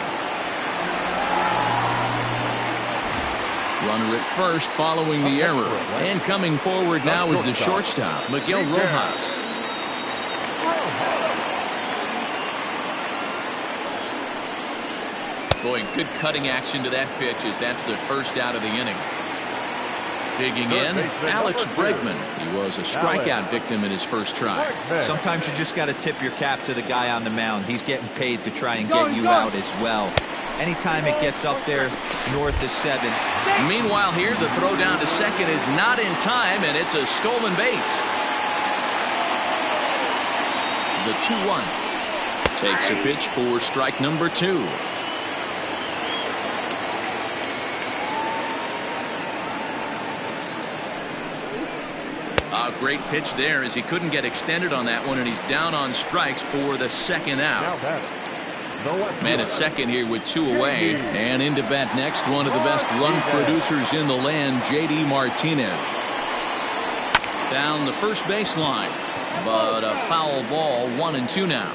Runner at first following the error. And coming forward now is the shortstop, Miguel Rojas. Boy, good cutting action to that pitch as that's the first out of the inning. Digging in, Alex Bregman. He was a strikeout victim in his first try. Sometimes you just got to tip your cap to the guy on the mound. He's getting paid to try and get you out as well. Anytime it gets up there north of 7. Meanwhile here, the throw down to second is not in time, and it's a stolen base. The 2-1 takes a pitch for strike number 2. A great pitch there as he couldn't get extended on that one, and he's down on strikes for the second out. Man at second here with 2 away, and into bat next, one of the best run producers in the land, J.D. Martinez. Down the first baseline, but a foul ball. 1-2 now.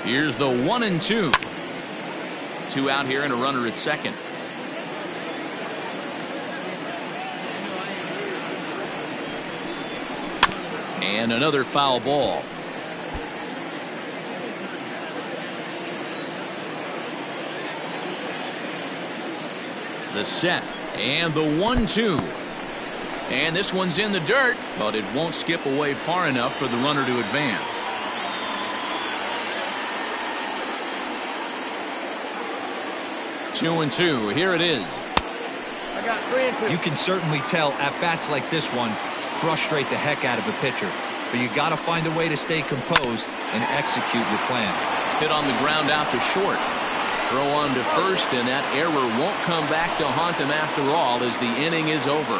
Here's the 1-2. 2 out here and a runner at second. And another foul ball. The set and the 1-2. And this one's in the dirt, but it won't skip away far enough for the runner to advance. Two and two. Here it is. I got 3 and 2. You can certainly tell at-bats like this one frustrate the heck out of a pitcher. But you got to find a way to stay composed and execute your plan. Hit on the ground out to short. Throw on to first, and that error won't come back to haunt him after all as the inning is over.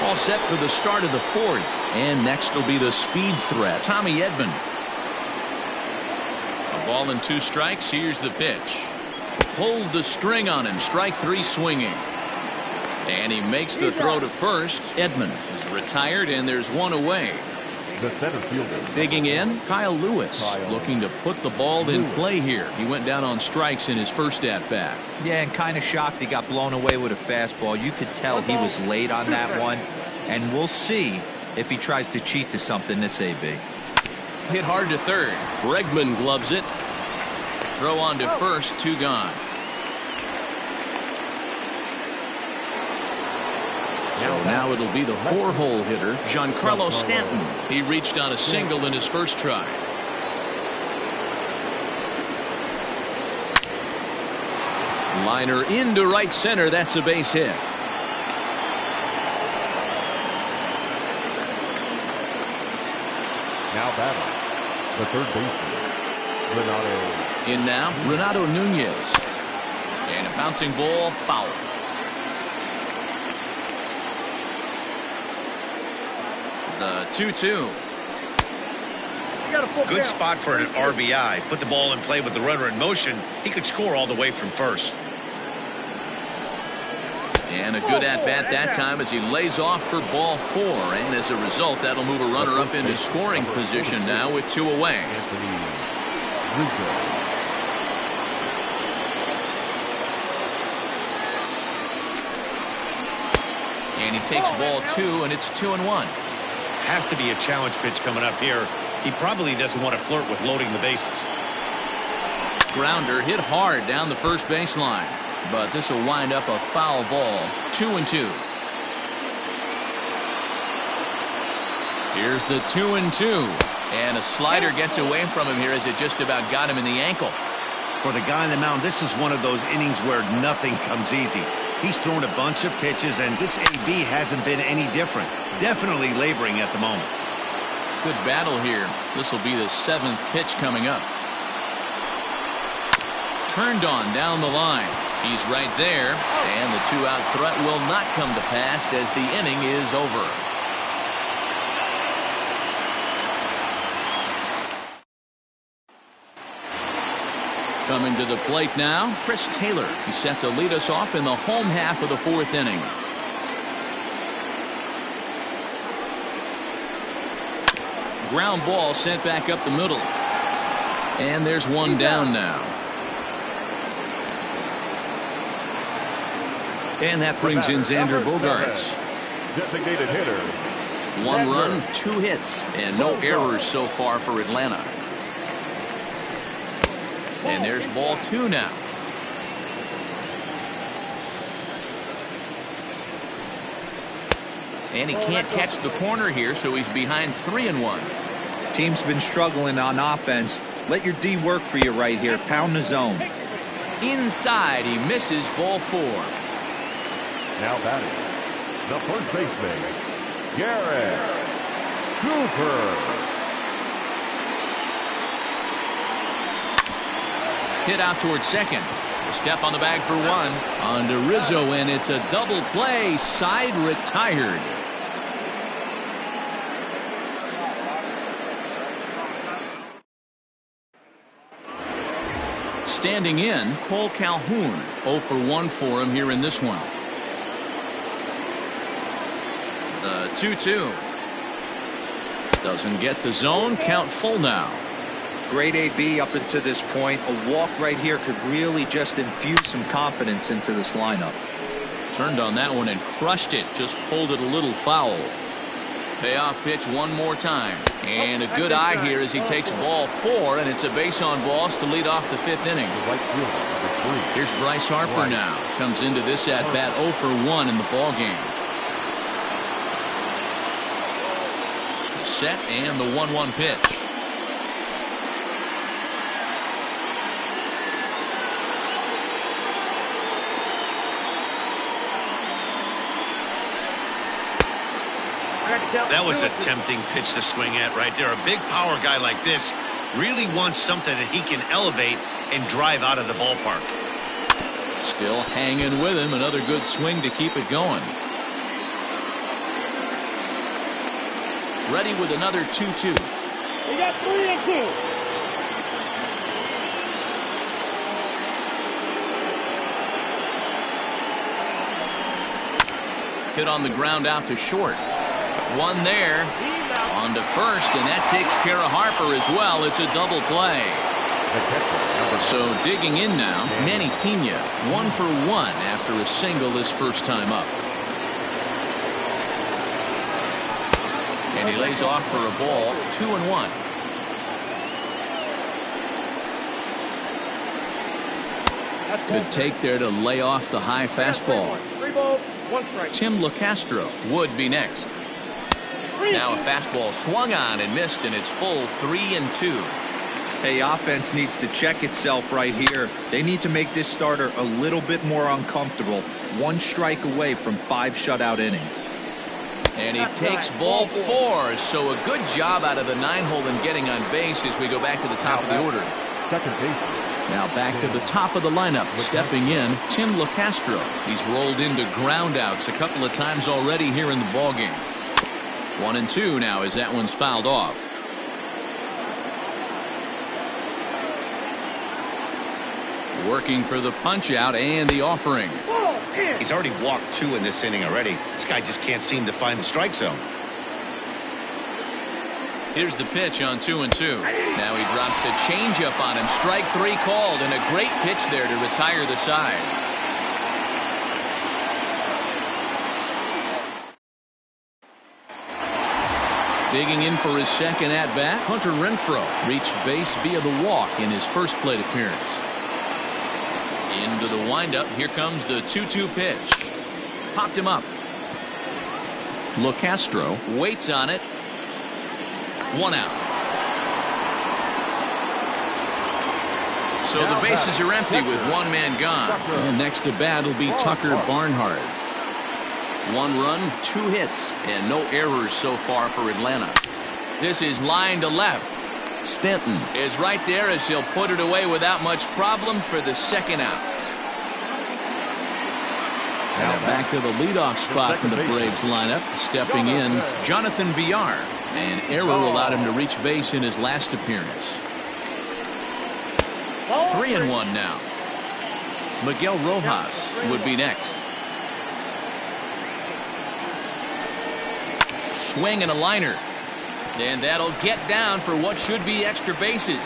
All set for the start of the 4th. And next will be the speed threat, Tommy Edman. A ball and 2 strikes. Here's the pitch. Pulled the string on him. Strike 3 swinging. And he makes the throw to first. Edman is retired, and there's 1 away. The center fielder. Digging in, Kyle Lewis, looking to put the ball in play here. He went down on strikes in his first at-bat. Yeah, and kind of shocked he got blown away with a fastball. You could tell he was late on that one. And we'll see if he tries to cheat to something this AB. Hit hard to third. Bregman gloves it. Throw on to first, 2 gone. So now it'll be the 4-hole hitter, Giancarlo Stanton. He reached on a single in his first try. Liner into right center. That's a base hit. Now batting, the third baseman, Renato. In now, Renato Nunez. And a bouncing ball, foul. The 2-2. Good spot for an RBI. Put the ball in play with the runner in motion. He could score all the way from first. And a good at-bat that time as he lays off for ball 4. And as a result, that'll move a runner up into scoring position now with 2 away. And he takes ball 2, and it's 2-1. Has to be a challenge pitch coming up here. He probably doesn't want to flirt with loading the bases. Grounder hit hard down the first baseline. But this will wind up a foul ball. 2-2. Here's the 2-2. And a slider gets away from him here as it just about got him in the ankle. For the guy on the mound, this is one of those innings where nothing comes easy. He's thrown a bunch of pitches, and this AB hasn't been any different. Definitely laboring at the moment. Good battle here. This will be the 7th pitch coming up. Turned on down the line. He's right there, and the 2-out threat will not come to pass as the inning is over. Coming to the plate now, Chris Taylor. He set to lead us off in the home half of the 4th inning. Ground ball sent back up the middle. And there's 1 down now. And that brings in Xander Bogaerts. Designated hitter. 1 run, 2 hits, and no errors so far for Atlanta. And there's ball 2 now. And he can't catch the corner here, so he's behind 3-1. Team's been struggling on offense. Let your D work for you right here. Pound the zone. Inside, he misses ball 4. Now batting, the first baseman, Garrett Cooper. Hit out towards second. A step on the bag for 1. On to Rizzo, and it's a double play. Side retired. Standing in, Cole Calhoun. 0 for 1 for him here in this one. The 2-2. Doesn't get the zone. Count full now. Great AB up until this point. A walk right here could really just infuse some confidence into this lineup. Turned on that one and crushed it. Just pulled it a little foul. Payoff pitch one more time. And a good eye here as he takes ball 4, and it's a base on balls to lead off the 5th inning. Here's Bryce Harper now. Comes into this at bat 0 for 1 in the ball game. The set and the 1-1 pitch. That was a tempting pitch to swing at right there. A big power guy like this really wants something that he can elevate and drive out of the ballpark. Still hanging with him. Another good swing to keep it going. Ready with another 2-2. We got 3-2. Hit on the ground out to short. One there. On to first, and that takes care of Harper as well. It's a double play. So digging in now, Manny Pena, 1 for 1 after a single his first time up. And he lays off for a ball, 2-1. Good take there to lay off the high fastball. 3 balls, 1 strike. Tim LeCastro would be next. Now a fastball swung on and missed, and it's full 3-2. Hey, offense needs to check itself right here. They need to make this starter a little bit more uncomfortable. 1 strike away from 5 shutout innings. And he takes ball 4. So a good job out of the 9-hole in getting on base as we go back to the top of the order. Second base. Now back to the top of the lineup. Stepping in, Tim LeCastro. He's rolled into groundouts a couple of times already here in the ballgame. 1-2 now as that one's fouled off. Working for the punch out and the offering. He's already walked 2 in this inning already. This guy just can't seem to find the strike zone. Here's the pitch on 2-2. Now he drops a changeup on him. Strike 3 called, and a great pitch there to retire the side. Digging in for his second at-bat, Hunter Renfroe reached base via the walk in his first plate appearance. Into the windup. Here comes the 2-2 pitch. Popped him up. LeCastro waits on it. 1 out. So the bases are empty with 1 man gone. And next to bat will be Tucker Barnhart. 1 run, 2 hits, and no errors so far for Atlanta. This is line to left. Stanton is right there as he'll put it away without much problem for the second out. Now back to the leadoff spot in the Braves lineup. Stepping in, Jonathan Villar. An error allowed him to reach base in his last appearance. 3-1 now. Miguel Rojas would be next. Swing and a liner. And that'll get down for what should be extra bases.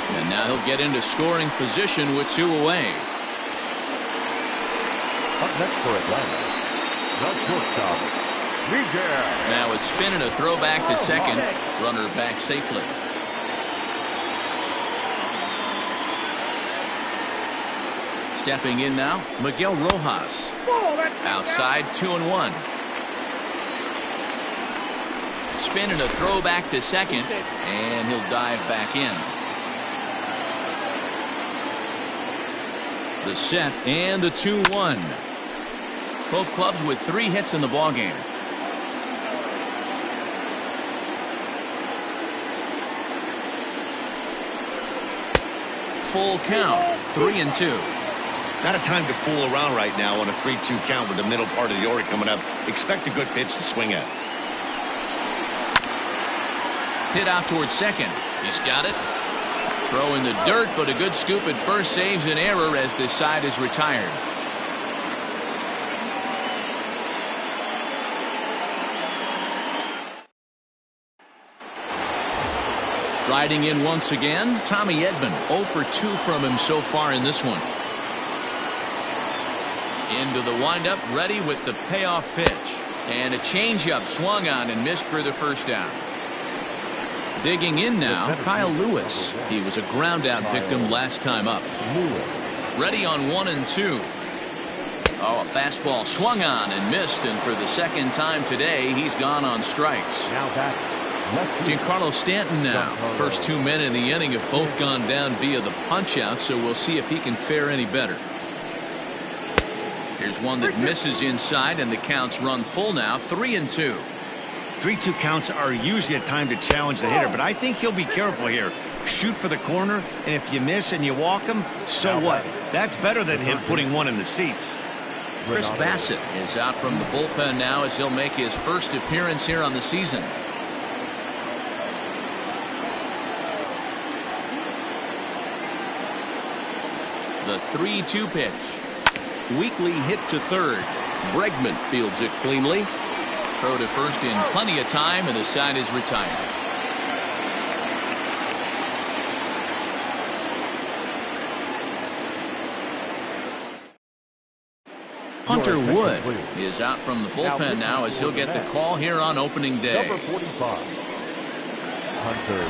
And now he'll get into scoring position with 2 away. Up next for Atlanta, the shortstop, Miguel. Now a spin and a throw back to second. Runner back safely. Stepping in now, Miguel Rojas. Outside, 2-1. Spin and a throw back to second, and he'll dive back in. The set and the 2-1. Both clubs with 3 hits in the ballgame. Full count, 3-2. Not a time to fool around right now on a 3-2 count with the middle part of the order coming up. Expect a good pitch to swing at. Hit out towards second. He's got it. Throw in the dirt, but a good scoop at first saves an error as this side is retired. Striding in once again, Tommy Edman. 0 for 2 from him so far in this one. Into the windup, ready with the payoff pitch. And a changeup swung on and missed for the first down. Digging in now, Kyle Lewis. He was a ground out victim last time up. Ready on 1-2. Oh, a fastball swung on and missed, and for the second time today, he's gone on strikes. Now back. Giancarlo Stanton now. First 2 men in the inning have both gone down via the punch out, so we'll see if he can fare any better. Here's one that misses inside, and the count's run full now, 3-2. 3-2 counts are usually a time to challenge the hitter, but I think he'll be careful here. Shoot for the corner, and if you miss and you walk him, so what? That's better than him putting one in the seats. Chris Bassett is out from the bullpen now as he'll make his first appearance here on the season. The 3-2 pitch. Weakly hit to third. Bregman fields it cleanly. Throw to first in plenty of time, and the side is retired. Hunter Wood is out from the bullpen now as he'll get the call here on opening day. Number 45, Hunter.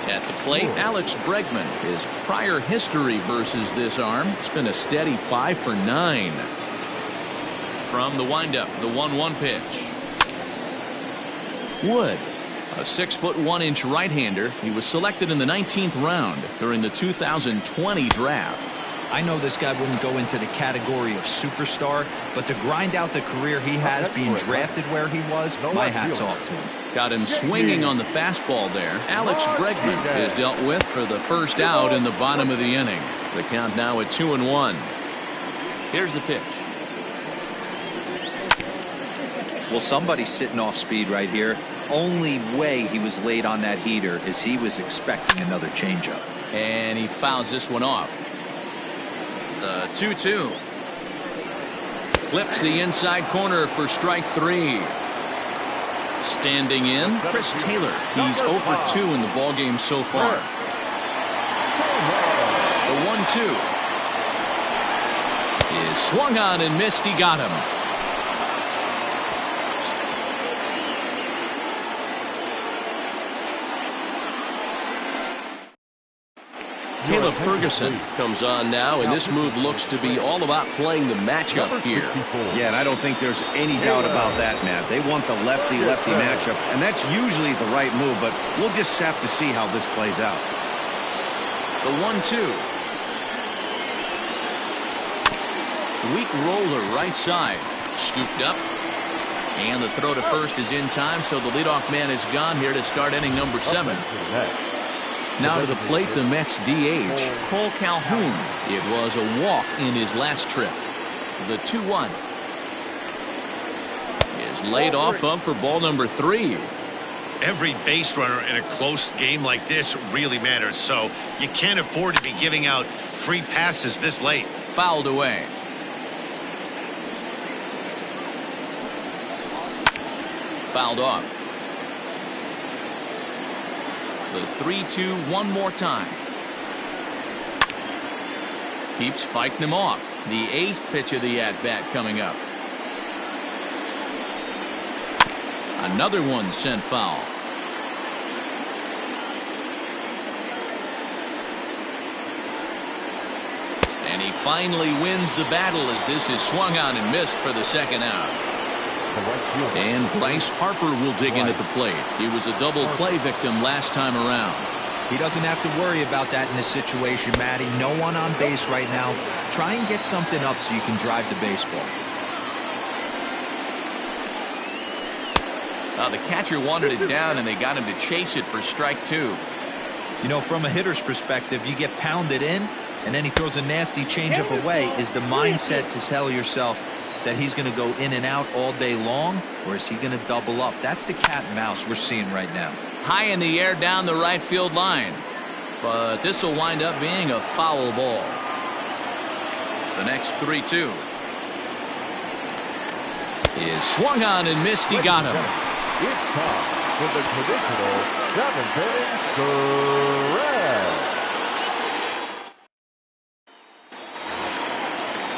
At the plate, Alex Bregman. His prior history versus this arm, it's been a steady 5 for 9. From the windup, the 1-1 pitch. Wood, a 6'1" right-hander. He was selected in the 19th round during the 2020 draft. I know this guy wouldn't go into the category of superstar, but to grind out the career he has being drafted where he was, my hat's off to him. Got him swinging on the fastball there. Alex Bregman is dealt with for the first out in the bottom of the inning. The count now at 2-1. Here's the pitch. Well, somebody's sitting off speed right here. Only way he was late on that heater is he was expecting another changeup. And he fouls this one off. The 2-2. Clips the inside corner for strike 3. Standing in, Chris Taylor. He's 0 for 2 in the ballgame so far. The 1-2 is swung on and missed. He got him. Caleb Ferguson comes on now, and this move looks to be all about playing the matchup here. Yeah, and I don't think there's any doubt about that, Matt. They want the lefty-lefty matchup, and that's usually the right move, but we'll just have to see how this plays out. The 1-2. Weak roller right side. Scooped up. And the throw to first is in time, so the leadoff man is gone here to start inning number 7. Now to the plate, the Mets DH, Cole Calhoun. It was a walk in his last trip. The 2-1 is laid off of for ball number 3. Every base runner in a close game like this really matters, so you can't afford to be giving out free passes this late. Fouled away. Fouled off. The 3-2 one more time. Keeps fighting him off. The 8th pitch of the at-bat coming up. Another one sent foul. And he finally wins the battle as this is swung on and missed for the second out. And Bryce Harper will dig in at the plate. He was a double play victim last time around. He doesn't have to worry about that in this situation, Matty. No one on base right now. Try and get something up so you can drive the baseball. The catcher wanted it down, and they got him to chase it for strike 2. You know, from a hitter's perspective, you get pounded in, and then he throws a nasty changeup away. Is the mindset to tell yourself that he's going to go in and out all day long, or is he going to double up? That's the cat and mouse we're seeing right now. High in the air down the right field line, but this will wind up being a foul ball. The next 3-2 is swung on and missed. He got him. It's time for the traditional 7th inning stretch.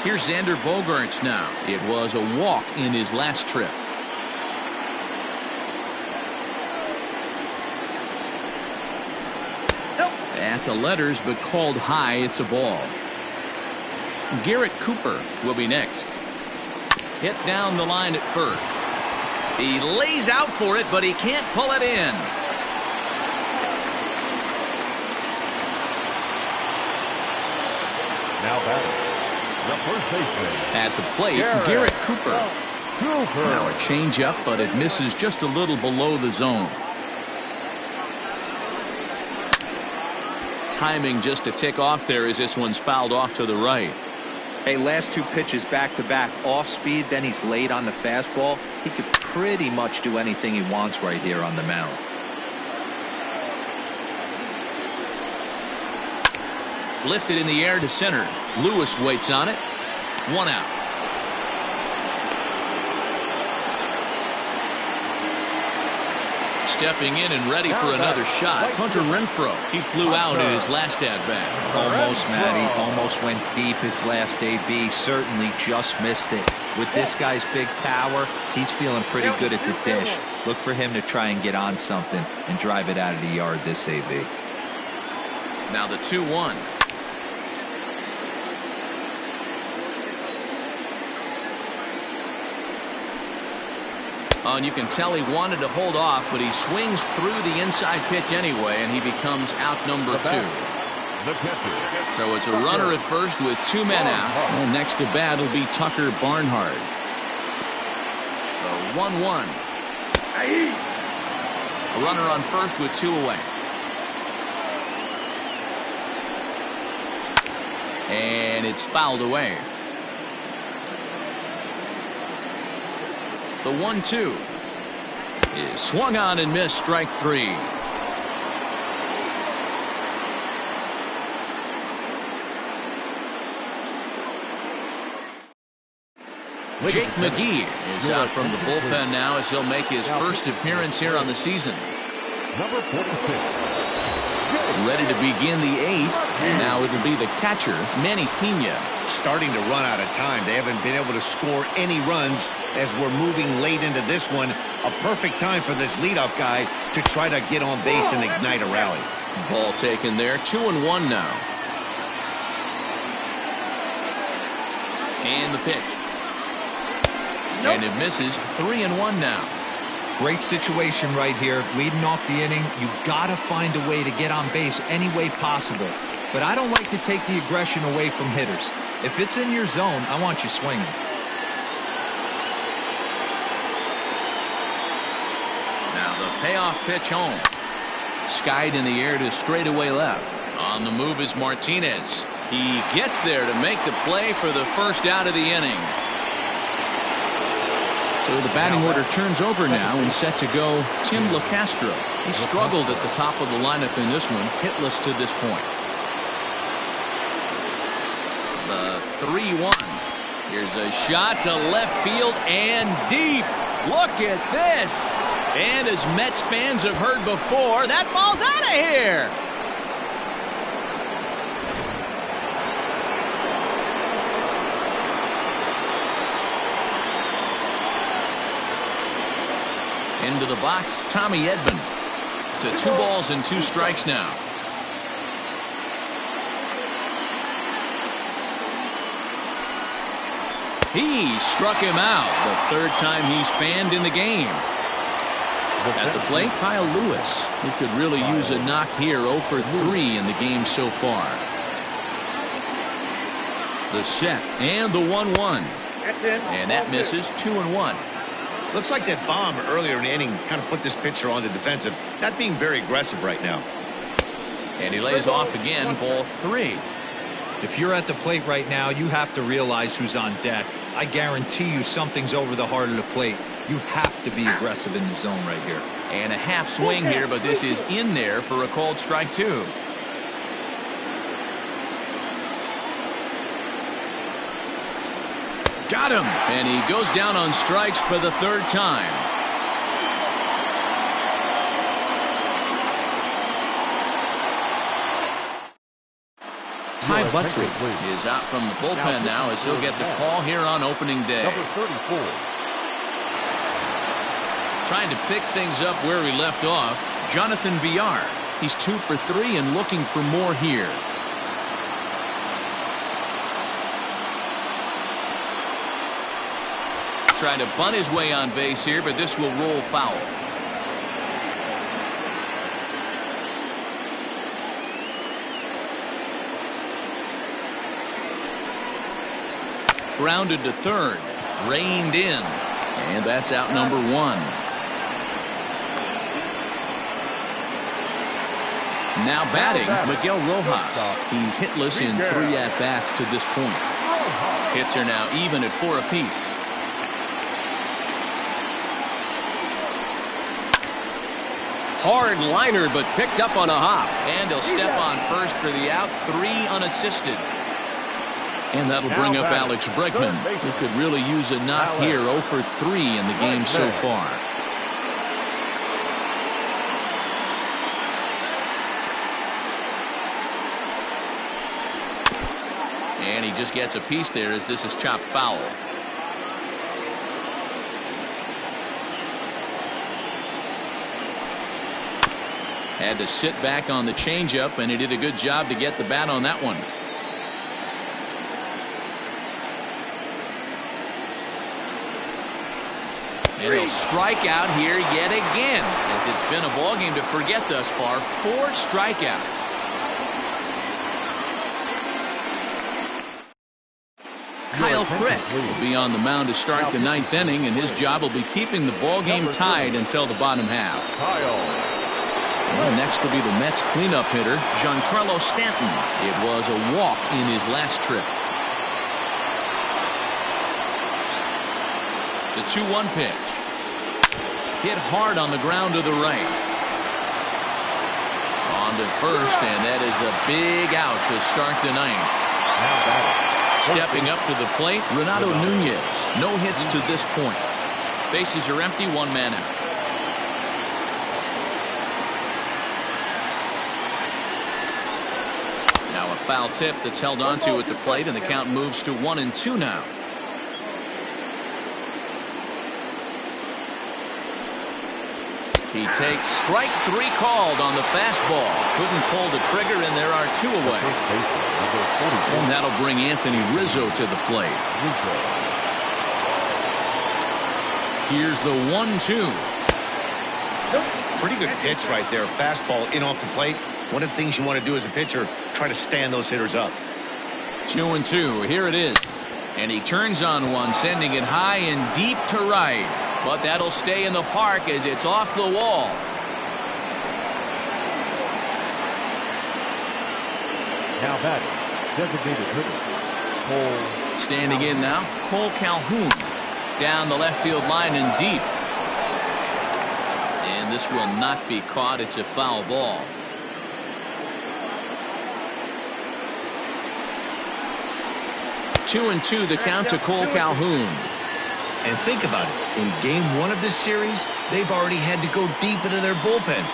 Here's Xander Bogaerts now. It was a walk in his last trip. At the letters, but called high. It's a ball. Garrett Cooper will be next. Hit down the line at first. He lays out for it, but he can't pull it in. Now batting, the first baseman. At the plate, Garrett Cooper. Now a changeup, but it misses just a little below the zone. Timing just a tick off there as this one's fouled off to the right. Hey, last 2 pitches back to back, off speed, then he's late on the fastball. He could pretty much do anything he wants right here on the mound. Lifted in the air to center. Lewis waits on it. 1 out. Stepping in and ready for another shot, Hunter Renfroe. He flew out in his last at-bat. Almost, Matty. Almost went deep his last AB. Certainly just missed it. With this guy's big power, he's feeling pretty good at the dish. Look for him to try and get on something and drive it out of the yard this AB. Now the 2-1. And you can tell he wanted to hold off, but he swings through the inside pitch anyway, and he becomes out number 2. So it's a runner at first with 2 men out. And next to bat will be Tucker Barnhart. The 1-1. A runner on first with 2 away. And it's fouled away. The 1-2 is swung on and missed, strike 3. Jake McGee is out from the bullpen now as he'll make his first appearance here on the season. Number 46. Ready to begin the 8th, and now it'll be the catcher, Manny Pena. Starting to run out of time. They haven't been able to score any runs as we're moving late into this one. A perfect time for this leadoff guy to try to get on base and ignite a rally. Ball taken there, 2-1 now. And the pitch. And it misses, 3-1 now. Great situation right here. Leading off the inning, you gotta find a way to get on base any way possible. But I don't like to take the aggression away from hitters. If it's in your zone, I want you swinging. Now the payoff pitch home. Skied in the air to straightaway left. On the move is Martinez. He gets there to make the play for the first out of the inning. So the batting order turns over now and set to go Tim LeCastro. He struggled at the top of the lineup in this one, hitless to this point. The 3-1. Here's a shot to left field and deep. Look at this. And as Mets fans have heard before, that ball's out of here. Into the box, Tommy Edman. To 2 balls and 2 strikes now. He struck him out. The 3rd time he's fanned in the game. At the plate, Kyle Lewis. He could really use a knock here. 0 for 3 in the game so far. The set and the 1-1. And that misses, 2-1. Looks like that bomb earlier in the inning kind of put this pitcher on the defensive. Not being very aggressive right now. And he lays off again, ball 3. If you're at the plate right now, you have to realize who's on deck. I guarantee you something's over the heart of the plate. You have to be aggressive in the zone right here. And a half swing here, but this is in there for a called strike 2. Got him. And he goes down on strikes for the 3rd time. Ty Buttrey is out from the bullpen now as he'll get the call here on opening day. Number 34. Trying to pick things up where he left off, Jonathan Villar. He's 2 for 3 and looking for more here. Trying to bunt his way on base here, but this will roll foul. grounded to third. Reined in. And that's out number 1. Now batting, Miguel Rojas. He's hitless in 3 at-bats to this point. Hits are now even at 4 apiece. Hard liner, but picked up on a hop. And he'll step on first for the out. 3 unassisted. And that'll bring up Alex Bregman, who could really use a knock here. 0 for 3 in the game so far. And he just gets a piece there as this is chopped foul. Had to sit back on the changeup, and he did a good job to get the bat on that one. And he'll strike out here yet again, as it's been a ball game to forget thus far. 4 strikeouts. Kyle Crick will be on the mound to start the 9th inning, and his job will be keeping the ball game tied until the bottom half. Well, next will be the Mets cleanup hitter, Giancarlo Stanton. It was a walk in his last trip. The 2-1 pitch. Hit hard on the ground to the right. On to first, and that is a big out to start the 9th. Stepping up to the plate, Renato Nunez. No hits to this point. Bases are empty, 1 man out. Now a foul tip that's held onto at the plate, and the count moves to 1-2 now. He takes strike 3 called on the fastball. Couldn't pull the trigger, and there are 2 away. And that'll bring Anthony Rizzo to the plate. Here's the 1-2. Pretty good pitch right there. Fastball in off the plate. One of the things you want to do as a pitcher, try to stand those hitters up. 2-2. Here it is. And he turns on one, sending it high and deep to right. But that'll stay in the park as it's off the wall. Now batting, designated hitter, Cole. Standing in now, Cole Calhoun. Down the left field line and deep. And this will not be caught. It's a foul ball. Two and two, the count to Cole Calhoun. And think about it. In game 1 of this series, they've already had to go deep into their bullpen.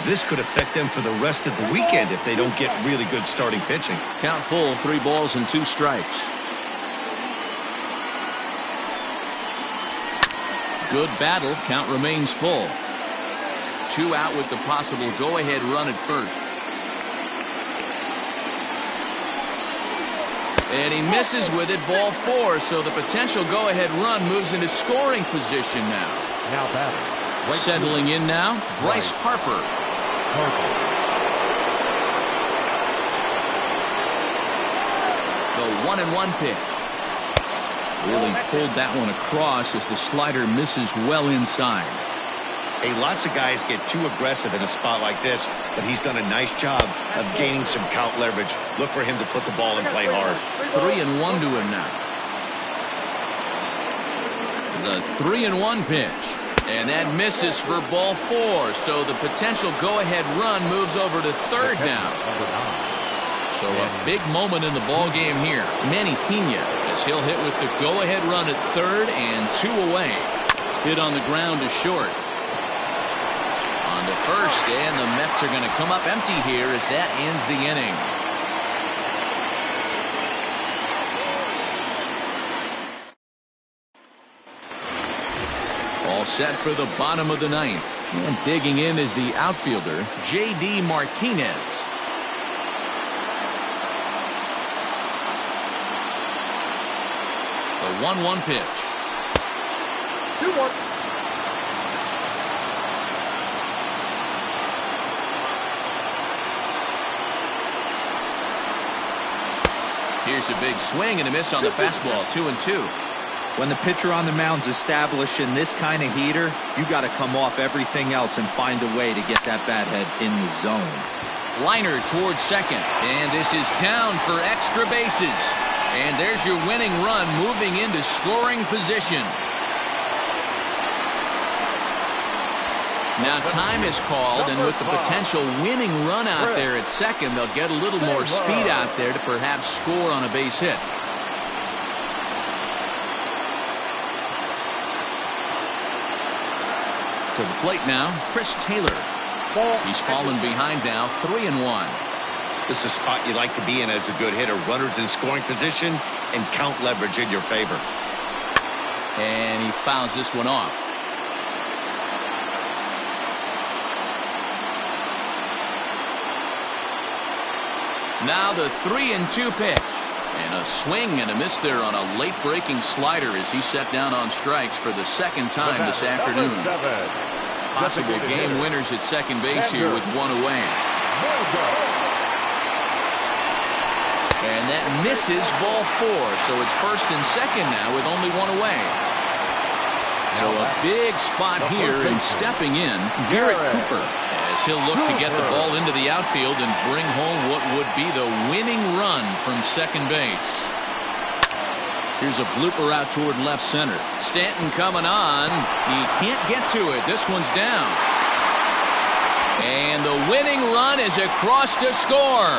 This could affect them for the rest of the weekend if they don't get really good starting pitching. Count full, 3 balls and 2 strikes. Good battle. Count remains full. 2 out with the possible go-ahead run at first. And he misses with it, ball 4, so the potential go-ahead run moves into scoring position now. Now batting. Settling in now, Bryce Harper. The 1-1 pitch. Really pulled that one across as the slider misses well inside. Hey, lots of guys get too aggressive in a spot like this, but he's done a nice job of gaining some count leverage. Look for him to put the ball in play hard. 3-1 to him now. The 3-1 pitch. And that misses for ball 4. So the potential go-ahead run moves over to third now. So a big moment in the ball game here. Manny Pena, as he'll hit with the go-ahead run at third and 2 away. Hit on the ground to short. On to first, and the Mets are going to come up empty here as that ends the inning. All set for the bottom of the 9th. And digging in is the outfielder, J.D. Martinez. The 1-1 pitch. 2-1. Here's a big swing and a miss on the fastball. 2-2. When the pitcher on the mound's establishing this kind of heater, you got to come off everything else and find a way to get that bat head in the zone. Liner towards second, and this is down for extra bases. And there's your winning run moving into scoring position. Now time is called, and with the potential winning run out there at second, they'll get a little more speed out there to perhaps score on a base hit. To the plate now, Chris Taylor. He's fallen behind now, 3-1. This is a spot you like to be in as a good hitter. Runners in scoring position and count leverage in your favor. And he fouls this one off. Now the 3-2 pitch. And a swing and a miss there on a late breaking slider as he set down on strikes for the second time this afternoon. Possible game winners at second base here with one away. And that misses, ball 4. So it's first and second now with only one away. So a big spot here, and stepping in, Garrett Cooper, as he'll look to get the ball into the outfield and bring home what would be the winning run from second base. Here's a blooper out toward left center. Stanton coming on. He can't get to it. This one's down. And the winning run is across to score.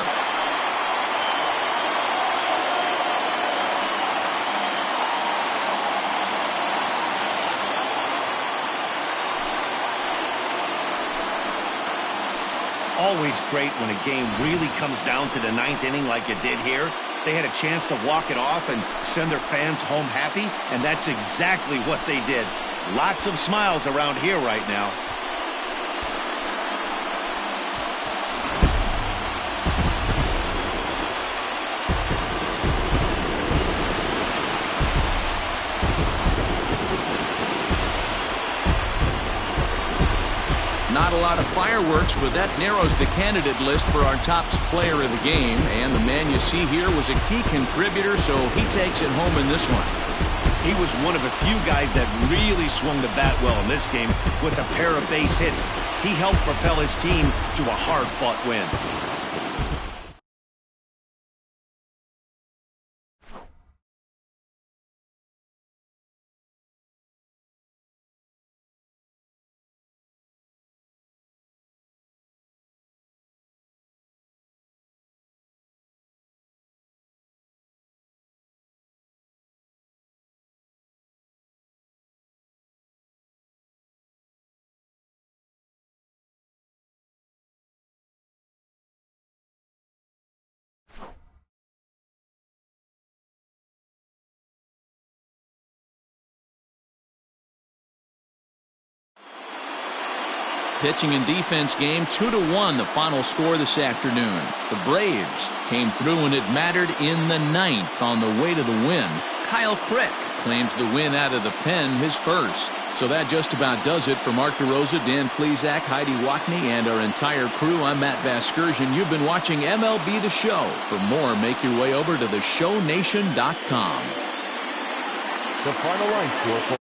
Always great when a game really comes down to the 9th inning like it did here. They had a chance to walk it off and send their fans home happy, and that's exactly what they did. Lots of smiles around here right now. Not a lot of fireworks, but that narrows the candidate list for our top player of the game. And the man you see here was a key contributor, so he takes it home in this one. He was one of a few guys that really swung the bat well in this game with a pair of base hits. He helped propel his team to a hard-fought win. Pitching and defense game 2-1, the final score this afternoon. The Braves came through and it mattered in the 9th on the way to the win. Kyle Crick claims the win out of the pen, his first. So that just about does it for Mark DeRosa, Dan Plesac, Heidi Watney, and our entire crew. I'm Matt Vasgersian. You've been watching MLB The Show. For more, make your way over to theshownation.com. The final line score for